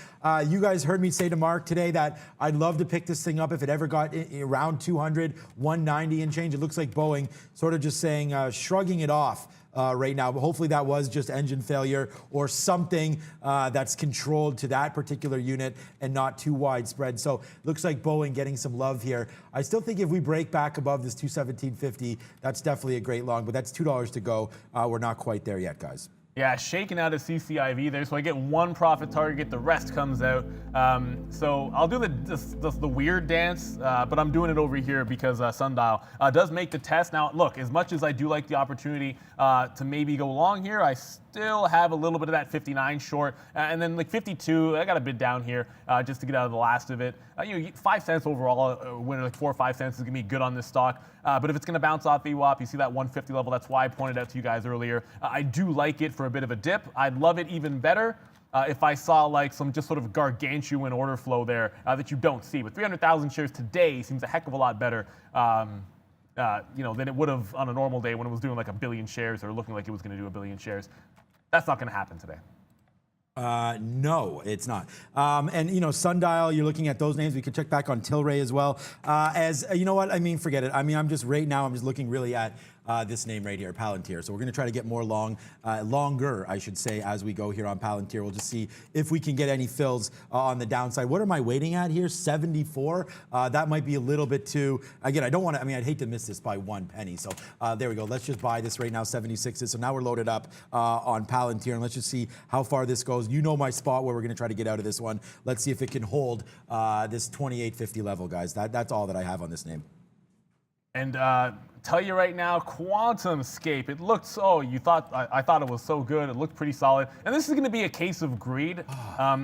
You guys heard me say to Mark today that I'd love to pick this thing up if it ever got around 200, 190 and change. It looks like Boeing sort of just saying, shrugging it off. Right now, but hopefully that was just engine failure or something that's controlled to that particular unit and not too widespread. So looks like Boeing getting some love here. I still think if we break back above this 217.50, that's definitely a great long, but that's $2 to go. We're not quite there yet, guys. Yeah, shaking out a CCIV there, so I get one profit target, the rest comes out. So I'll do the weird dance, but I'm doing it over here because Sundial does make the test. Now, look, as much as I do like the opportunity to maybe go long here, I still have a little bit of that 59 short, and then like 52, I got a bid down here just to get out of the last of it. You get 5 cents overall, winner like 4 or 5 cents is gonna be good on this stock. But if it's gonna bounce off VWAP, you see that 150 level, that's why I pointed out to you guys earlier. I do like it for a bit of a dip. I'd love it even better if I saw like some just sort of gargantuan order flow there that you don't see. But 300,000 shares today seems a heck of a lot better. You know, than it would have on a normal day when it was doing like a billion shares or looking like it was going to do a billion shares. That's not going to happen today. No, it's not. And, you know, Sundial, you're looking at those names. We could check back on Tilray as well. As you know what? I mean, forget it. I mean, I'm just looking really at this name right here, Palantir. So we're going to try to get more longer, I should say, as we go here on Palantir. We'll just see if we can get any fills on the downside. What am I waiting at here? 74. That might be a little bit too. Again, I don't want to. I mean, I'd hate to miss this by 1 penny. So there we go. Let's just buy this right now. 76. So now we're loaded up on Palantir, and let's just see how far this goes. You know my spot where we're going to try to get out of this one. Let's see if it can hold this 28.50 level, guys. That's all that I have on this name. And tell you right now, QuantumScape, it looked so, I thought it was so good. It looked pretty solid. And this is going to be a case of greed.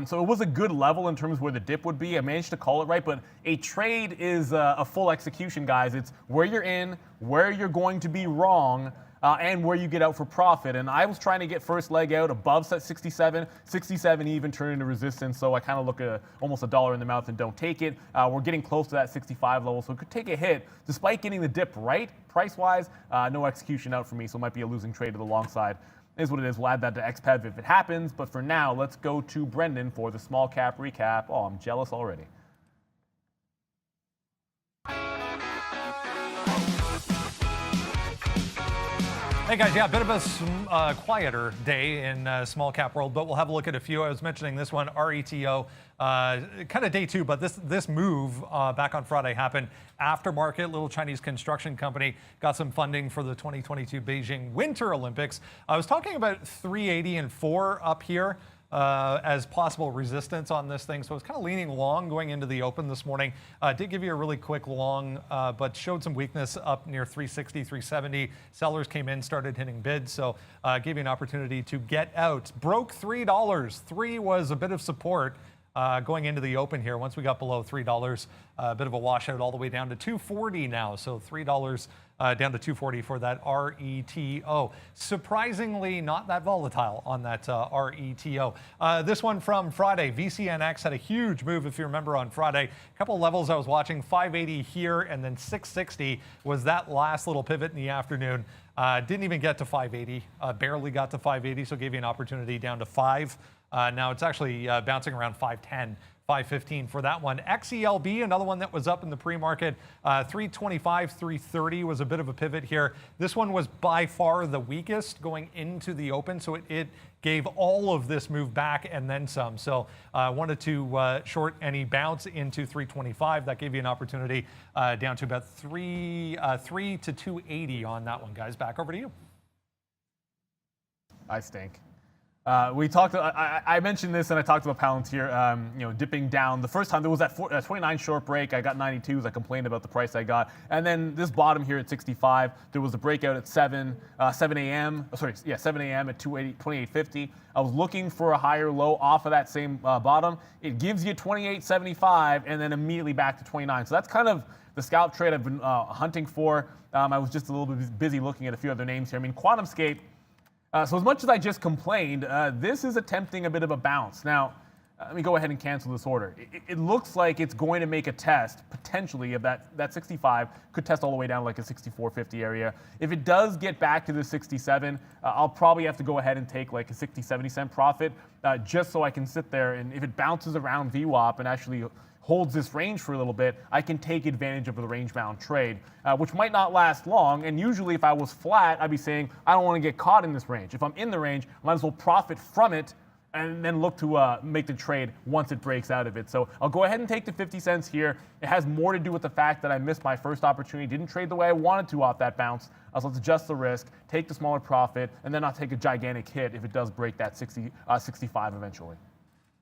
So it was a good level in terms of where the dip would be. I managed to call it right, but a trade is a full execution, guys. It's where you're in, where you're going to be wrong, and where you get out for profit. And I was trying to get first leg out above 67, 67 even turned into resistance. So I kind of look at almost $1 in the mouth and don't take it. We're getting close to that 65 level, so it could take a hit. Despite getting the dip right, price-wise, no execution out for me, so it might be a losing trade to the long side. It is what it is. We'll add that to XPEV if it happens. But for now, let's go to Brendan for the small cap recap. Oh, I'm jealous already. Hey guys, yeah, a bit of a quieter day in small cap world, but we'll have a look at a few. I was mentioning this one, RETO, kind of day two, but this move back on Friday happened after market. Little Chinese construction company got some funding for the 2022 Beijing Winter Olympics. I was talking about 380 and 4 up here as possible resistance on this thing. So it's kind of leaning long going into the open this morning. Did give you a really quick long, but showed some weakness up near 360, 370. Sellers came in, started hitting bids. So gave you an opportunity to get out. Broke $3. 3 was a bit of support. going into the open here. Once we got below $3, a bit of a washout all the way down to $2.40 now. So $3 down to $2.40 for that RETO. Surprisingly, not that volatile on that RETO. This one from Friday, VCNX had a huge move, if you remember, on Friday. A couple of levels I was watching, 580 here, and then 660 was that last little pivot in the afternoon. Didn't even get to 580, barely got to 580, so gave you an opportunity down to 5. Now it's actually bouncing around 510. 515 for that one. XELB, another one that was up in the pre-market, 325, 330 was a bit of a pivot here. This one was by far the weakest going into the open, so it gave all of this move back and then some. So I wanted to short any bounce into 325. That gave you an opportunity down to about 3 to 280 on that one, guys. Back over to you. I stink. We talked. I mentioned this, and I talked about Palantir, dipping down. The first time there was that 29 short break. I got 92s. I complained about the price I got, and then this bottom here at 65. There was a breakout at 7 a.m. Sorry, yeah, 7 a.m. at 28.50. I was looking for a higher low off of that same bottom. It gives you 28.75, and then immediately back to 29. So that's kind of the scalp trade I've been hunting for. I was just a little bit busy looking at a few other names here. I mean, QuantumScape. So as much as I just complained, this is attempting a bit of a bounce. Now, let me go ahead and cancel this order. It looks like it's going to make a test, potentially, of that 65. Could test all the way down like a 64.50 area. If it does get back to the 67, I'll probably have to go ahead and take like a 60, 70 cent profit, just so I can sit there. And if it bounces around VWAP and actually holds this range for a little bit, I can take advantage of the range-bound trade, which might not last long. And usually if I was flat, I'd be saying, I don't want to get caught in this range. If I'm in the range, I might as well profit from it and then look to make the trade once it breaks out of it. So I'll go ahead and take the 50 cents here. It has more to do with the fact that I missed my first opportunity, didn't trade the way I wanted to off that bounce. So let's adjust the risk, take the smaller profit, and then I'll take a gigantic hit if it does break that 65 eventually.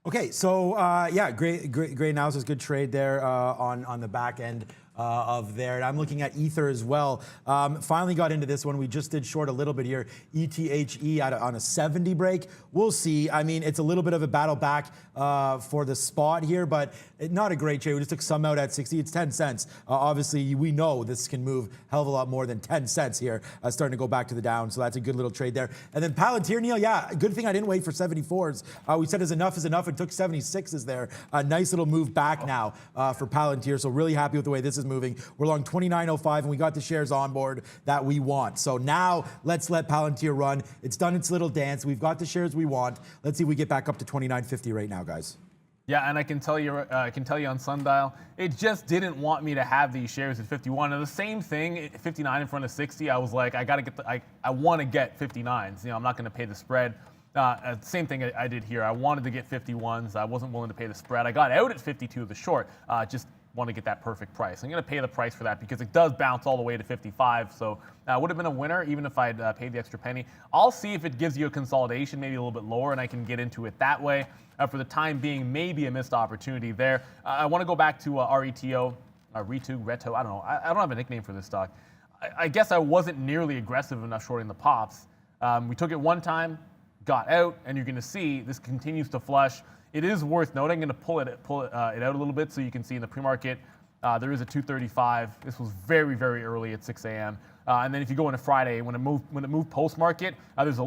Okay, so yeah, great analysis, good trade there on the back end of there. And I'm looking at Ether as well. Finally got into this one. We just did short a little bit here. ETHE on a 70 break. We'll see. I mean, it's a little bit of a battle back for the spot here, but not a great trade. We just took some out at 60. It's 10 cents. Obviously, we know this can move a hell of a lot more than 10 cents here, starting to go back to the down. So that's a good little trade there. And then Palantir, Neil, yeah, good thing I didn't wait for 74s. We said enough is enough. It took 76s there. A nice little move back now for Palantir. So really happy with the way this is moving. We're along 29.05, and we got the shares on board that we want. So now let's let Palantir run. It's done its little dance. We've got the shares we want. Let's see if we get back up to 29.50 right now, guys. Yeah, and I can tell you on Sundial, it just didn't want me to have these shares at 51. And the same thing, 59 in front of 60. I was like, I want to get 59s. I'm not going to pay the spread. Same thing I did here. I wanted to get 51s. I wasn't willing to pay the spread. I got out at 52 of the short. Just want to get that perfect price. I'm going to pay the price for that because it does bounce all the way to 55. So would have been a winner even if I'd paid the extra penny. I'll see if it gives you a consolidation, maybe a little bit lower, and I can get into it that way. For the time being, maybe a missed opportunity there. I want to go back to RETO, Reto. I don't know. I don't have a nickname for this stock. I guess I wasn't nearly aggressive enough shorting the pops. We took it one time, got out, and you're going to see this continues to flush. It is worth noting. I'm going to pull it out a little bit so you can see in the pre-market there is a 235. This was very, very early at 6 a.m. And then if you go into Friday, when it moved post-market, there's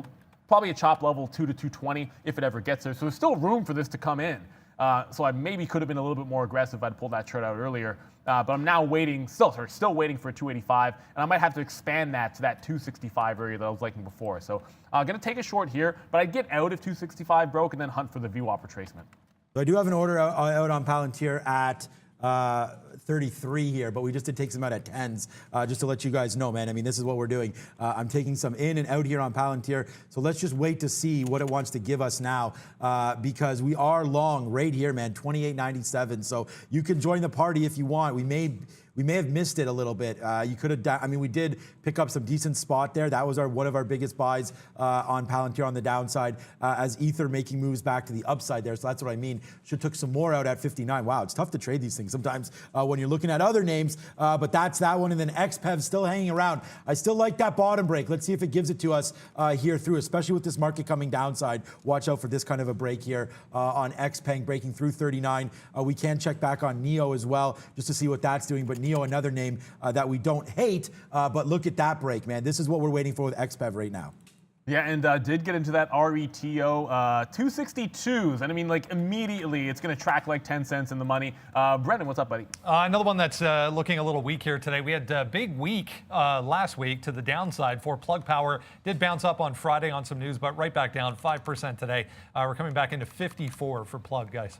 probably a chop level 2 to 220 if it ever gets there. So there's still room for this to come in. So I maybe could have been a little bit more aggressive if I'd pulled that chart out earlier. But I'm now still waiting for a 285, and I might have to expand that to that 265 area that I was liking before. So I'm going to take a short here, but I'd get out if 265 broke and then hunt for the VWAP retracement. So I do have an order out on Palantir at 33 here, but we just did take some out at 10s, just to let you guys know, man. I mean, this is what we're doing. I'm taking some in and out here on Palantir, so let's just wait to see what it wants to give us now, because we are long right here, man, 28.97. So you can join the party if you want. We we may have missed it a little bit. You could have, I mean, we did pick up some decent spot there. That was one of our biggest buys on Palantir on the downside as Ether making moves back to the upside there. So that's what I mean. Should took some more out at 59. Wow, it's tough to trade these things sometimes when you're looking at other names, but that's that one. And then XPEV still hanging around. I still like that bottom break. Let's see if it gives it to us here through, especially with this market coming downside. Watch out for this kind of a break here on XPeng breaking through 39. We can check back on NEO as well just to see what that's doing. But NEO, another name that we don't hate, but look at that break, man. This is what we're waiting for with XPEV right now. Yeah, and did get into that RETO 262s, and I mean, like immediately, it's going to track like 10 cents in the money. Brendan, what's up, buddy? Another one that's looking a little weak here today. We had a big week last week to the downside for Plug Power. Did bounce up on Friday on some news, but right back down 5% today. We're coming back into 54 for Plug, guys.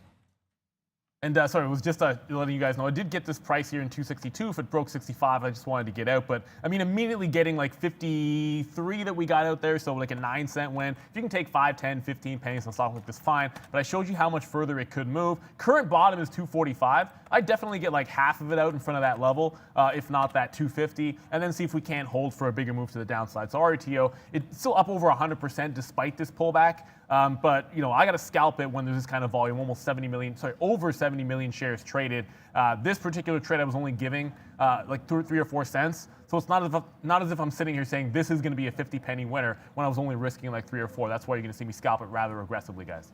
And sorry, it was just letting you guys know, I did get this price here in 262. If it broke 65, I just wanted to get out. But I mean, immediately getting like 53 that we got out there, so like a 9-cent win. If you can take 5, 10, 15 pennies on stock like this, fine. But I showed you how much further it could move. Current bottom is 245. I'd definitely get like half of it out in front of that level, if not that 250, and then see if we can't hold for a bigger move to the downside. So RETO, it's still up over 100% despite this pullback. But you know, I got to scalp it when there's this kind of volume, over 70 million shares traded. This particular trade I was only giving like 3 or 4 cents. So it's not as if I'm sitting here saying this is going to be a 50-penny winner when I was only risking like 3 or 4. That's why you're going to see me scalp it rather aggressively, guys.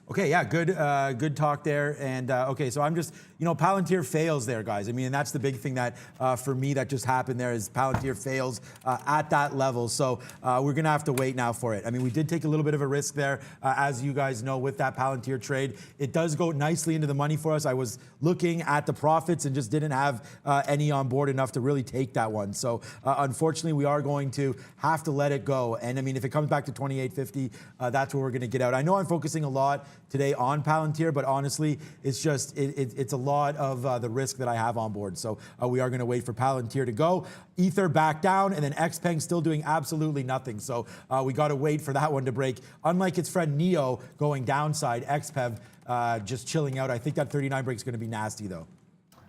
Okay, yeah, good talk there. And okay, so I'm just, you know, Palantir fails there, guys. I mean, and that's the big thing that for me that just happened there is Palantir fails at that level. So we're gonna have to wait now for it. I mean, we did take a little bit of a risk there, as you guys know, with that Palantir trade. It does go nicely into the money for us. I was looking at the profits and just didn't have any on board enough to really take that one. So unfortunately, we are going to have to let it go. And I mean, if it comes back to 28.50, that's where we're gonna get out. I know I'm focusing a lot today on Palantir, but honestly, it's just it's a lot of the risk that I have on board. So we are going to wait for Palantir to go. Ether back down, and then XPeng still doing absolutely nothing. So we got to wait for that one to break. Unlike its friend NEO going downside, XPEV just chilling out. I think that 39 break is going to be nasty though.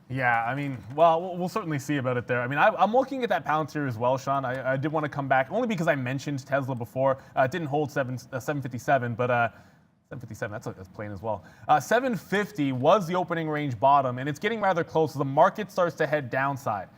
Yeah, I mean, well, we'll certainly see about it there. I mean, I'm looking at that Palantir as well, Sean. I did want to come back, only because I mentioned Tesla before. It didn't hold 757, but 757, that's plain as well. 750 was the opening range bottom, and it's getting rather close. The market starts to head downside.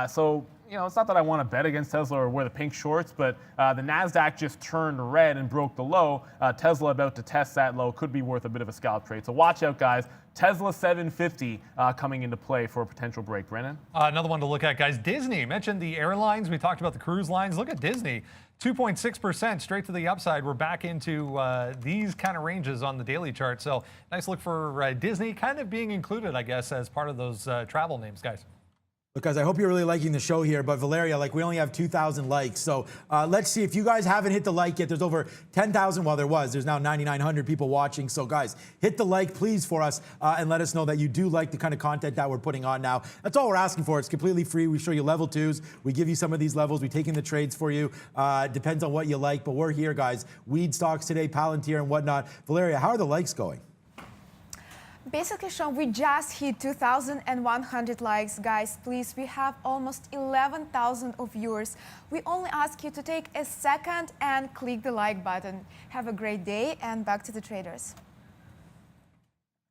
So, you know, it's not that I want to bet against Tesla or wear the pink shorts, but the NASDAQ just turned red and broke the low. Tesla about to test that low could be worth a bit of a scalp trade. So watch out, guys. Tesla 750 coming into play for a potential break. Brennan? Another one to look at, guys. Disney. Mentioned the airlines. We talked about the cruise lines. Look at Disney. 2.6% straight to the upside. We're back into these kind of ranges on the daily chart. So nice look for Disney kind of being included, I guess, as part of those travel names, guys. Look, guys, I hope you're really liking the show here, but Valeria, like, we only have 2,000 likes. So let's see if you guys haven't hit the like yet. There's over 10,000. Well, there's now 9,900 people watching. So guys, hit the like, please, for us and let us know that you do like the kind of content that we're putting on now. That's all we're asking for. It's completely free. We show you level 2s. We give you some of these levels. We take in the trades for you. Depends on what you like, but we're here, guys. Weed stocks today, Palantir and whatnot. Valeria, how are the likes going? Basically, Sean, we just hit 2,100 likes, guys. Please, we have almost 11,000 of viewers. We only ask you to take a second and click the like button. Have a great day, and back to the traders.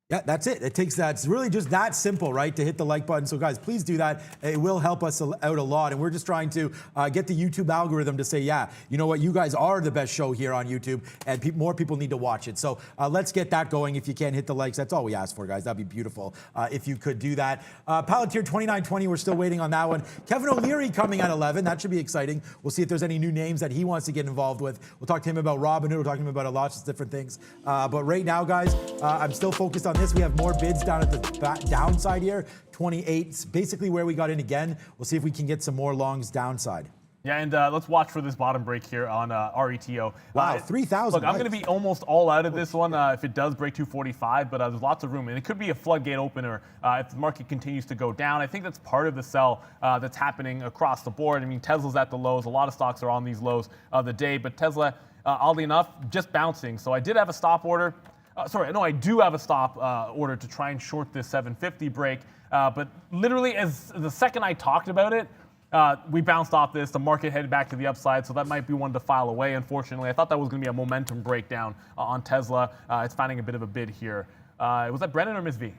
Yeah, that's it. It takes that. It's really just that simple, right, to hit the like button. So, guys, please do that. It will help us out a lot. And we're just trying to get the YouTube algorithm to say, yeah, you know what, you guys are the best show here on YouTube, and more people need to watch it. So let's get that going. If you can hit the likes, that's all we ask for, guys. That'd be beautiful if you could do that. Palantir 2920, we're still waiting on that one. Kevin O'Leary coming at 11. That should be exciting. We'll see if there's any new names that he wants to get involved with. We'll talk to him about Robinhood. We'll talk to him about lots of different things. But right now, guys, I'm still focused on this. We have more bids down at the downside here. 28, basically where we got in again. We'll see if we can get some more longs downside. Yeah, and let's watch for this bottom break here on RETO. Wow, 3,000. Look, I'm going to be almost all out of this one if it does break 245, but there's lots of room. And it could be a floodgate opener if the market continues to go down. I think that's part of the sell that's happening across the board. I mean, Tesla's at the lows. A lot of stocks are on these lows of the day, but Tesla, oddly enough, just bouncing. So I did have a stop order. sorry, no, I do have a stop order to try and short this 750 break. But literally, as the second I talked about it, we bounced off this. The market headed back to the upside, so that might be one to file away, unfortunately. I thought that was going to be a momentum breakdown on Tesla. It's finding a bit of a bid here. Was that Brendan or Ms. V?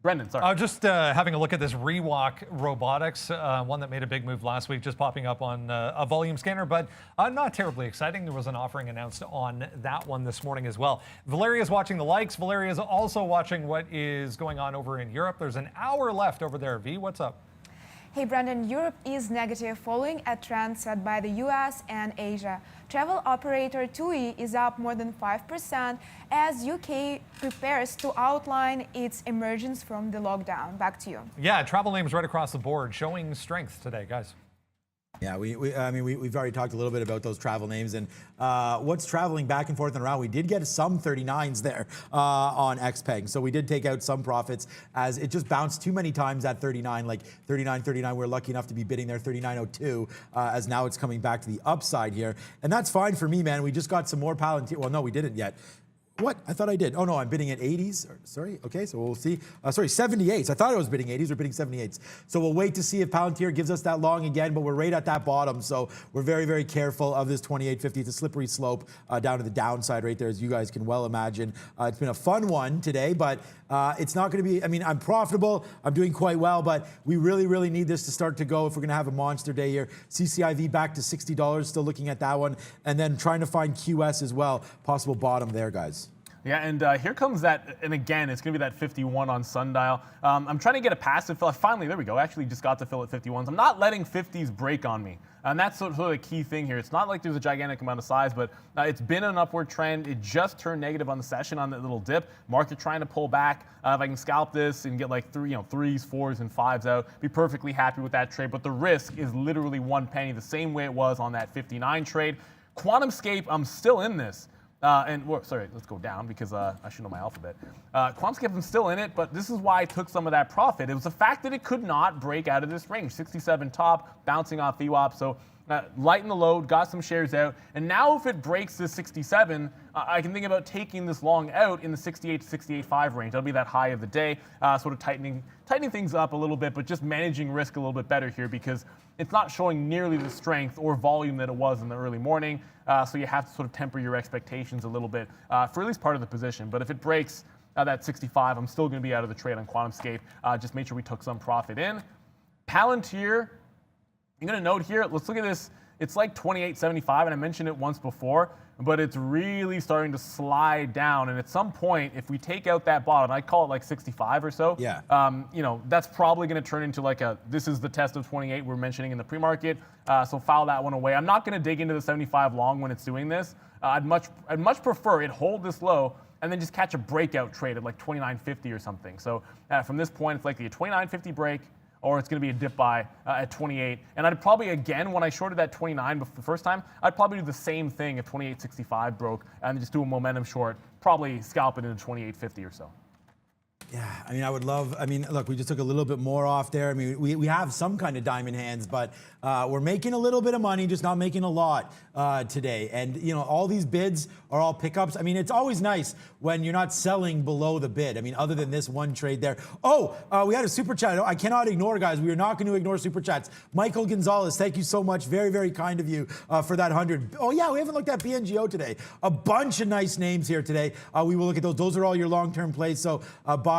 Brendan, sorry. Just having a look at this Rewalk Robotics, one that made a big move last week, just popping up on a volume scanner, but not terribly exciting. There was an offering announced on that one this morning as well. Valeria's watching the likes. Valeria's also watching what is going on over in Europe. There's an hour left over there. V, what's up? Hey Brandon, Europe is negative following a trend set by the US and Asia. Travel operator TUI is up more than 5% as UK prepares to outline its emergence from the lockdown. Back to you. Yeah, travel names right across the board showing strength today, guys. Yeah, we've already talked a little bit about those travel names and what's traveling back and forth and around. We did get some 39s there on XPeng, so we did take out some profits as it just bounced too many times at 39, like 39.39. We're lucky enough to be bidding there 39.02 as now it's coming back to the upside here, and that's fine for me, man. We just got some more Palantir. Well, no, we didn't yet. What? I thought I did. Oh, no, I'm bidding at 80s. Sorry. Okay, so we'll see. Sorry, 78s. I thought I was bidding 80s. We're bidding 78s. So we'll wait to see if Palantir gives us that long again, but we're right at that bottom. So we're very, very careful of this 28.50. It's a slippery slope down to the downside right there, as you guys can well imagine. It's been a fun one today, but it's not going to be, I mean, I'm profitable. I'm doing quite well, but we really, really need this to start to go if we're going to have a monster day here. CCIV back to $60, still looking at that one. And then trying to find QS as well. Possible bottom there, guys. Yeah, and here comes that, and again, it's going to be that 51 on Sundial. I'm trying to get a passive fill. Finally, there we go. Actually just got to fill at 51s. I'm not letting 50s break on me. And that's sort of the key thing here. It's not like there's a gigantic amount of size, but it's been an upward trend. It just turned negative on the session on that little dip. Market trying to pull back. If I can scalp this and get like threes, fours, and fives out, be perfectly happy with that trade. But the risk is literally 1 penny, the same way it was on that 59 trade. QuantumScape, I'm still in this. Sorry, let's go down because I should know my alphabet. QuantumScape, I'm still in it, but this is why I took some of that profit. It was the fact that it could not break out of this range. 67 top, bouncing off VWAP, so lighten the load, got some shares out, and now if it breaks this 67, I can think about taking this long out in the 68 to 68.5 range. That'll be that high of the day, sort of tightening things up a little bit, but just managing risk a little bit better here because it's not showing nearly the strength or volume that it was in the early morning. So you have to sort of temper your expectations a little bit for at least part of the position. But if it breaks that 65, I'm still going to be out of the trade on QuantumScape. Just make sure we took some profit in. Palantir, I'm going to note here, let's look at this. It's like 28.75, and I mentioned it once before, but it's really starting to slide down. And at some point, if we take out that bottom, I call it like 65 or so. Yeah. That's probably going to turn into like this is the test of 28 we're mentioning in the pre-market. So file that one away. I'm not going to dig into the 75 long when it's doing this. I'd much prefer it hold this low and then just catch a breakout trade at like 29.50 or something. So from this point, it's likely a 29.50 break, or it's going to be a dip buy at 28. And I'd probably, again, when I shorted that 29 the first time, I'd probably do the same thing if 28.65 broke and just do a momentum short, probably scalp it into 28.50 or so. Yeah, I mean, I would love, look, we just took a little bit more off there. I mean, we have some kind of diamond hands, but we're making a little bit of money, just not making a lot today. And, all these bids are all pickups. I mean, it's always nice when you're not selling below the bid. I mean, other than this one trade there. Oh, we had a super chat. I cannot ignore, guys. We are not going to ignore super chats. Michael Gonzalez, thank you so much. Very, very kind of you for that 100. Oh, yeah, we haven't looked at BNGO today. A bunch of nice names here today. We will look at those. Those are all your long-term plays. So,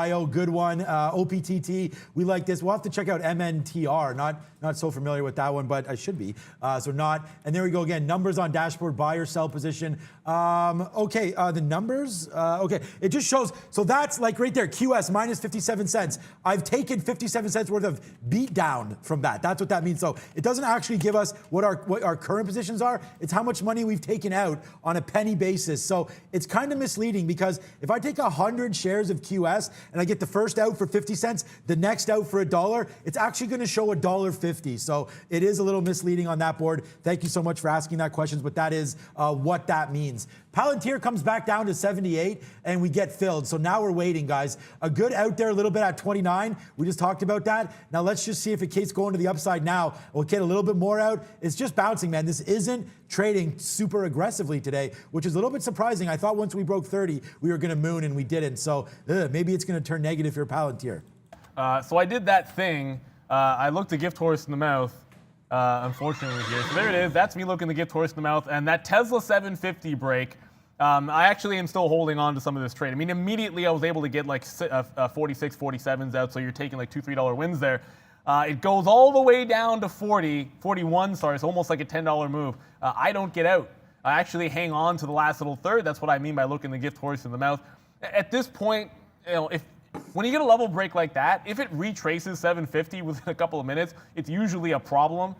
Bio, good one. OPTT, we like this. We'll have to check out MNTR. Not so familiar with that one, but I should be. So not. And there we go again. Numbers on dashboard, buy or sell position. Okay, the numbers. Okay, it just shows. So that's like right there. QS minus 57 cents. I've taken 57 cents worth of beat down from that. That's what that means. So it doesn't actually give us what our current positions are. It's how much money we've taken out on a penny basis. So it's kind of misleading because if I take 100 shares of QS and I get the first out for 50 cents, the next out for $1, it's actually going to show $1.50. So it is a little misleading on that board. Thank you so much for asking that question, but that is what that means. Palantir comes back down to 78 and we get filled. So now we're waiting, guys. A good out there a little bit at 29. We just talked about that. Now let's just see if it keeps going to the upside now. We'll get a little bit more out. It's just bouncing, man. This isn't trading super aggressively today, which is a little bit surprising. I thought once we broke 30, we were going to moon and we didn't. So maybe it's going to turn negative for Palantir. So I did that thing. I looked a gift horse in the mouth, unfortunately here. So there it is. That's me looking the gift horse in the mouth. And that Tesla 750 break, I actually am still holding on to some of this trade. I mean, immediately I was able to get like 46, 47s out, so you're taking like $2, $3 wins there. It goes all the way down to 41, sorry, it's almost like a $10 move. I don't get out. I actually hang on to the last little third. That's what I mean by looking the gift horse in the mouth. At this point, you know, when you get a level break like that, if it retraces 750 within a couple of minutes, it's usually a problem.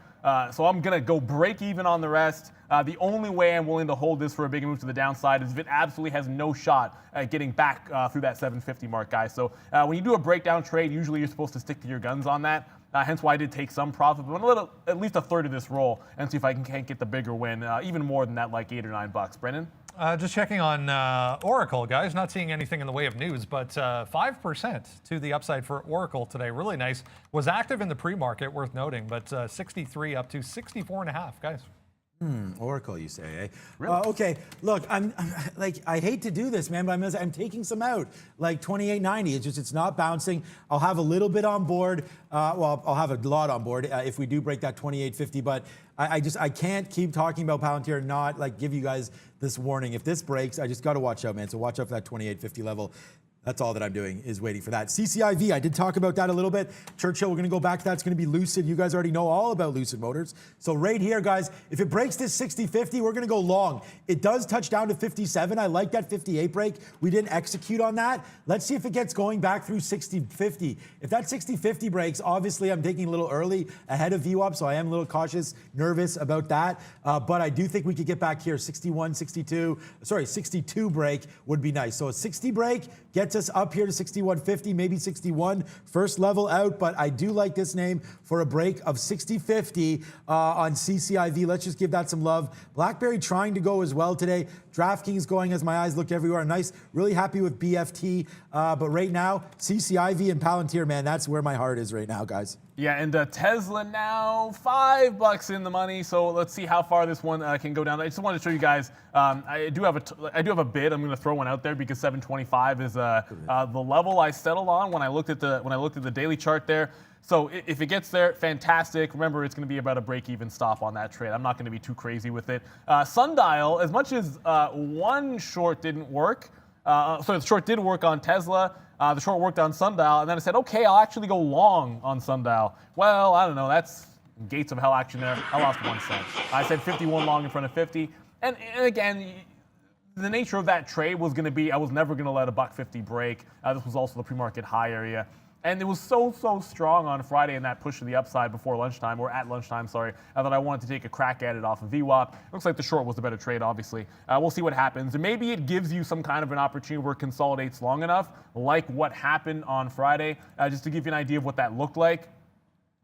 So I'm going to go break even on the rest. The only way I'm willing to hold this for a big move to the downside is if it absolutely has no shot at getting back through that 750 mark, guys. So when you do a breakdown trade, usually you're supposed to stick to your guns on that. Hence why I did take some profit, but I'm going to let at least a third of this roll and see if I can't get the bigger win, even more than that, like $8 or $9. Brendan? Just checking on Oracle, guys. Not seeing anything in the way of news, but 5% to the upside for Oracle today. Really nice. Was active in the pre-market, worth noting, but 63 up to 64.5, guys. Oracle, you say, eh? Really? Okay, look, I'm like, I hate to do this, man, but I'm taking some out, like 28.90. It's not bouncing. I'll have a little bit on board. Well, I'll have a lot on board if we do break that 28.50. But I can't keep talking about Palantir and not like give you guys this warning. If this breaks, I just got to watch out, man. So watch out for that 28.50 level. That's all that I'm doing is waiting for that. CCIV, I did talk about that a little bit. Churchill, we're going to go back to that. It's going to be Lucid. You guys already know all about Lucid Motors. So right here, guys, if it breaks this 60.50, we're going to go long. It does touch down to 57. I like that 58 break. We didn't execute on that. Let's see if it gets going back through 60.50. If that 60.50 breaks, obviously I'm taking a little early ahead of VWAP, so I am a little cautious, nervous about that. But I do think we could get back here. 62 break would be nice. So a 60 break gets us up here to 61.50, maybe 61. First level out, but I do like this name for a break of 60.50 on CCIV. Let's just give that some love. BlackBerry trying to go as well today. DraftKings going as my eyes look everywhere. Nice, really happy with BFT. But right now, CCIV and Palantir, man, that's where my heart is right now, guys. Yeah, and Tesla now $5 in the money. So let's see how far this one can go down. I just wanted to show you guys. I do have a bid. I'm going to throw one out there because 725 is the level I settled on when I looked at the daily chart there. So if it gets there, fantastic. Remember, it's going to be about a break-even stop on that trade. I'm not going to be too crazy with it. Sundial, as much as one short didn't work, so the short did work on Tesla. The short worked on Sundial, and then I said, okay, I'll actually go long on Sundial. Well, I don't know. That's gates of hell action there. I lost 1 cent. I said 51 long in front of 50. And again, the nature of that trade was going to be I was never going to let a $1.50 break. This was also the pre-market high area. And it was so strong on Friday in that push to the upside before lunchtime, or at lunchtime, sorry, that I wanted to take a crack at it off of VWAP. Looks like the short was the better trade, obviously. We'll see what happens. And maybe it gives you some kind of an opportunity where it consolidates long enough, like what happened on Friday, just to give you an idea of what that looked like.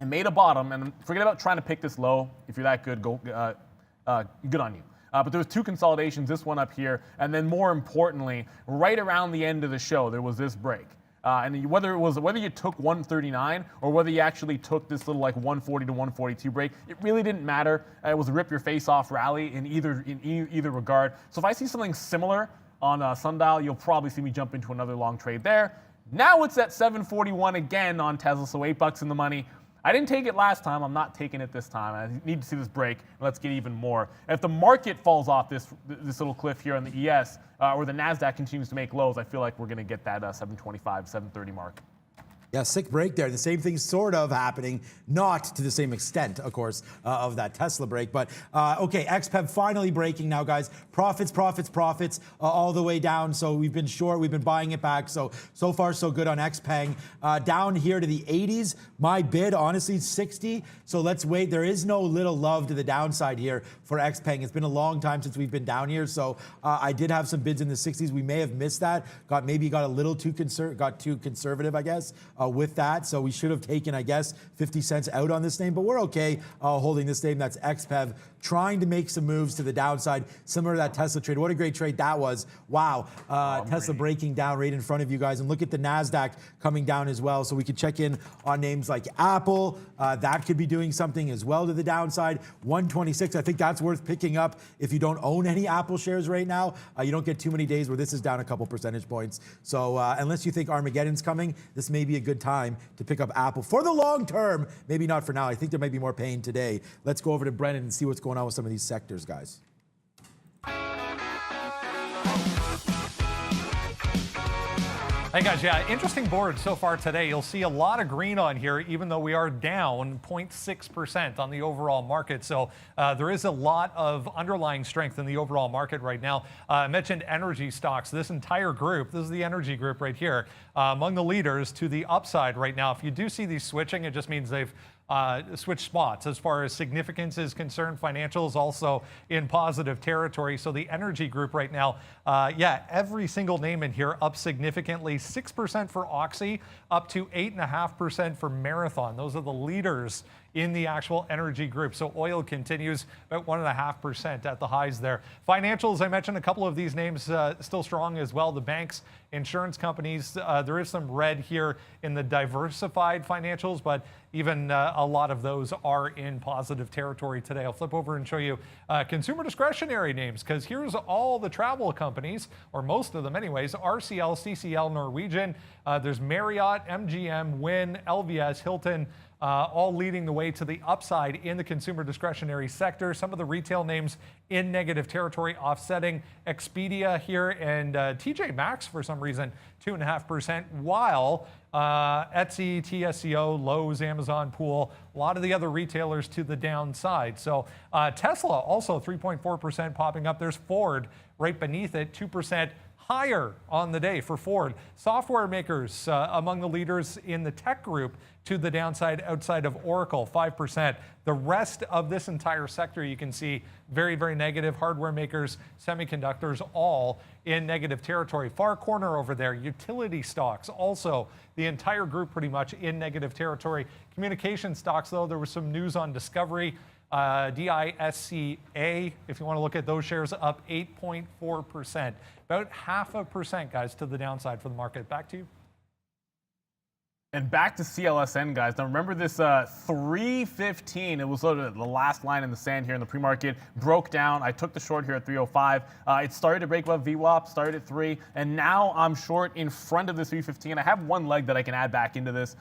And made a bottom, and forget about trying to pick this low. If you're that good, go good on you. But there was two consolidations, this one up here, and then more importantly, right around the end of the show, there was this break. And whether you took 139 or whether you actually took this little like 140 to 142 break, it really didn't matter. It was a rip your face off rally in either regard. So if I see something similar on Sundial, you'll probably see me jump into another long trade there. Now it's at 741 again on Tesla, so $8 in the money. I didn't take it last time. I'm not taking it this time. I need to see this break. Let's get even more. And if the market falls off this little cliff here on the ES, or the NASDAQ continues to make lows, I feel like we're going to get that 725, 730 mark. Yeah, sick break there. The same thing sort of happening, not to the same extent, of course, of that Tesla break. But, okay, XPEV finally breaking now, guys. Profits, all the way down. So we've been short. We've been buying it back. So far, so good on XPeng. Down here to the 80s. My bid, honestly, 60. So let's wait. There is no little love to the downside here for XPeng. It's been a long time since we've been down here. So I did have some bids in the 60s. We may have missed that. Got a little too conservative, I guess. With that, so we should have taken, I guess, 50 cents out on this name, but we're okay holding this name. That's XPEV trying to make some moves to the downside, similar to that Tesla trade. What a great trade that was. Wow. Tesla breaking down right in front of you guys. And look at the NASDAQ coming down as well. So we could check in on names like Apple. That could be doing something as well to the downside. 126, I think that's worth picking up if you don't own any Apple shares right now. You don't get too many days where this is down a couple percentage points. So unless you think Armageddon's coming, this may be a good time to pick up Apple for the long term. Maybe not for now. I think there might be more pain today. Let's go over to Brennan and see what's going on with some of these sectors, guys. Hey guys, yeah, interesting board so far today. You'll see a lot of green on here, even though we are down 0.6% on the overall market. So there is a lot of underlying strength in the overall market right now. I mentioned energy stocks. This entire group, this is the energy group right here, among the leaders to the upside right now. If you do see these switching, it just means they've switch spots as far as significance is concerned. Financials also in positive territory. So the energy group right now, yeah, every single name in here up significantly. 6% for Oxy, up to 8.5% for Marathon. Those are the leaders in the actual energy group. So oil continues about 1.5% at the highs there. Financials, I mentioned a couple of these names still strong as well. The banks, insurance companies, there is some red here in the diversified financials, but even a lot of those are in positive territory today. I'll flip over and show you consumer discretionary names, because here's all the travel companies, or most of them anyways: RCL, CCL, Norwegian. There's Marriott, MGM, Wynn, LVS, Hilton, all leading the way to the upside in the consumer discretionary sector. Some of the retail names in negative territory, offsetting Expedia here and TJ Maxx for some reason, 2.5%, while Etsy, TSCO, Lowe's, Amazon, Pool, a lot of the other retailers to the downside. So Tesla also 3.4% popping up. There's Ford right beneath it, 2% higher on the day for Ford. Software makers among the leaders in the tech group to the downside outside of Oracle, 5%. The rest of this entire sector, you can see very, very negative. Hardware makers, semiconductors, all in negative territory. Far corner over there, utility stocks, also the entire group pretty much in negative territory. Communication stocks, though, there was some news on Discovery. DISCA, if you want to look at those shares, up 8.4%. About 0.5%, guys, to the downside for the market. Back to you. And back to CLSN, guys. Now remember this 315, it was sort of the last line in the sand here in the pre-market, broke down. I took the short here at 305. It started to break above VWAP, started at 3, and now I'm short in front of the 315. I have one leg that I can add back into this.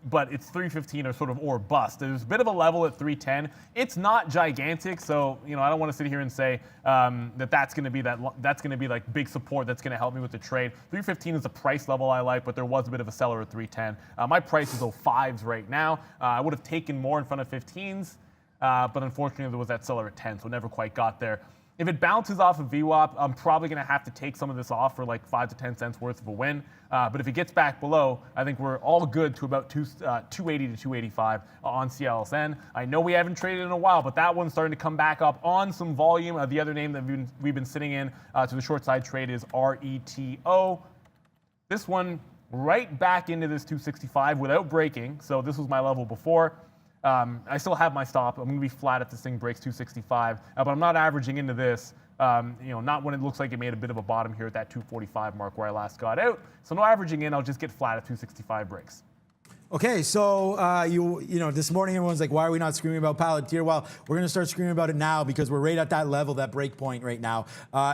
But it's 315 or bust. There's a bit of a level at 310. It's not gigantic, so I don't want to sit here and say that's going to be like big support that's going to help me with the trade. 315 is a price level I like, but there was a bit of a seller at 310. My price is 05s right now. I would have taken more in front of 15s, but unfortunately there was that seller at 10, so never quite got there. If it bounces off of VWAP, I'm probably going to have to take some of this off for like 5 to 10 cents worth of a win. But if it gets back below, I think we're all good to about 280 to 285 on CLSN. I know we haven't traded in a while, but that one's starting to come back up on some volume. The other name that we've been sitting in to the short side trade is RETO. This one right back into this 265 without breaking. So this was my level before. I still have my stop. I'm going to be flat if this thing breaks 265, but I'm not averaging into this. Not when it looks like it made a bit of a bottom here at that 245 mark where I last got out. So no averaging in. I'll just get flat at 265 breaks. Okay, so this morning everyone's like, why are we not screaming about Palantir? Well, we're going to start screaming about it now because we're right at that level, that break point right now.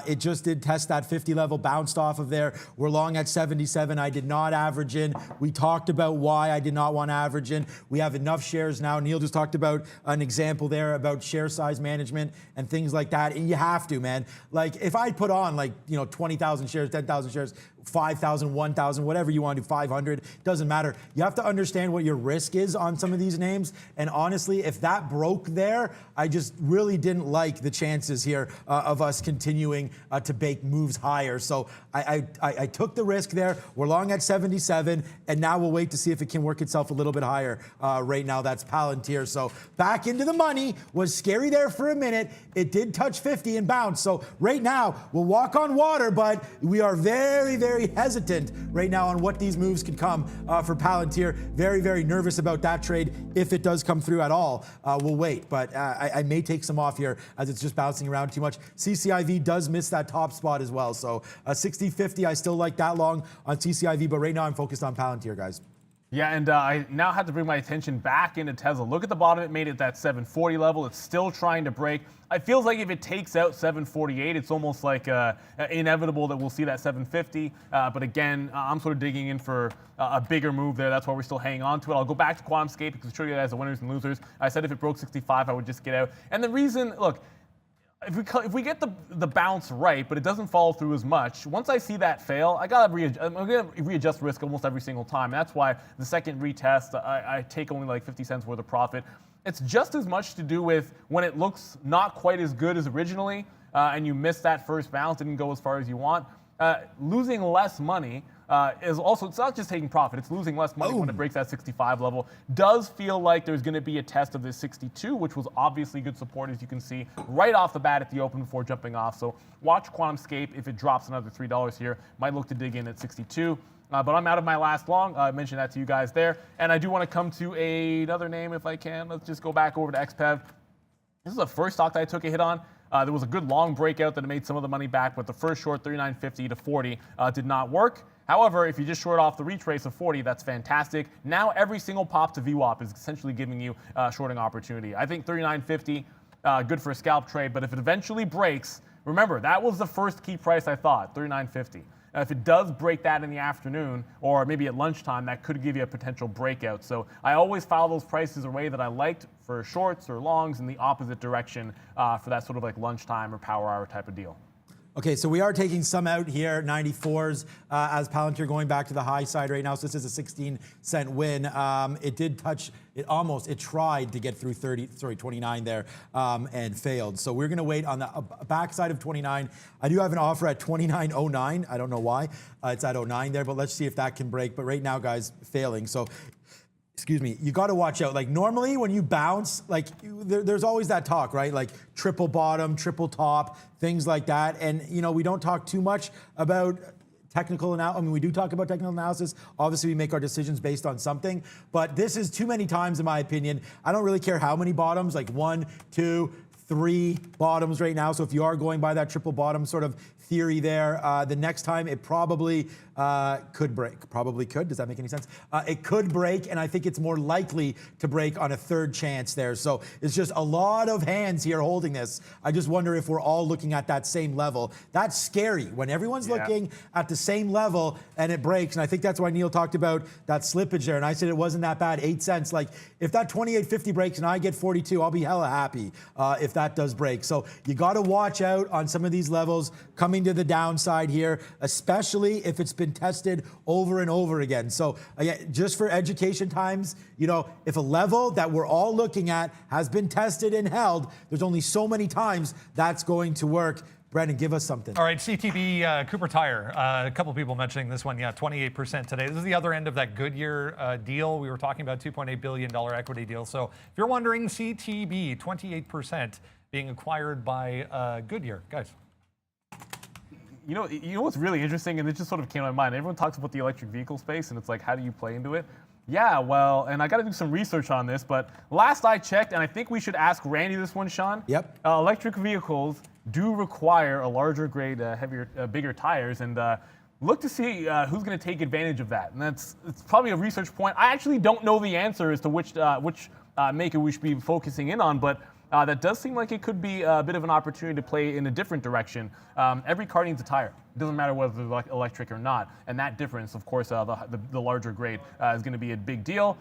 It just did test that 50 level, bounced off of there. We're long at 77. I did not average in. We talked about why I did not want to average in. We have enough shares now. Neil just talked about an example there about share size management and things like that. And you have to, man. Like if I put on 20,000 shares, 10,000 shares, 5,000, 1,000, whatever you want to do, 500, doesn't matter. You have to understand what your risk is on some of these names. And honestly, if that broke there, I just really didn't like the chances here of us continuing to bake moves higher. So I took the risk there. We're long at 77, and now we'll wait to see if it can work itself a little bit higher. Right now, that's Palantir. So back into the money. Was scary there for a minute. It did touch 50 and bounce. So right now, we'll walk on water, but we are very, very very hesitant right now on what these moves could come for Palantir. Very, very nervous about that trade if it does come through at all. We'll wait, but I may take some off here as it's just bouncing around too much. CCIV does miss that top spot as well. So 60.50, I still like that long on CCIV, but right now I'm focused on Palantir, guys. Yeah, and I now have to bring my attention back into Tesla. Look at the bottom. It made it that 740 level. It's still trying to break. It feels like if it takes out 748, it's almost like inevitable that we'll see that 750. But again, I'm sort of digging in for a bigger move there. That's why we're still hanging on to it. I'll go back to QuantumScape because I showed you guys the winners and losers. I said if it broke 65, I would just get out. And the reason, look, if we get the bounce right, but it doesn't follow through as much, once I see that fail, I'm gonna readjust risk almost every single time. And that's why the second retest, I take only like 50 cents worth of profit. It's just as much to do with when it looks not quite as good as originally, and you miss that first bounce, didn't go as far as you want. Losing less money is also, it's not just taking profit, it's losing less money when it breaks that 65 level. Does feel like there's going to be a test of this 62, which was obviously good support, as you can see, right off the bat at the open before jumping off. So watch QuantumScape. If it drops another $3 here, might look to dig in at 62. But I'm out of my last long. I mentioned that to you guys there. And I do want to come to another name if I can. Let's just go back over to XPEV. This is the first stock that I took a hit on. There was a good long breakout that made some of the money back, but the first short, 39.50 to 40, did not work. However, if you just short off the retrace of 40, that's fantastic. Now every single pop to VWAP is essentially giving you a shorting opportunity. I think 39.50, good for a scalp trade, but if it eventually breaks, remember, that was the first key price I thought, 39.50. If it does break that in the afternoon or maybe at lunchtime, that could give you a potential breakout. So I always follow those prices a way that I liked for shorts or longs in the opposite direction for that sort of like lunchtime or power hour type of deal. Okay, so we are taking some out here, 94s, as Palantir going back to the high side right now. So this is a 16-cent win. It did touch, it tried to get through 29 there and failed. So we're gonna wait on the backside of 29. I do have an offer at 29.09. I don't know why. It's at 09 there, but let's see if that can break. But right now, guys, failing. So excuse me, you got to watch out. Like normally when you bounce, like there's always that talk, right? Like triple bottom, triple top, things like that. And you know, we don't talk too much about technical analysis. I mean, we do talk about technical analysis. Obviously, we make our decisions based on something, but this is too many times, in my opinion. I don't really care how many bottoms, like 1, 2, 3 bottoms right now. So if you are going by that triple bottom sort of theory there, the next time it probably could break. Probably could. Does that make any sense? It could break, and I think it's more likely to break on a third chance there. So it's just a lot of hands here holding this. I just wonder if we're all looking at that same level. That's scary when everyone's looking at the same level and it breaks. And I think that's why Neil talked about that slippage there. And I said it wasn't that bad, 8 cents. Like if that 28.50 breaks and I get 42, I'll be hella happy if that does break. So you got to watch out on some of these levels coming to the downside here, especially if it's been tested over and over again. So just for education times, you know, if a level that we're all looking at has been tested and held, there's only so many times that's going to work. Brandon, give us something. All right, CTB Cooper Tire. A couple people mentioning this one. Yeah, 28% today. This is the other end of that Goodyear deal. We were talking about $2.8 billion equity deal. So if you're wondering, CTB, 28% being acquired by Goodyear. Guys. You know what's really interesting, and it just sort of came to my mind. Everyone talks about the electric vehicle space, and it's like, how do you play into it? Yeah, well, and I got to do some research on this, but last I checked, and I think we should ask Randy this one, Sean. Yep. Electric vehicles do require a larger grade, bigger tires, and look to see who's going to take advantage of that. And it's probably a research point. I actually don't know the answer as to which maker we should be focusing in on, but that does seem like it could be a bit of an opportunity to play in a different direction. Every car needs a tire. It doesn't matter whether they're electric or not. And that difference, of course, the larger grade is going to be a big deal.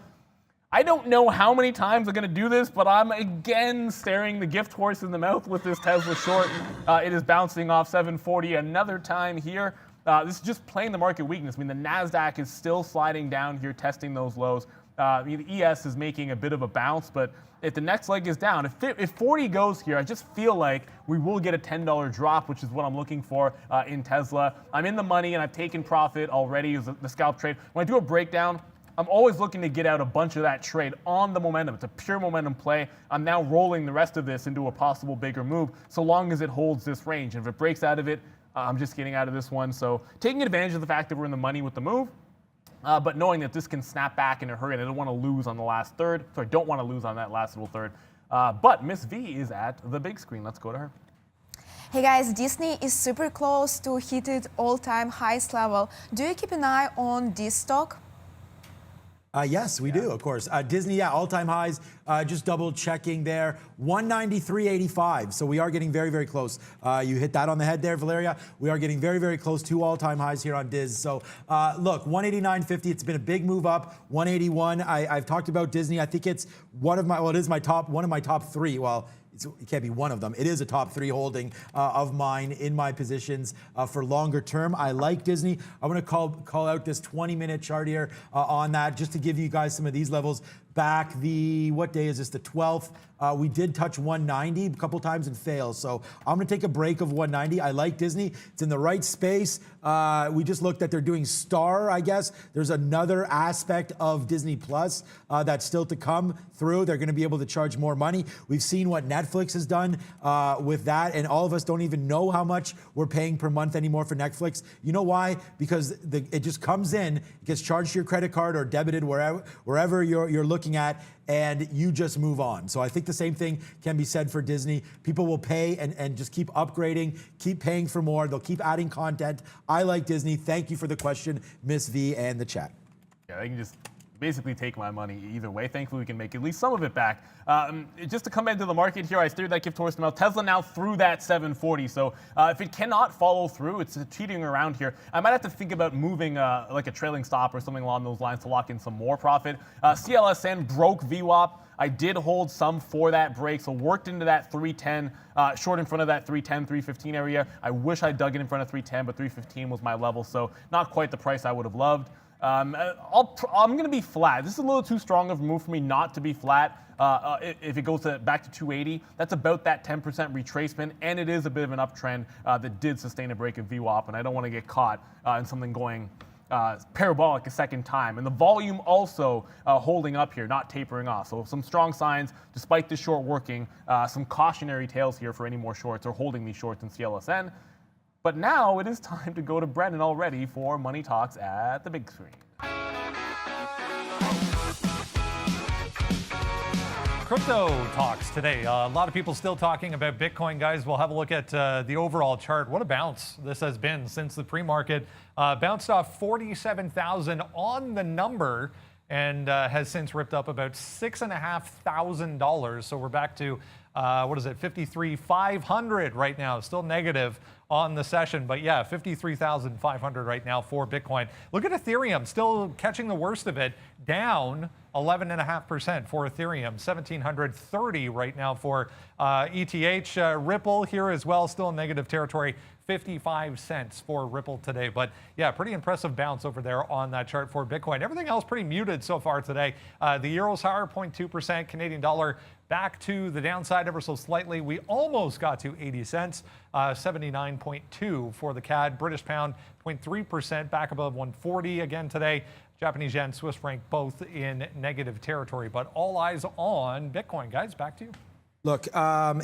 I don't know how many times I'm going to do this, but I'm again staring the gift horse in the mouth with this Tesla short. It is bouncing off 740 another time here. This is just playing the market weakness. I mean, the NASDAQ is still sliding down here, testing those lows. The ES is making a bit of a bounce, but if the next leg is down, if 40 goes here, I just feel like we will get a $10 drop, which is what I'm looking for in Tesla. I'm in the money and I've taken profit already as the scalp trade. When I do a breakdown, I'm always looking to get out a bunch of that trade on the momentum. It's a pure momentum play. I'm now rolling the rest of this into a possible bigger move so long as it holds this range. And if it breaks out of it, I'm just getting out of this one. So taking advantage of the fact that we're in the money with the move, but knowing that this can snap back in a hurry, and I don't want to lose on the last third. Sorry, don't want to lose on that last little third. But Miss V is at the big screen. Let's go to her. Hey guys, Disney is super close to hit its all-time highest level. Do you keep an eye on this stock? Yes, we do, of course. Disney, yeah, all-time highs. Just double checking there, 193.85. So we are getting very, very close. You hit that on the head there, Valeria. We are getting very, very close to all-time highs here on Diz. So look, 189.50. It's been a big move up. 181. I've talked about Disney. I think it's one of my top three. Well, it can't be one of them. It is a top three holding of mine in my positions for longer term. I like Disney. I'm going to call out this 20-minute chart here on that just to give you guys some of these levels. Back what day is this? The 12th. We did touch 190 a couple times and failed. So I'm going to take a break of 190. I like Disney. It's in the right space. We just looked at they're doing Star, I guess. There's another aspect of Disney Plus that's still to come through. They're going to be able to charge more money. We've seen what Netflix has done with that, and all of us don't even know how much we're paying per month anymore for Netflix. You know why? Because it just comes in, it gets charged to your credit card or debited wherever you're looking at, and you just move on. So I think the same thing can be said for Disney. People will pay and just keep upgrading, keep paying for more. They'll keep adding content. I like Disney. Thank you for the question, Miss V, and the chat. Yeah, they can just basically take my money either way. Thankfully, we can make at least some of it back. Just to come into the market here, I steered that gift horse now. Tesla now through that 740. So if it cannot follow through, it's cheating around here. I might have to think about moving like a trailing stop or something along those lines to lock in some more profit. CLSN broke VWAP. I did hold some for that break, so worked into that 310, short in front of that 310, 315 area. I wish I dug it in front of 310, but 315 was my level, so not quite the price I would have loved. I'm going to be flat. This is a little too strong of a move for me not to be flat. If it goes back to 280, that's about that 10% retracement, and it is a bit of an uptrend that did sustain a break of VWAP, and I don't want to get caught in something going parabolic a second time. And the volume also holding up here, not tapering off. So some strong signs, despite the short working, some cautionary tales here for any more shorts or holding these shorts in CLSN. But now it is time to go to Brendan already for Money Talks at the big screen. Crypto talks today. A lot of people still talking about Bitcoin, guys. We'll have a look at the overall chart. What a bounce this has been since the pre-market. Bounced off 47,000 on the number and has since ripped up about $6,500. So we're back to, what is it, 53,500 right now. Still negative on the session, but yeah, 53,500 right now for Bitcoin. Look at Ethereum, still catching the worst of it, down 11.5% for Ethereum, 1,730 right now for ETH. Ripple here as well, still in negative territory, 55 cents for Ripple today. But yeah, pretty impressive bounce over there on that chart for Bitcoin. Everything else pretty muted so far today. The euro's higher, 0.2%. Canadian dollar back to the downside ever so slightly. We almost got to 80 cents, 79.2 for the CAD. British pound, 0.3%, back above 140 again today. Japanese yen, Swiss franc, both in negative territory. But all eyes on Bitcoin. Guys, back to you. Look,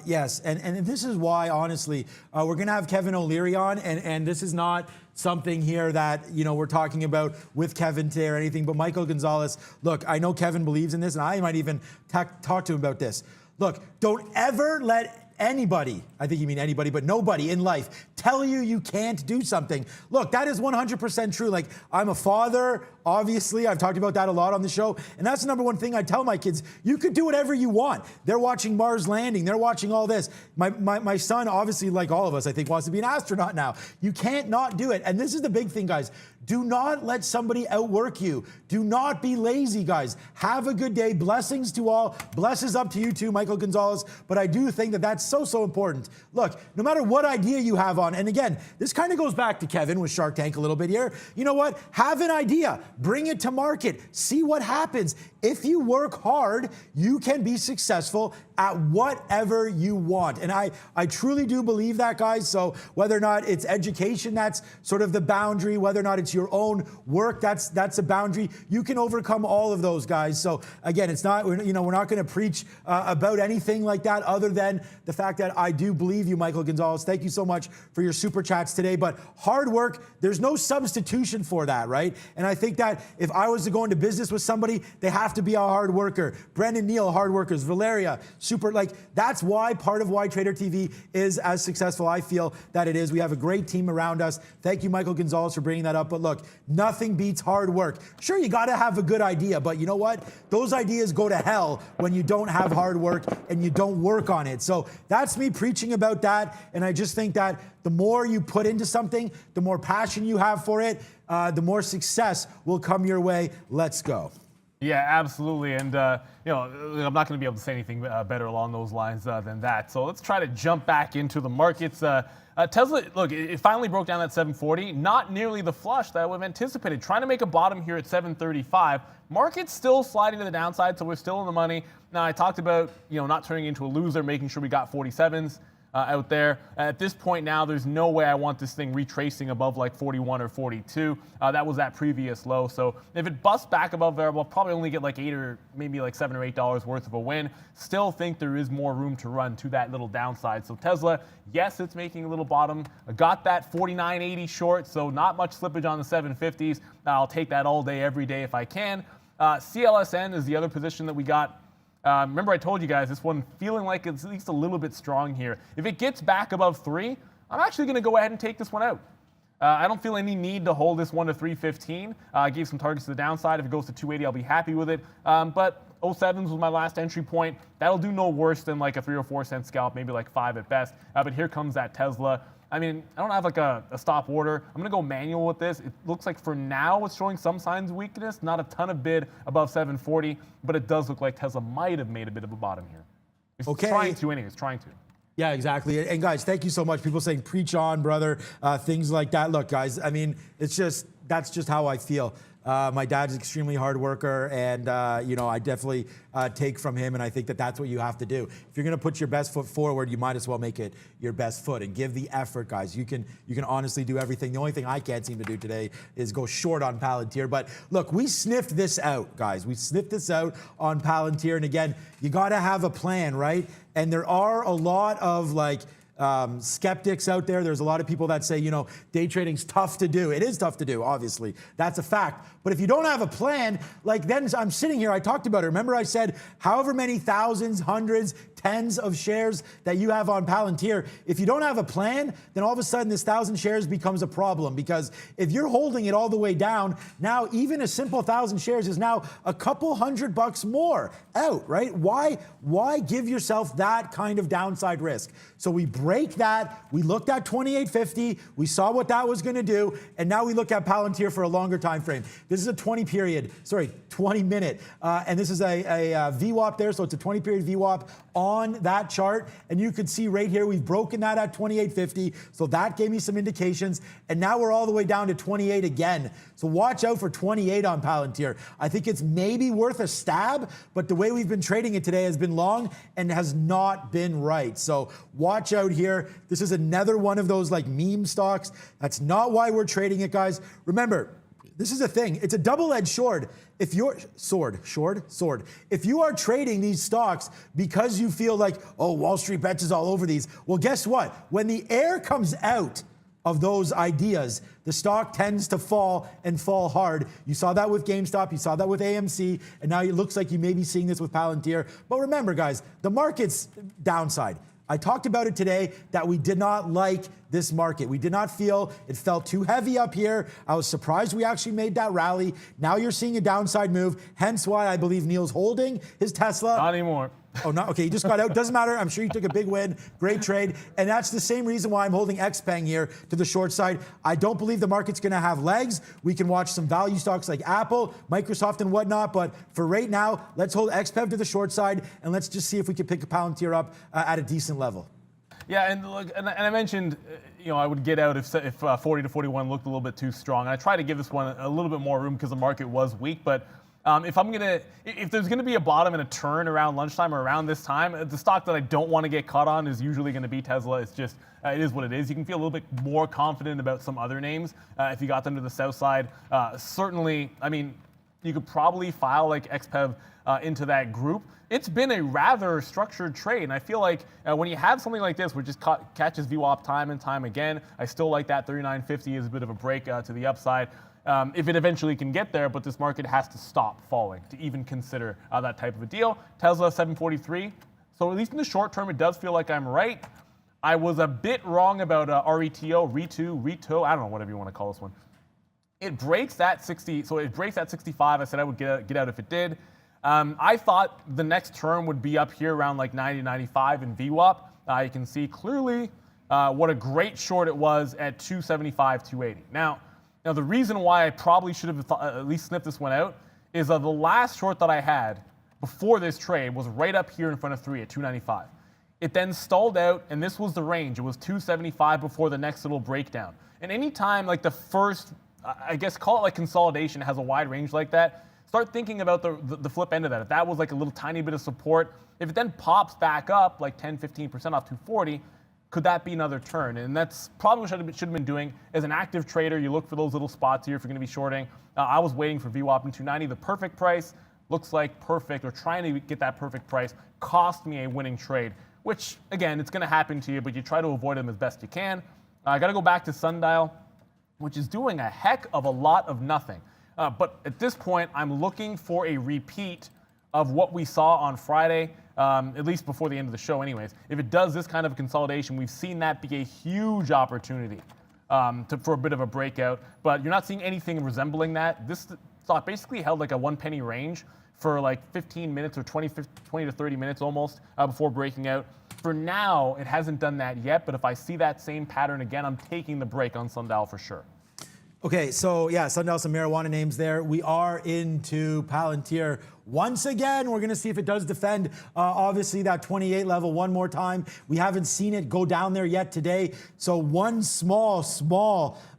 yes, and this is why, honestly, we're going to have Kevin O'Leary on, and this is not something here that, we're talking about with Kevin today or anything, but Michael Gonzalez, look, I know Kevin believes in this, and I might even talk to him about this. Look, don't ever let anybody, I think you mean anybody, but nobody in life, tell you can't do something. Look, that is 100% true. Like, I'm a father, obviously. I've talked about that a lot on the show. And that's the number one thing I tell my kids. You could do whatever you want. They're watching Mars Landing. They're watching all this. My son, obviously, like all of us, I think, wants to be an astronaut now. You can't not do it. And this is the big thing, guys. Do not let somebody outwork you. Do not be lazy, guys. Have a good day. Blessings to all. Blesses up to you too, Michael Gonzalez. But I do think that that's so important. Look, no matter what idea you have on, and again, this kind of goes back to Kevin with Shark Tank a little bit here. You know what? Have an idea. Bring it to market. See what happens. If you work hard, you can be successful at whatever you want. And I truly do believe that, guys. So whether or not it's education, that's sort of the boundary, whether or not it's your own work, that's a boundary. You can overcome all of those, guys. So again, it's not, we're not going to preach about anything like that other than the fact that I do believe you, Michael Gonzalez. Thank you so much for your super chats today. But hard work, there's no substitution for that, right? And I think that if I was to go into business with somebody, they have to be a hard worker. Brendan, Neil, hard workers. Valeria, super, like, that's why, part of why Trader TV is as successful, I feel that it is. We have a great team around us. Thank you, Michael Gonzalez, for bringing that up. But look, nothing beats hard work. Sure, you got to have a good idea, but you know what? Those ideas go to hell when you don't have hard work and you don't work on it. So that's me preaching about that. And I just think that the more you put into something, the more passion you have for it, the more success will come your way. Let's go. Yeah, absolutely. And, you know, I'm not going to be able to say anything better along those lines than that. So let's try to jump back into the markets. Tesla, look, it finally broke down at 740. Not nearly the flush that I would have anticipated. Trying to make a bottom here at 735. Market's still sliding to the downside, so we're still in the money. Now, I talked about, you know, not turning into a loser, making sure we got 47s. Out there. At this point now, there's no way I want this thing retracing above like 41 or 42. That was that previous low. So if it busts back above there, we'll probably only get like $8 or maybe like $7 or $8 worth of a win. Still think there is more room to run to that little downside. So Tesla, yes, it's making a little bottom. I got that 49.80 short, so not much slippage on the 750s. I'll take that all day, every day if I can. CLSN is the other position that we got. Remember I told you guys this one feeling like it's at least a little bit strong here. If it gets back above 3, I'm actually going to go ahead and take this one out. I don't feel any need to hold this one to 315. I gave some targets to the downside. If it goes to 280, I'll be happy with it. But 07s was my last entry point. That'll do no worse than like a 3 or 4 cent scalp, maybe like 5 at best. But here comes that Tesla. I mean, I don't have like a stop order. I'm going to go manual with this. It looks like for now it's showing some signs of weakness. Not a ton of bid above 740, but it does look like Tesla might have made a bit of a bottom here. It's trying to anyways, trying to. Yeah, exactly. And guys, thank you so much. People saying, preach on, brother, things like that. Look, guys, I mean, that's just how I feel. My dad's an extremely hard worker, and you know, I definitely take from him, and I think that that's what you have to do. If you're going to put your best foot forward, you might as well make it your best foot and give the effort, guys. You can honestly do everything. The only thing I can't seem to do today is go short on Palantir. But look, we sniffed this out, guys. We sniffed this out on Palantir, and again, you got to have a plan, right? And there are a lot of like skeptics out there. There's a lot of people that say, you know, day trading's tough to do. It is tough to do, obviously. That's a fact. But if you don't have a plan, like then I'm sitting here, I talked about it. Remember I said however many thousands, hundreds, tens of shares that you have on Palantir, if you don't have a plan, then all of a sudden this 1,000 shares becomes a problem, because if you're holding it all the way down, now even a simple 1,000 shares is now a couple $100 more out, right? Why give yourself that kind of downside risk? So we break that. We looked at 28.50. We saw what that was going to do, and now we look at Palantir for a longer time frame. This is a 20 minute, and this is a VWAP there, so it's a 20 period VWAP on that chart, and you can see right here we've broken that at 28.50, so that gave me some indications, and now we're all the way down to 28 again. So watch out for 28 on Palantir. I think it's maybe worth a stab, but the way we've been trading it today has been long and has not been right. So watch out here. This is another one of those like meme stocks. That's not why we're trading it, guys. Remember, this is a thing. It's a double-edged sword. If you're sword. If you are trading these stocks because you feel like, oh, Wall Street bets is all over these, well, guess what? When the air comes out of those ideas, the stock tends to fall and fall hard. You saw that with GameStop, you saw that with AMC, and now it looks like you may be seeing this with Palantir. But remember, guys, the market's downside. I talked about it today that we did not like this market. We did not feel it felt too heavy up here. I was surprised we actually made that rally. Now you're seeing a downside move, hence why I believe Neil's holding his Tesla. Not anymore. Oh, no. Okay, he just got out. Doesn't matter. I'm sure you took a big win. Great trade. And that's the same reason why I'm holding XPeng here to the short side. I don't believe the market's going to have legs. We can watch some value stocks like Apple, Microsoft, and whatnot. But for right now, let's hold XPeng to the short side, and let's just see if we can pick a Palantir up at a decent level. Yeah, and look, and I mentioned, you know, I would get out if 40 to 41 looked a little bit too strong. And I tried to give this one a little bit more room because the market was weak, but if there's gonna be a bottom and a turn around lunchtime or around this time, the stock that I don't want to get caught on is usually going to be Tesla. It's just it is what it is. You can feel a little bit more confident about some other names if you got them to the south side. Certainly, I mean, you could probably file like XPEV into that group. It's been a rather structured trade, and I feel like when you have something like this, which just catches VWAP time and time again, I still like that 39.50 is a bit of a break to the upside. If it eventually can get there, but this market has to stop falling to even consider that type of a deal. Tesla 743. So at least in the short term, it does feel like I'm right. I was a bit wrong about RETO, RETO, I don't know, whatever you want to call this one. It breaks that 60, so it breaks that 65. I said I would get out if it did. I thought the next term would be up here around like 90, 95 in VWAP. You can see clearly what a great short it was at 275, 280. Now the reason why I probably should have at least sniffed this one out is the last short that I had before this trade was right up here in front of 3 at 295. It then stalled out, and this was the range. It was 275 before the next little breakdown. And anytime like the first, I guess call it like consolidation, has a wide range like that, start thinking about the flip end of that. If that was like a little tiny bit of support, if it then pops back up like 10, 15% off 240, could that be another turn? And that's probably what should have been doing. As an active trader, you look for those little spots here if you're going to be shorting. I was waiting for VWAP in 290. The perfect price looks like perfect, or trying to get that perfect price cost me a winning trade, which, again, it's going to happen to you, but you try to avoid them as best you can. I got to go back to Sundial, which is doing a heck of a lot of nothing. But at this point, I'm looking for a repeat of what we saw on Friday, at least before the end of the show anyways. If it does this kind of consolidation, we've seen that be a huge opportunity for a bit of a breakout, but you're not seeing anything resembling that. This stock basically held like a 1 penny range for like 15 minutes or 20 to 30 minutes almost before breaking out. For now, it hasn't done that yet, but if I see that same pattern again, I'm taking the break on Sundial for sure. Okay, so yeah, Sundial, some marijuana names there. We are into Palantir. Once again, we're going to see if it does defend, obviously, that 28 level one more time. We haven't seen it go down there yet today. So one small,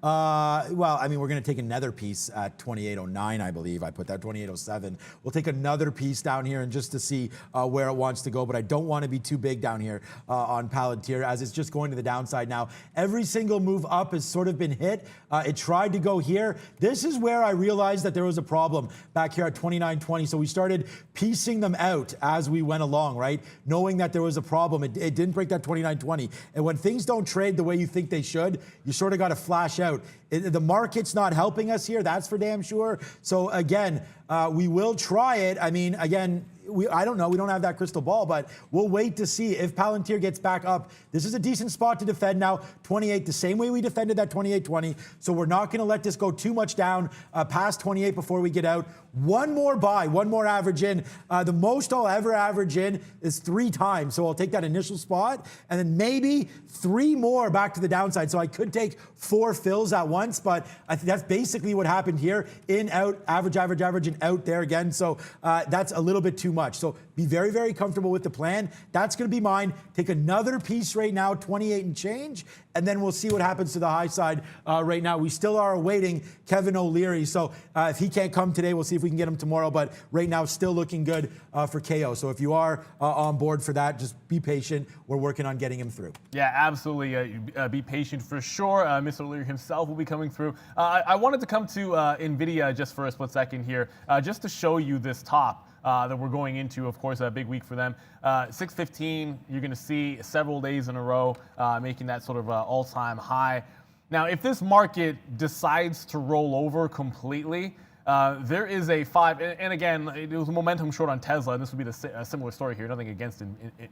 well, I mean, we're going to take another piece at 28.09, I believe. I put that 28.07. We'll take another piece down here and just to see where it wants to go. But I don't want to be too big down here on Palantir, as it's just going to the downside now. Every single move up has sort of been hit. It tried to go here. This is where I realized that there was a problem back here at 29.20. So we started piecing them out as we went along, right? Knowing that there was a problem. It didn't break that 29.20. And when things don't trade the way you think they should, you sort of got to flash out. The market's not helping us here, that's for damn sure. So again, we will try it. I mean, again, I don't know. We don't have that crystal ball, but we'll wait to see if Palantir gets back up. This is a decent spot to defend now. 28, the same way we defended that 28.20. So we're not going to let this go too much down past 28 before we get out. One more buy, one more average in. The most I'll ever average in is 3 times. So I'll take that initial spot and then maybe 3 more back to the downside. So I could take 4 fills at once, but I think that's basically what happened here. In, out, average, and out there again. So that's a little bit too much. So be very, very comfortable with the plan. That's going to be mine. Take another piece right now, 28 and change, and then we'll see what happens to the high side right now. We still are awaiting Kevin O'Leary. So if he can't come today, we'll see if we can get him tomorrow. But right now, still looking good for KO. So if you are on board for that, just be patient. We're working on getting him through. Yeah, absolutely. Be patient for sure. Mr. O'Leary himself will be coming through. I wanted to come to NVIDIA just for a split second here, just to show you this top. That we're going into, of course, a big week for them. 615, you're going to see several days in a row making that sort of all-time high. Now, if this market decides to roll over completely, there is a 5, and again, it was a momentum short on Tesla, and this would be a similar story here, nothing against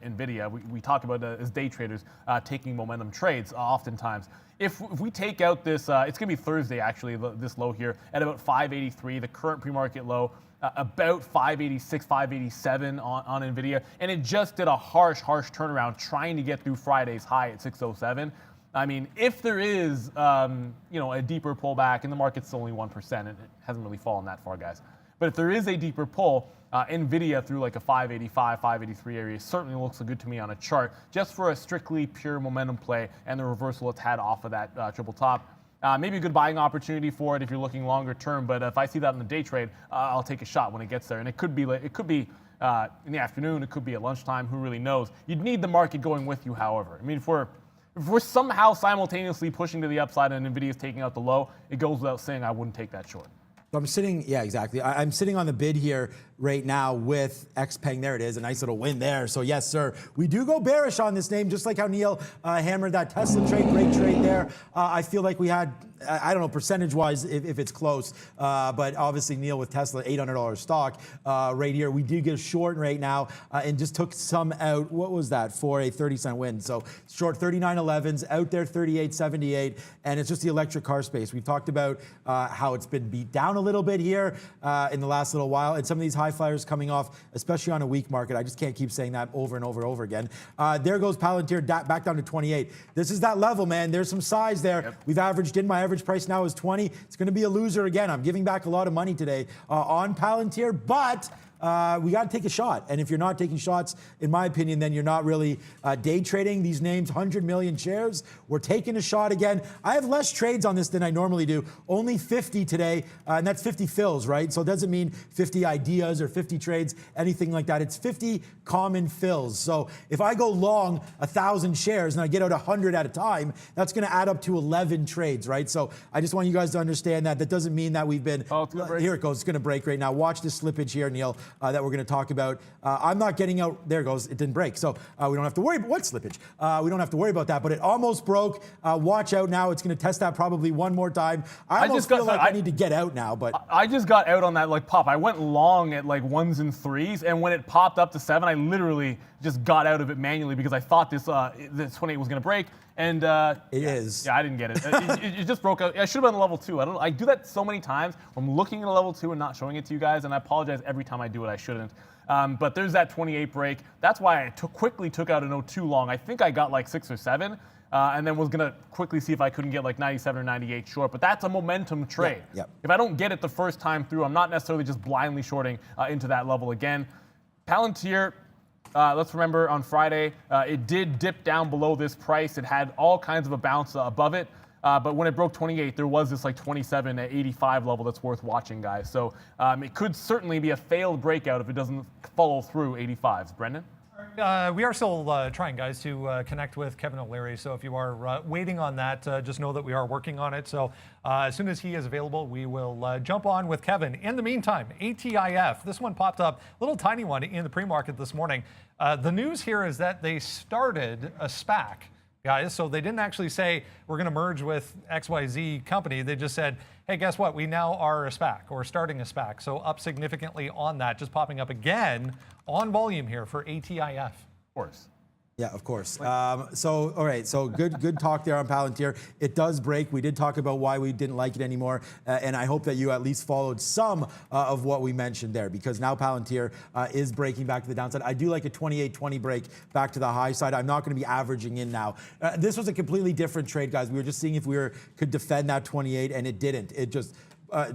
NVIDIA. We talk about as day traders taking momentum trades oftentimes. If we take out this, it's going to be Thursday actually, this low here, at about 583, the current pre-market low, about 586, 587 on NVIDIA, and it just did a harsh turnaround trying to get through Friday's high at 607. I mean, if there is, a deeper pullback, and the market's only 1%, it hasn't really fallen that far, guys. But if there is a deeper pull, NVIDIA through like a 585, 583 area certainly looks good to me on a chart, just for a strictly pure momentum play and the reversal it's had off of that triple top. Maybe a good buying opportunity for it if you're looking longer term, but if I see that in the day trade, I'll take a shot when it gets there. And it could be in the afternoon, it could be at lunchtime, who really knows. You'd need the market going with you, however. I mean, if we're somehow simultaneously pushing to the upside and NVIDIA is taking out the low, it goes without saying I wouldn't take that short. So I'm sitting, yeah, exactly. I'm sitting on the bid here right now with XPeng. There it is, a nice little win there. So yes, sir, we do go bearish on this name, just like how Neil hammered that Tesla trade. Great trade there. I feel like we had, I don't know, percentage-wise, if it's close, but obviously Neil with Tesla, $800 stock right here. We do get a short right now and just took some out. What was that for a 30-cent win? So short 39.11s, out there 38.78, and it's just the electric car space. We've talked about how it's been beat down a little bit here in the last little while, and some of these high flyers coming off, especially on a weak market. I just can't keep saying that over and over and over again. There goes Palantir back down to 28. This is that level, man. There's some size there. Yep. We've averaged in. My average price now is 20. It's going to be a loser again. I'm giving back a lot of money today on Palantir, but we got to take a shot. And if you're not taking shots, in my opinion, then you're not really day trading these names. 100 million shares. We're taking a shot again. I have less trades on this than I normally do. Only 50 today, and that's 50 fills, right? So it doesn't mean 50 ideas or 50 trades, anything like that. It's 50 common fills. So if I go long 1,000 shares and I get out 100 at a time, that's going to add up to 11 trades, right? So I just want you guys to understand that. That doesn't mean that we've been... Oh, it's gonna break. Here it goes. It's going to break right now. Watch this slippage here, Neil. That we're going to talk about. I'm not getting out. There it goes. It didn't break. So we don't have to worry about what slippage. We don't have to worry about that, but it almost broke. Watch out now. It's going to test that probably one more time. I almost feel like I need to get out now, but I just got out on that like pop. I went long at like 1s and 3s, and when it popped up to 7, I literally just got out of it manually because I thought this 28 was going to break. And it is. Yeah, I didn't get it. It just broke out. I should have been on level 2. I don't know. I do that so many times. I'm looking at a level 2 and not showing it to you guys, and I apologize every time I do it. I shouldn't. But there's that 28 break. That's why I quickly took out an 02 long. I think I got like 6 or 7, and then was gonna quickly see if I couldn't get like 97 or 98 short. But that's a momentum trade. Yep. If I don't get it the first time through, I'm not necessarily just blindly shorting into that level again. Palantir. Let's remember on Friday, it did dip down below this price. It had all kinds of a bounce above it. But when it broke 28, there was this like 27 at 85 level that's worth watching, guys. So it could certainly be a failed breakout if it doesn't follow through 85s. Brendan? We are still trying, guys, to connect with Kevin O'Leary. So if you are waiting on that, just know that we are working on it. So as soon as he is available, we will jump on with Kevin. In the meantime, ATIF, this one popped up, a little tiny one in the pre-market this morning. The news here is that they started a SPAC, guys. So they didn't actually say we're going to merge with XYZ company. They just said, hey, guess what? We now are a SPAC or starting a SPAC. So up significantly on that, just popping up again on volume here for ATIF. Of course. Yeah, of course. So, all right. So good talk there on Palantir. It does break. We did talk about why we didn't like it anymore. And I hope that you at least followed some of what we mentioned there, because now Palantir is breaking back to the downside. I do like a 28-20 break back to the high side. I'm not going to be averaging in now. This was a completely different trade, guys. We were just seeing if we could defend that 28, and it didn't. It just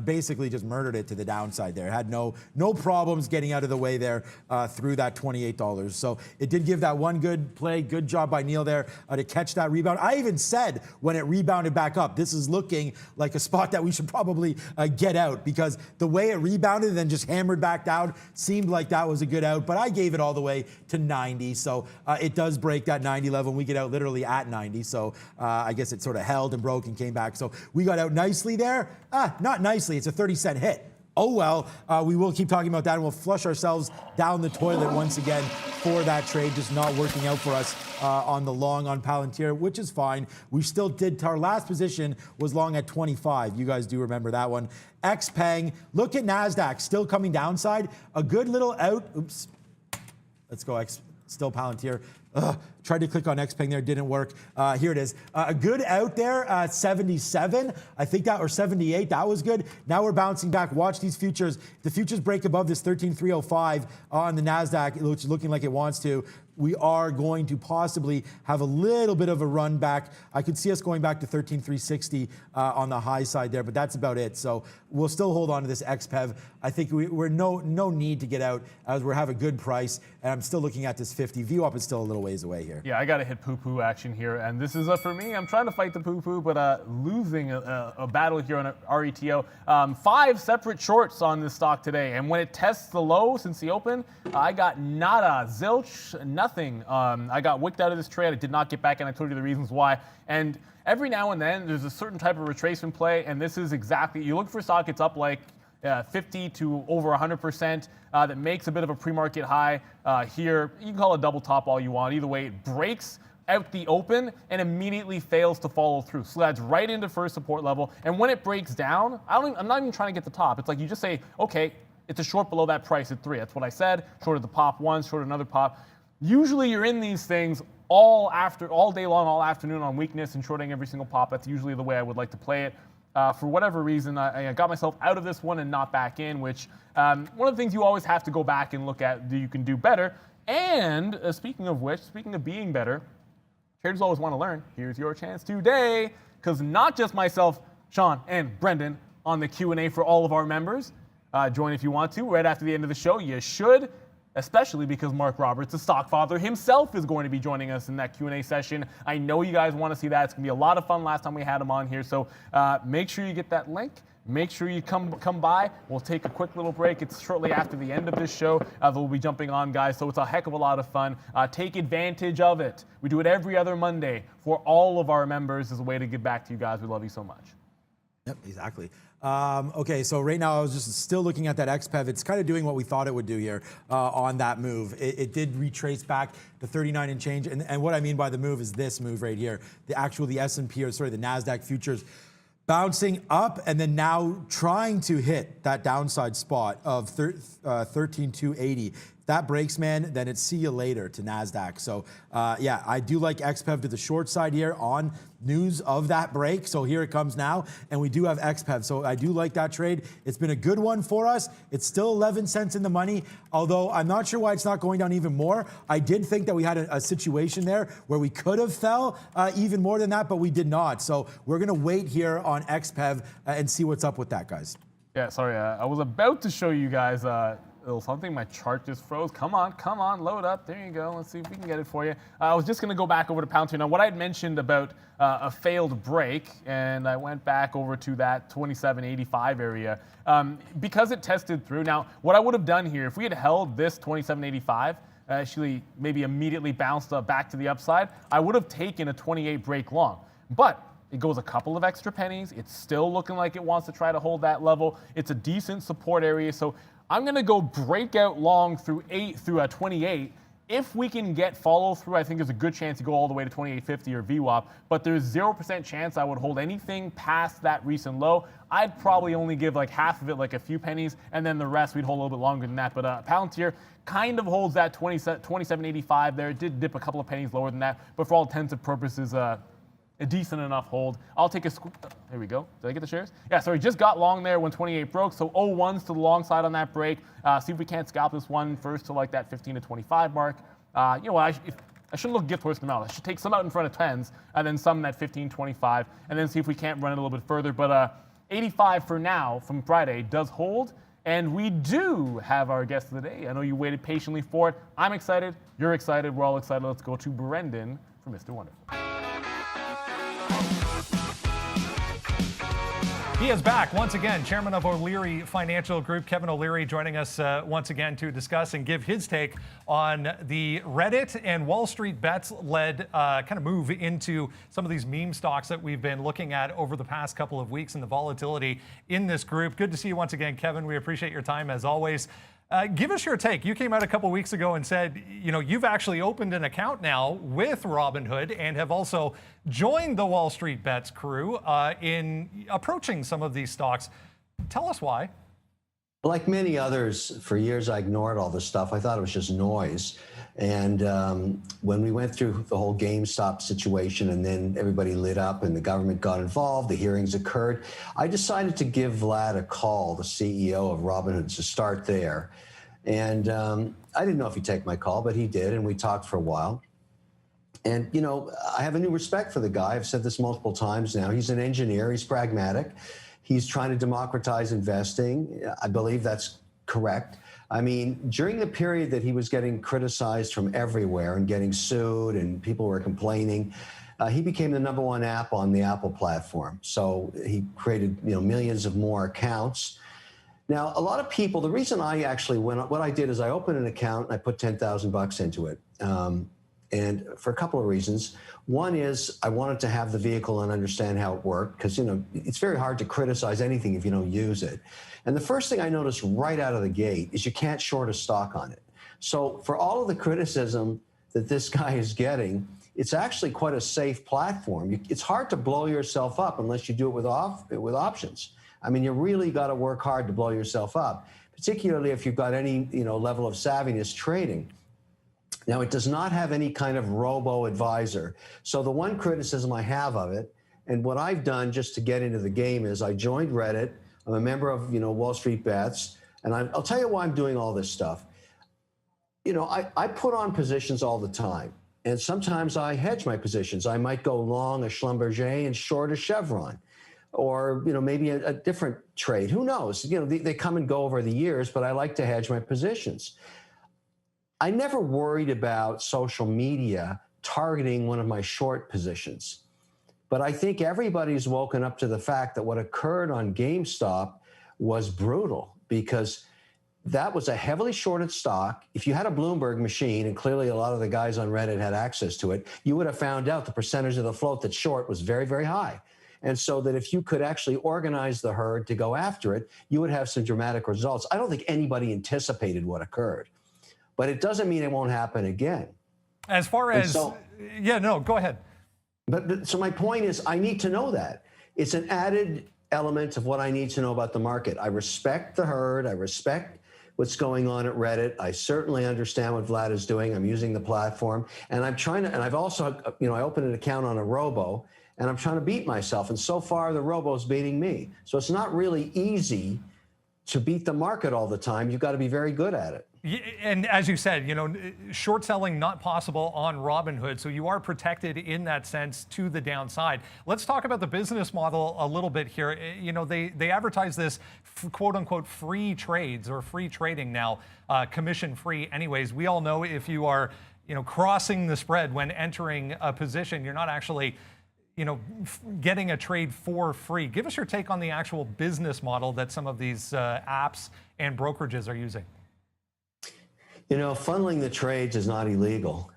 basically just murdered it to the downside there. It had no problems getting out of the way there through that $28. So it did give that one good play. Good job by Neil there to catch that rebound. I even said when it rebounded back up, this is looking like a spot that we should probably get out, because the way it rebounded and then just hammered back down seemed like that was a good out, but I gave it all the way to 90. So it does break that 90 level and we get out literally at 90. So I guess it sort of held and broke and came back. So we got out nicely there. Not nicely, it's a 30-cent hit. Oh well, we will keep talking about that, and we'll flush ourselves down the toilet once again for that trade, just not working out for us on the long on Palantir, which is fine. We still did, our last position was long at 25. You guys do remember that one. XPeng, look at NASDAQ, still coming downside. A good little out, oops. Let's go, still Palantir. Tried to click on XPeng there, didn't work. Here it is. A good out there at 77, I think that, or 78, that was good. Now we're bouncing back. Watch these futures. The futures break above this 13,305 on the NASDAQ, which is looking like it wants to. We are going to possibly have a little bit of a run back. I could see us going back to 13,360 on the high side there, but that's about it. So we'll still hold on to this XPEV. I think we're no need to get out as we have a good price, and I'm still looking at this 50. VWAP is still a little ways away here. Yeah, I got to hit poo-poo action here, and this is for me. I'm trying to fight the poo-poo, but losing a battle here on RETO. 5 separate shorts on this stock today, and when it tests the low since the open, I got nada, zilch, nothing. I got wicked out of this trade. I did not get back, and I told you the reasons why. And every now and then, there's a certain type of retracement play, and this is exactly, you look for stock, it's up like 50 to over 100%, that makes a bit of a pre-market high here. You can call it double top all you want. Either way, it breaks out the open and immediately fails to follow through. So that's right into first support level. And when it breaks down, I'm not even trying to get the top. It's like you just say, okay, it's a short below that price at 3. That's what I said. Short of the pop once, short of another pop. Usually you're in these things all day long, all afternoon on weakness and shorting every single pop. That's usually the way I would like to play it. For whatever reason, I got myself out of this one and not back in, which one of the things you always have to go back and look at, you can do better. And speaking of which, speaking of being better, traders always want to learn. Here's your chance today, because not just myself, Sean, and Brendan on the Q&A for all of our members. Join if you want to, right after the end of the show. You should, especially because Mark Roberts, the Stockfather himself, is going to be joining us in that Q&A session. I know you guys want to see that. It's going to be a lot of fun. Last time we had him on here. So make sure you get that link. Make sure you come by. We'll take a quick little break. It's shortly after the end of this show that we'll be jumping on, guys. So it's a heck of a lot of fun. Take advantage of it. We do it every other Monday for all of our members as a way to give back to you guys. We love you so much. Yep, exactly. Okay, so right now I was just still looking at that XPEV. It's kind of doing what we thought it would do here on that move. It did retrace back to 39 and change. And what I mean by the move is this move right here. The S&P, or sorry, the NASDAQ futures bouncing up and then now trying to hit that downside spot of 13,280. If that breaks, man, then it's see you later to NASDAQ. So yeah, I do like XPEV to the short side here on news of that break. So here it comes now, and we do have XPEV. So I do like that trade. It's been a good one for us. It's still 11 cents in the money, although I'm not sure why it's not going down even more. I did think that we had a situation there where we could have fell even more than that, but we did not. So we're going to wait here on XPEV and see what's up with that, guys. Yeah, sorry, I was about to show you guys a little something. My chart just froze. Come on, load up. There you go. Let's see if we can get it for you. I was just going to go back over to Palantir. Now, what I had mentioned about a failed break, and I went back over to that 2785 area because it tested through. Now, what I would have done here, if we had held this 2785, actually maybe immediately bounced back to the upside, I would have taken a 28 break long. But it goes a couple of extra pennies. It's still looking like it wants to try to hold that level. It's a decent support area. So I'm going to go breakout long through 28. If we can get follow through, I think there's a good chance to go all the way to 2850 or VWAP, but there's 0% chance I would hold anything past that recent low. I'd probably only give like half of it, like a few pennies, and then the rest we'd hold a little bit longer than that. But Palantir kind of holds that 2785 there. It did dip a couple of pennies lower than that, but for all intents and purposes, a decent enough hold. I'll take a there we go. Did I get the shares? Yeah, sorry, just got long there when 28 broke. So 01s to the long side on that break. See if we can't scalp this one first to like that 15 to 25 mark. You know what? I shouldn't look gift horse in the mouth. I should take some out in front of 10s and then some in that 15, 25, and then see if we can't run it a little bit further. But 85 for now from Friday does hold. And we do have our guest of the day. I know you waited patiently for it. I'm excited. You're excited. We're all excited. Let's go to Brendan for Mr. Wonderful. He is back once again, chairman of O'Leary Financial Group, Kevin O'Leary, joining us once again to discuss and give his take on the Reddit and Wall Street Bets led kind of move into some of these meme stocks that we've been looking at over the past couple of weeks and the volatility in this group. Good to see you once again, Kevin. We appreciate your time as always. Give us your take. You came out a couple weeks ago and said, you know, you've actually opened an account now with Robinhood and have also joined the Wall Street Bets crew in approaching some of these stocks. Tell us why. Like many others, for years I ignored all this stuff. I thought it was just noise. And when we went through the whole GameStop situation and then everybody lit up and the government got involved, the hearings occurred, I decided to give Vlad a call, the CEO of Robinhood, to start there. And I didn't know if he'd take my call, but he did, and we talked for a while. And, you know, I have a new respect for the guy. I've said this multiple times now. He's an engineer. He's pragmatic. He's trying to democratize investing. I believe that's correct. I mean, during the period that he was getting criticized from everywhere and getting sued and people were complaining, he became the #1 app on the Apple platform. So he created, you know, millions of more accounts. Now, a lot of people, the reason I actually went, what I did is I opened an account and I put $10,000 into it. And for a couple of reasons. One is I wanted to have the vehicle and understand how it worked, because, you know, it's very hard to criticize anything if you don't use it. And the first thing I noticed right out of the gate is you can't short a stock on it. So for all of the criticism that this guy is getting, it's actually quite a safe platform. It's hard to blow yourself up unless you do it with options. I mean, you really got to work hard to blow yourself up, particularly if you've got any, you know, level of savviness trading. Now, it does not have any kind of robo-advisor. So the one criticism I have of it, and what I've done just to get into the game, is I joined Reddit. I'm a member of, you know, Wall Street Bets, and I'll tell you why I'm doing all this stuff. You know, I put on positions all the time, and sometimes I hedge my positions. I might go long a Schlumberger and short a Chevron, or, you know, maybe a different trade. Who knows? You know, they come and go over the years, but I like to hedge my positions. I never worried about social media targeting one of my short positions. But I think everybody's woken up to the fact that what occurred on GameStop was brutal, because that was a heavily shorted stock. If you had a Bloomberg machine, and clearly a lot of the guys on Reddit had access to it, you would have found out the percentage of the float that's short was very, very high. And so that if you could actually organize the herd to go after it, you would have some dramatic results. I don't think anybody anticipated what occurred. But it doesn't mean it won't happen again. As far as, yeah, no, go ahead. But so my point is, I need to know that. It's an added element of what I need to know about the market. I respect the herd. I respect what's going on at Reddit. I certainly understand what Vlad is doing. I'm using the platform. And I'm trying to, and I've also, you know, I opened an account on a robo, and I'm trying to beat myself. And so far, the robo's beating me. So it's not really easy to beat the market all the time. You've got to be very good at it. And as you said, you know, short selling not possible on Robinhood, so you are protected in that sense to the downside. Let's talk about the business model a little bit here. You know, they advertise this quote unquote free trades or free trading now, commission free. Anyways, we all know if you are, you know, crossing the spread when entering a position, you're not actually, you know, getting a trade for free. Give us your take on the actual business model that some of these apps and brokerages are using. You know, funneling the trades is not illegal.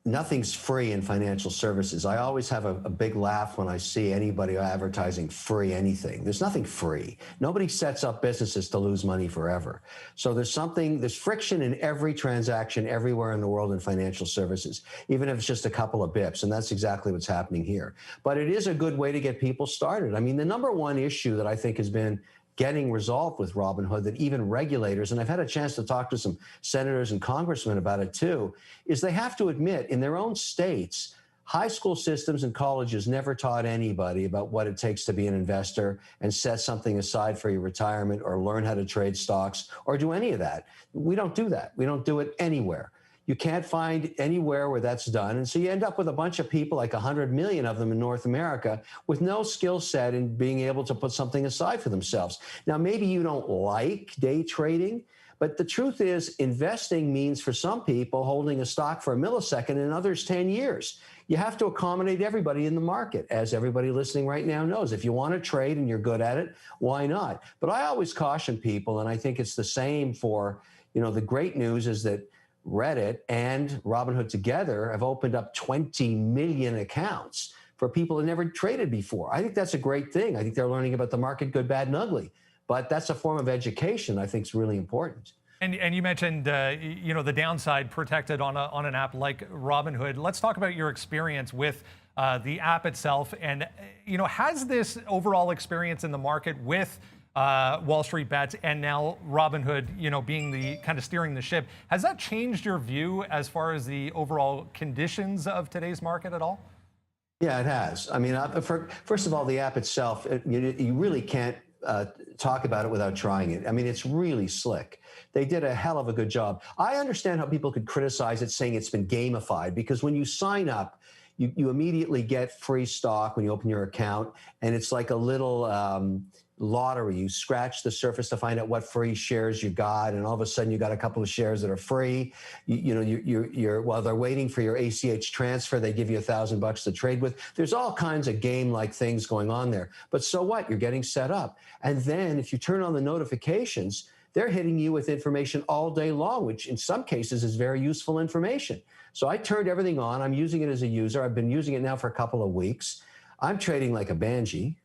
Nothing's free in financial services. I always have a big laugh when I see anybody advertising free anything. There's nothing free. Nobody sets up businesses to lose money forever. So there's friction in every transaction everywhere in the world in financial services, even if it's just a couple of bips. And that's exactly what's happening here. But it is a good way to get people started. I mean, the number one issue that I think has been getting resolved with Robinhood, that even regulators, and I've had a chance to talk to some senators and congressmen about it too, is they have to admit in their own states, high school systems and colleges never taught anybody about what it takes to be an investor and set something aside for your retirement or learn how to trade stocks or do any of that. We don't do that. We don't do it anywhere. You can't find anywhere where that's done. And so you end up with a bunch of people, like 100 million of them in North America, with no skill set in being able to put something aside for themselves. Now, maybe you don't like day trading, but the truth is investing means for some people holding a stock for a millisecond and others 10 years. You have to accommodate everybody in the market, as everybody listening right now knows. If you want to trade and you're good at it, why not? But I always caution people, and I think it's the same for, you know, the great news is that Reddit and Robinhood together have opened up 20 million accounts for people who never traded before. I think that's a great thing. I think they're learning about the market, good, bad, and ugly. But that's a form of education I think is really important. And you mentioned, you know, the downside protected on an app like Robinhood. Let's talk about your experience with the app itself. And, you know, has this overall experience in the market with Wall Street Bets and now Robinhood, you know, being the kind of steering the ship, has that changed your view as far as the overall conditions of today's market at all? Yeah, it has. I mean, first of all, the app itself, you really can't talk about it without trying it. I mean, it's really slick. They did a hell of a good job. I understand how people could criticize it, saying it's been gamified, because when you sign up, you immediately get free stock when you open your account, and it's like a little lottery. You scratch the surface to find out what free shares you got, and all of a sudden you got a couple of shares that are free. You're while they're waiting for your ACH transfer, they give you $1,000 to trade with. There's all kinds of game-like things going on there. But so what? You're getting set up. And then if you turn on the notifications, they're hitting you with information all day long, which in some cases is very useful information. So I turned everything on. I'm using it as a user. I've been using it now for a couple of weeks. I'm trading like a banshee,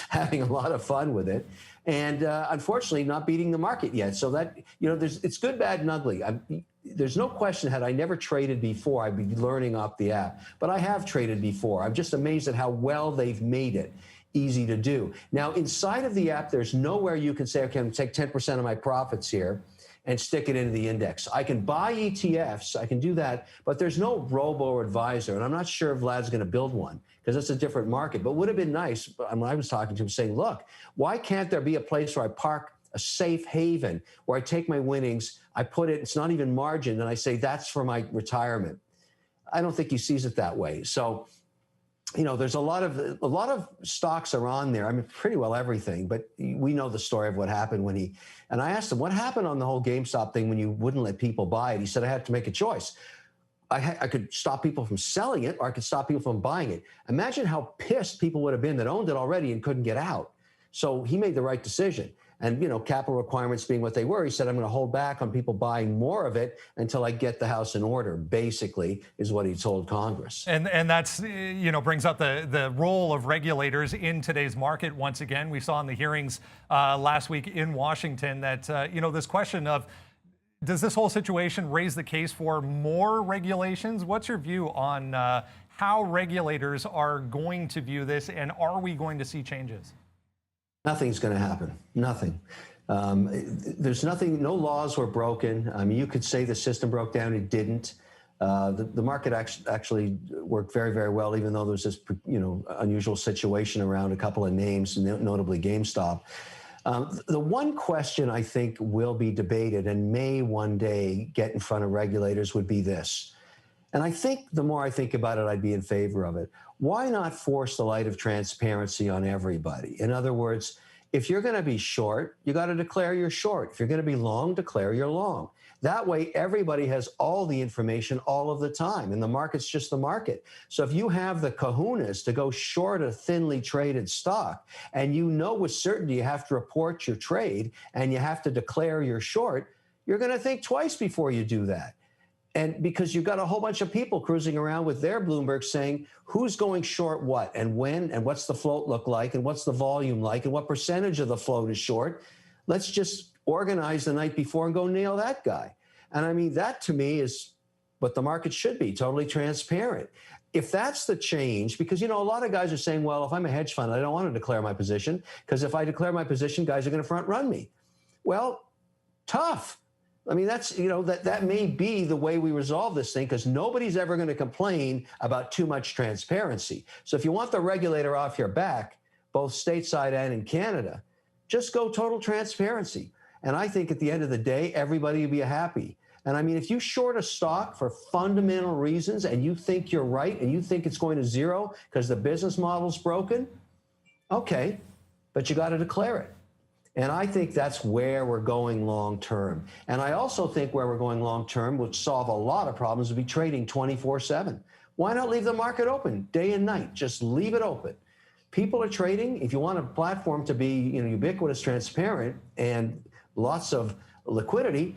having a lot of fun with it, and unfortunately not beating the market yet. So that, it's good, bad, and ugly. There's no question, had I never traded before, I'd be learning off the app. But I have traded before. I'm just amazed at how well they've made it easy to do. Now, inside of the app, there's nowhere you can say, okay, I'm going to take 10% of my profits here and stick it into the index. I can buy ETFs, I can do that, but there's no robo-advisor, and I'm not sure if Vlad's going to build one, because it's a different market. But would have been nice, when I was talking to him, saying, look, why can't there be a place where I park a safe haven, where I take my winnings, I put it, it's not even margin, and I say, that's for my retirement. I don't think he sees it that way. So, there's a lot of stocks are on there. I mean, pretty well everything, but we know the story of what happened and I asked him, what happened on the whole GameStop thing when you wouldn't let people buy it? He said, I had to make a choice. I could stop people from selling it, or I could stop people from buying it. Imagine how pissed people would have been that owned it already and couldn't get out. So he made the right decision. And, capital requirements being what they were, he said, I'm going to hold back on people buying more of it until I get the house in order, basically, is what he told Congress. And that's, brings up the role of regulators in today's market. Once again, we saw in the hearings last week in Washington that, this question of, does this whole situation raise the case for more regulations? What's your view on how regulators are going to view this, and are we going to see changes? Nothing's going to happen. Nothing. There's nothing. No laws were broken. I mean, you could say the system broke down. It didn't. The market actually worked very, very well, even though there's this, unusual situation around a couple of names, notably GameStop. The one question I think will be debated and may one day get in front of regulators would be this. And I think the more I think about it, I'd be in favor of it. Why not force the light of transparency on everybody? In other words, if you're going to be short, you got to declare you're short. If you're going to be long, declare you're long. That way, everybody has all the information all of the time, and the market's just the market. So if you have the kahunas to go short a thinly traded stock, and with certainty you have to report your trade and you have to declare you're short, you're going to think twice before you do that. And because you've got a whole bunch of people cruising around with their Bloomberg saying who's going short what and when and what's the float look like and what's the volume like and what percentage of the float is short. Let's just organize the night before and go nail that guy. And I mean, that to me is what the market should be, totally transparent. If that's the change, because, a lot of guys are saying, well, if I'm a hedge fund, I don't want to declare my position, because if I declare my position, guys are going to front run me. Well, tough. I mean, that's, that may be the way we resolve this thing, because nobody's ever going to complain about too much transparency. So if you want the regulator off your back, both stateside and in Canada, just go total transparency. And I think at the end of the day, everybody will be happy. And I mean, if you short a stock for fundamental reasons and you think you're right and you think it's going to zero because the business model's broken, okay, but you got to declare it. And I think that's where we're going long term. And I also think where we're going long term would solve a lot of problems, would be trading 24/7. Why not leave the market open day and night? Just leave it open. People are trading. If you want a platform to be ubiquitous, transparent, and lots of liquidity,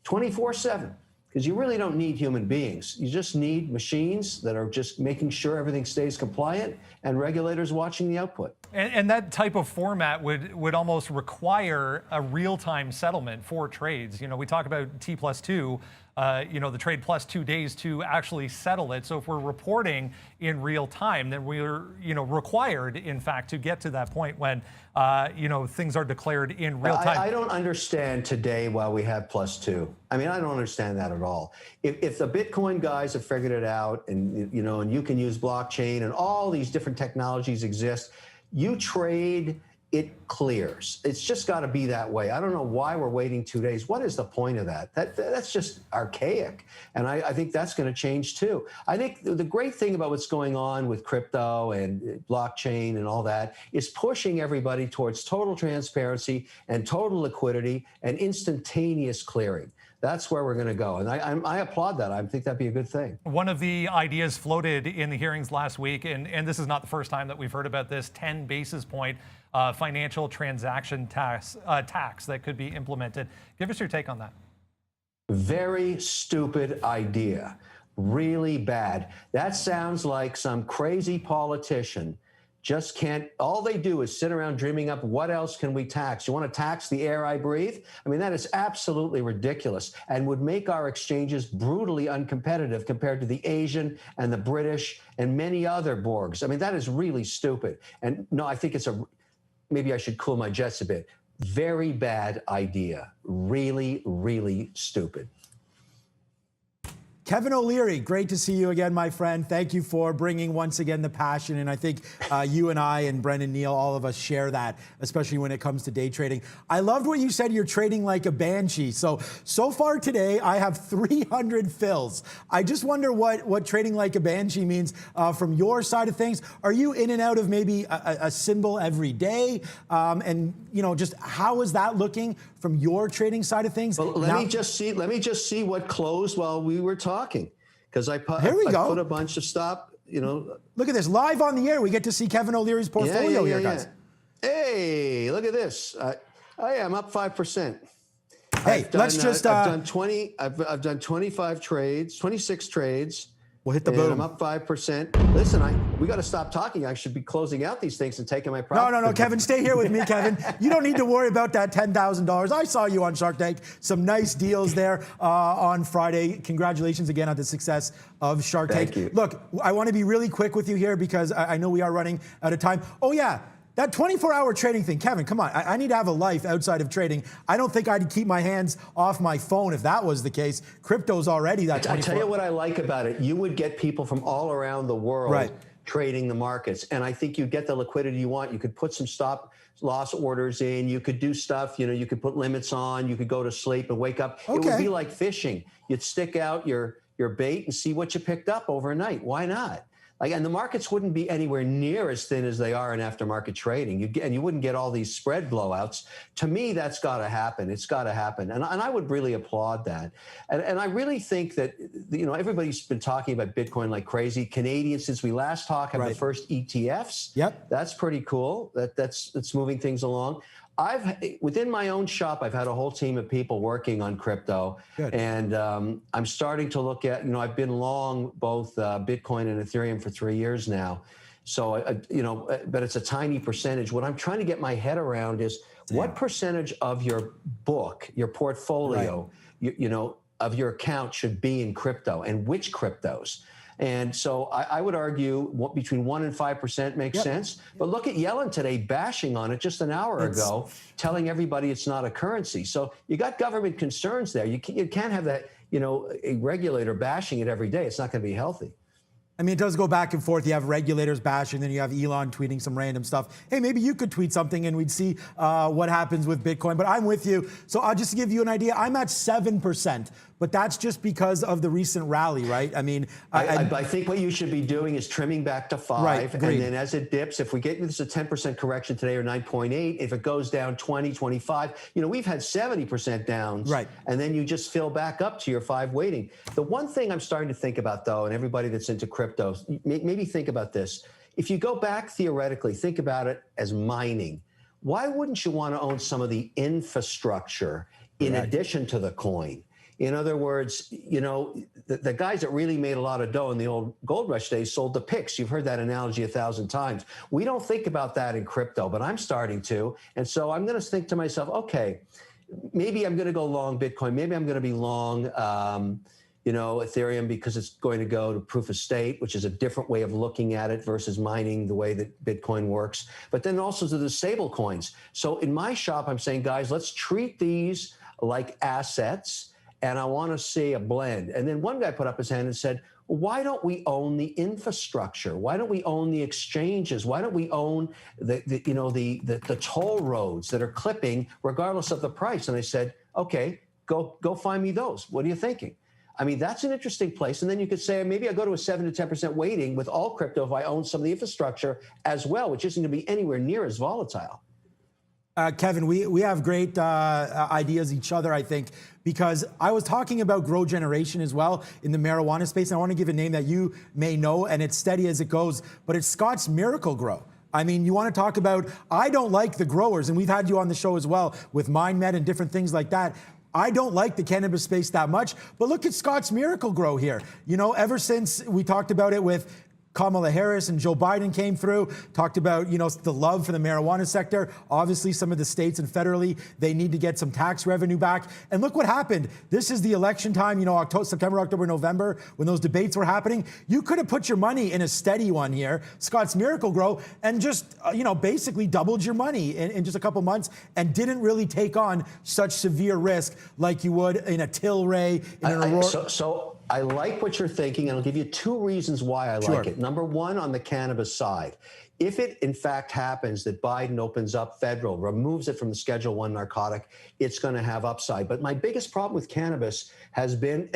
24/7. Because you really don't need human beings. You just need machines that are just making sure everything stays compliant and regulators watching the output. And that type of format would almost require a real-time settlement for trades. We talk about T+2, the trade plus 2 days to actually settle it. So if we're reporting in real time, then we're, required, in fact, to get to that point when, things are declared in real time. I don't understand today why we have +2. I mean, I don't understand that at all. If the Bitcoin guys have figured it out and, and you can use blockchain and all these different technologies exist, you trade, it clears. It's just got to be that way. I don't know why we're waiting 2 days. What is the point of that? That's just archaic. And I think that's going to change too. I think the great thing about what's going on with crypto and blockchain and all that is pushing everybody towards total transparency and total liquidity and instantaneous clearing. That's where we're going to go. And I applaud that. I think that'd be a good thing. One of the ideas floated in the hearings last week, and this is not the first time that we've heard about this, 10 basis point financial transaction tax that could be implemented. Give us your take on that. Very stupid idea. Really bad. That sounds like some crazy politician just can't, all they do is sit around dreaming up what else can we tax? You want to tax the air I breathe? I mean, that is absolutely ridiculous and would make our exchanges brutally uncompetitive compared to the Asian and the British and many other Borgs. I mean, that is really stupid. And no, I think maybe I should cool my jets a bit. Very bad idea. Really, really stupid. Kevin O'Leary, great to see you again, my friend. Thank you for bringing once again the passion. And I think you and I and Brendan Neal, all of us share that, especially when it comes to day trading. I loved what you said, you're trading like a banshee. So far today, I have 300 fills. I just wonder what trading like a banshee means from your side of things. Are you in and out of maybe a symbol every day? And just how is that looking from your trading side of things? Well, let me just see what closed while we were talking, because I put a bunch of stop. Look at this, live on the air. We get to see Kevin O'Leary's portfolio here, guys. Hey, look at this. I am up 5%. Hey, let's just. I've done 20. I've done 25 trades, 26 trades. We'll hit the boom. I'm up 5%. Listen, we got to stop talking. I should be closing out these things and taking my profit. No, Kevin, stay here with me, Kevin. You don't need to worry about that $10,000. I saw you on Shark Tank. Some nice deals there on Friday. Congratulations again on the success of Shark Tank. Thank you. Look, I want to be really quick with you here because I know we are running out of time. Oh, yeah. That 24-hour trading thing, Kevin, come on. I need to have a life outside of trading. I don't think I'd keep my hands off my phone if that was the case. Crypto's already that 24. I tell you what I like about it. You would get people from all around the world trading the markets. And I think you'd get the liquidity you want. You could put some stop loss orders in. You could do stuff, you could put limits on. You could go to sleep and wake up. Okay. It would be like fishing. You'd stick out your bait and see what you picked up overnight. Why not? And the markets wouldn't be anywhere near as thin as they are in aftermarket trading. You wouldn't get all these spread blowouts. To me, that's got to happen. It's got to happen. And I would really applaud that. And I really think that, everybody's been talking about Bitcoin like crazy. Canadians, since we last talked, have the first ETFs. Yep. That's pretty cool. That's moving things along. Within my own shop, I've had a whole team of people working on crypto. Good. And I'm starting to look at, I've been long both Bitcoin and Ethereum for 3 years now. So, but it's a tiny percentage. What I'm trying to get my head around is what percentage of your book, your portfolio, of your account should be in crypto and which cryptos? And so I would argue between 1% and 5% makes sense. But look at Yellen today bashing on it just an hour ago, telling everybody it's not a currency. So you got government concerns there. You can't have that, a regulator bashing it every day. It's not going to be healthy. I mean, it does go back and forth. You have regulators bashing, then you have Elon tweeting some random stuff. Hey, maybe you could tweet something and we'd see what happens with Bitcoin. But I'm with you. So I'll just give you an idea. I'm at 7%. But that's just because of the recent rally, right? I mean, I think what you should be doing is trimming back to 5, right, and then as it dips, if we get this a 10% correction today or 9.8, if it goes down 20, 25, we've had 70% downs, right? And then you just fill back up to your 5 weighting. The one thing I'm starting to think about, though, and everybody that's into crypto, maybe think about this. If you go back theoretically, think about it as mining. Why wouldn't you want to own some of the infrastructure in addition to the coin? In other words, the guys that really made a lot of dough in the old gold rush days sold the picks. You've heard that analogy 1,000 times. We don't think about that in crypto, but I'm starting to. And so I'm going to think to myself, okay, maybe I'm going to go long Bitcoin. Maybe I'm going to be long, Ethereum because it's going to go to proof of stake, which is a different way of looking at it versus mining the way that Bitcoin works. But then also to the stable coins. So in my shop, I'm saying, guys, let's treat these like assets. And I want to see a blend. And then one guy put up his hand and said, why don't we own the infrastructure? Why don't we own the exchanges? Why don't we own the toll roads that are clipping regardless of the price? And I said, okay, go find me those. What are you thinking? I mean, that's an interesting place. And then you could say, maybe I go to a 7 to 10% weighting with all crypto if I own some of the infrastructure as well, which isn't going to be anywhere near as volatile. Kevin, we have great ideas each other, I think, because I was talking about grow generation as well in the marijuana space. And I want to give a name that you may know, and it's steady as it goes, but it's Scott's Miracle Grow. I mean, you want to talk about, I don't like the growers, and we've had you on the show as well with MindMed and different things like that. I don't like the cannabis space that much, but look at Scott's Miracle Grow here. You know, ever since we talked about it with Kamala Harris and Joe Biden came through, talked about, you know, the love for the marijuana sector. Obviously, some of the states and federally, they need to get some tax revenue back. And look what happened. This is the election time, you know, September, October, November, when those debates were happening. You could have put your money in a steady one here, Scott's Miracle Grow, and just, you know, basically doubled your money in just a couple months and didn't really take on such severe risk like you would in a Tilray, in an Aurora. So I like what you're thinking, and I'll give you 2 reasons why I like it. Number one, on the cannabis side, if it in fact happens that Biden opens up federal, removes it from the Schedule 1 narcotic, it's going to have upside. But my biggest problem with cannabis has been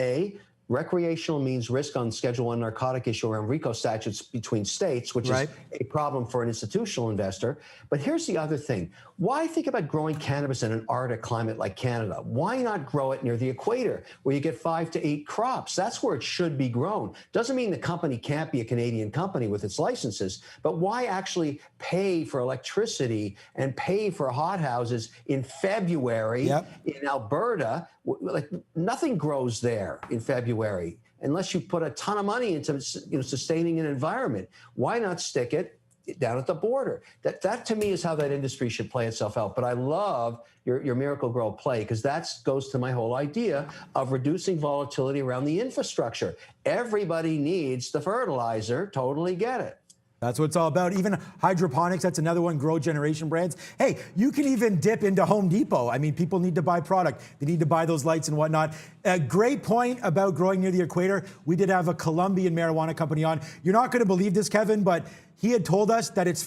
recreational means risk on Schedule 1 narcotic issue around RICO statutes between states, which is a problem for an institutional investor. But here's the other thing. Why think about growing cannabis in an Arctic climate like Canada? Why not grow it near the equator where you get 5 to 8 crops? That's where it should be grown. Doesn't mean the company can't be a Canadian company with its licenses, but why actually pay for electricity and pay for hothouses in February in Alberta? Like, nothing grows there in February unless you put a ton of money into, you know, sustaining an environment. Why not stick it down at the border? That to me is how that industry should play itself out. But I love your Miracle Grow play, because that goes to my whole idea of reducing volatility around the infrastructure. Everybody needs the fertilizer. Totally get it. That's what it's all about. Even hydroponics, that's another one, Grow Generation brands. Hey, you can even dip into Home Depot. I mean, people need to buy product. They need to buy those lights and whatnot. A great point about growing near the equator. We did have a Colombian marijuana company on. You're not going to believe this, Kevin, but he had told us that it's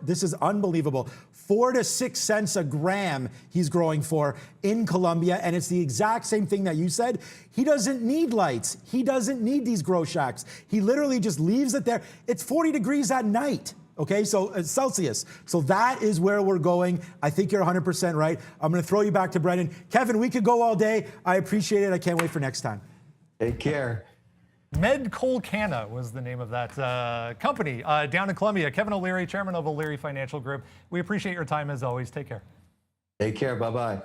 this is unbelievable, 4 to 6 cents a gram he's growing for in Colombia. And it's the exact same thing that you said. He doesn't need lights. He doesn't need these grow shacks. He literally just leaves it there. It's 40 degrees at night. Okay, so Celsius. So that is where we're going. I think you're 100% right. I'm going to throw you back to Brendan. Kevin, we could go all day. I appreciate it. I can't wait for next time. Take care. Medcolcana was the name of that company down in Colombia. Kevin O'Leary, chairman of O'Leary Financial Group. We appreciate your time as always. Take care. Take care. Bye-bye.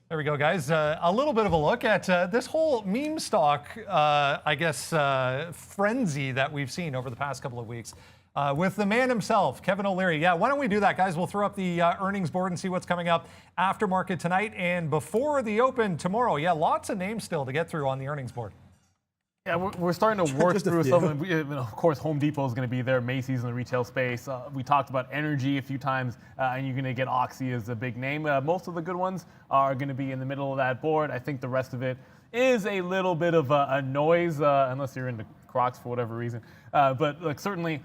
There we go, guys. A little bit of a look at this whole meme stock, frenzy that we've seen over the past couple of weeks with the man himself, Kevin O'Leary. Yeah, why don't we do that, guys? We'll throw up the earnings board and see what's coming up after market tonight and before the open tomorrow. Yeah, lots of names still to get through on the earnings board. Yeah, we're starting to work through some of them. You know, of course, Home Depot is going to be there, Macy's in the retail space. We talked about energy a few times, and you're going to get Oxy as a big name. Most of the good ones are going to be in the middle of that board. I think the rest of it is a little bit of a noise, unless you're into Crocs for whatever reason. But like, certainly,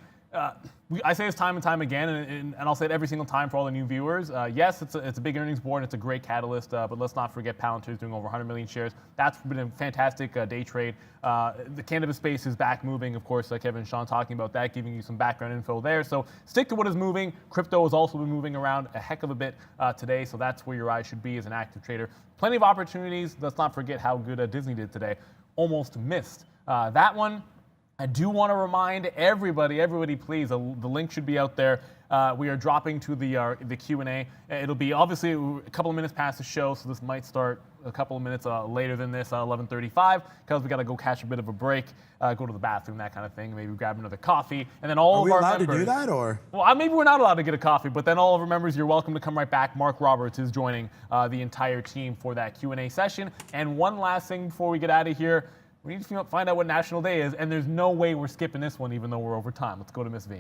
I say this time and time again, and I'll say it every single time for all the new viewers. Yes, it's a big earnings board. It's a great catalyst, but let's not forget Palantir is doing over 100 million shares. That's been a fantastic day trade. The cannabis space is back moving. Of course, Kevin and Sean talking about that, giving you some background info there. So stick to what is moving. Crypto has also been moving around a heck of a bit today, so that's where your eyes should be as an active trader. Plenty of opportunities. Let's not forget how good Disney did today. Almost missed that one. I do want to remind everybody, please, the link should be out there. We are dropping to the Q&A. It'll be obviously a couple of minutes past the show, so this might start a couple of minutes later than this, 11:35, because we got to go catch a bit of a break, go to the bathroom, that kind of thing, maybe grab another coffee, and then all of our members. Are we allowed to do that, or? Well, maybe we're not allowed to get a coffee, but then all of our members, you're welcome to come right back. Mark Roberts is joining the entire team for that Q&A session. And one last thing before we get out of here. We need to find out what National Day is, and there's no way we're skipping this one, even though we're over time. Let's go to Miss V.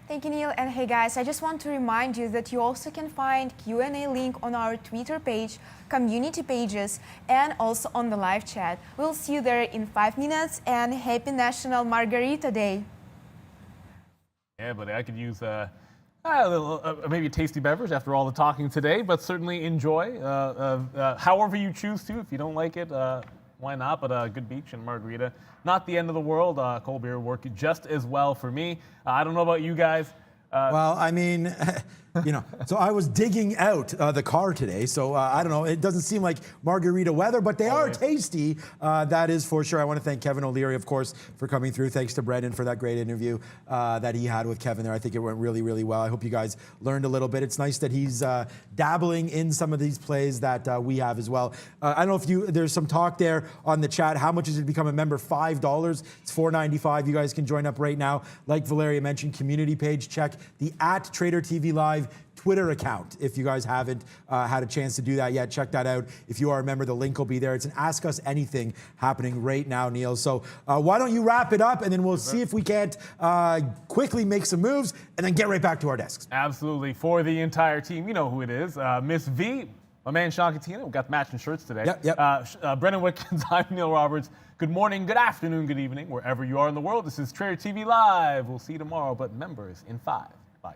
Thank you, Neil. And hey, guys, I just want to remind you that you also can find Q&A link on our Twitter page, community pages, and also on the live chat. We'll see you there in 5 minutes, and happy National Margarita Day. Yeah, buddy, I could use a little, maybe a tasty beverage after all the talking today, but certainly enjoy however you choose to. If you don't like it, why not? But a good beach and margarita, not the end of the world. Cold beer work just as well for me. I don't know about you guys, Well, I mean, so I was digging out the car today, so I don't know. It doesn't seem like margarita weather, but they are tasty. That is for sure. I want to thank Kevin O'Leary, of course, for coming through. Thanks to Brendan for that great interview that he had with Kevin there. I think it went really, really well. I hope you guys learned a little bit. It's nice that he's dabbling in some of these plays that we have as well. I don't know if there's some talk there on the chat. How much is it to become a member? $5. It's $4.95. You guys can join up right now. Like Valeria mentioned, community page. Check the @TraderTV.live Twitter account. If you guys haven't had a chance to do that yet, check that out. If you are a member, the link will be there. It's an Ask Us Anything happening right now, Neil. So why don't you wrap it up, and then we'll see if we can't quickly make some moves and then get right back to our desks. Absolutely. For the entire team, you know who it is. Miss V, my man Sean Katina. We've got matching shirts today. Yep. Brendan Wickens, I'm Neil Roberts. Good morning, good afternoon, good evening, wherever you are in the world. This is Trader TV Live. We'll see you tomorrow, but members in 5. Bye.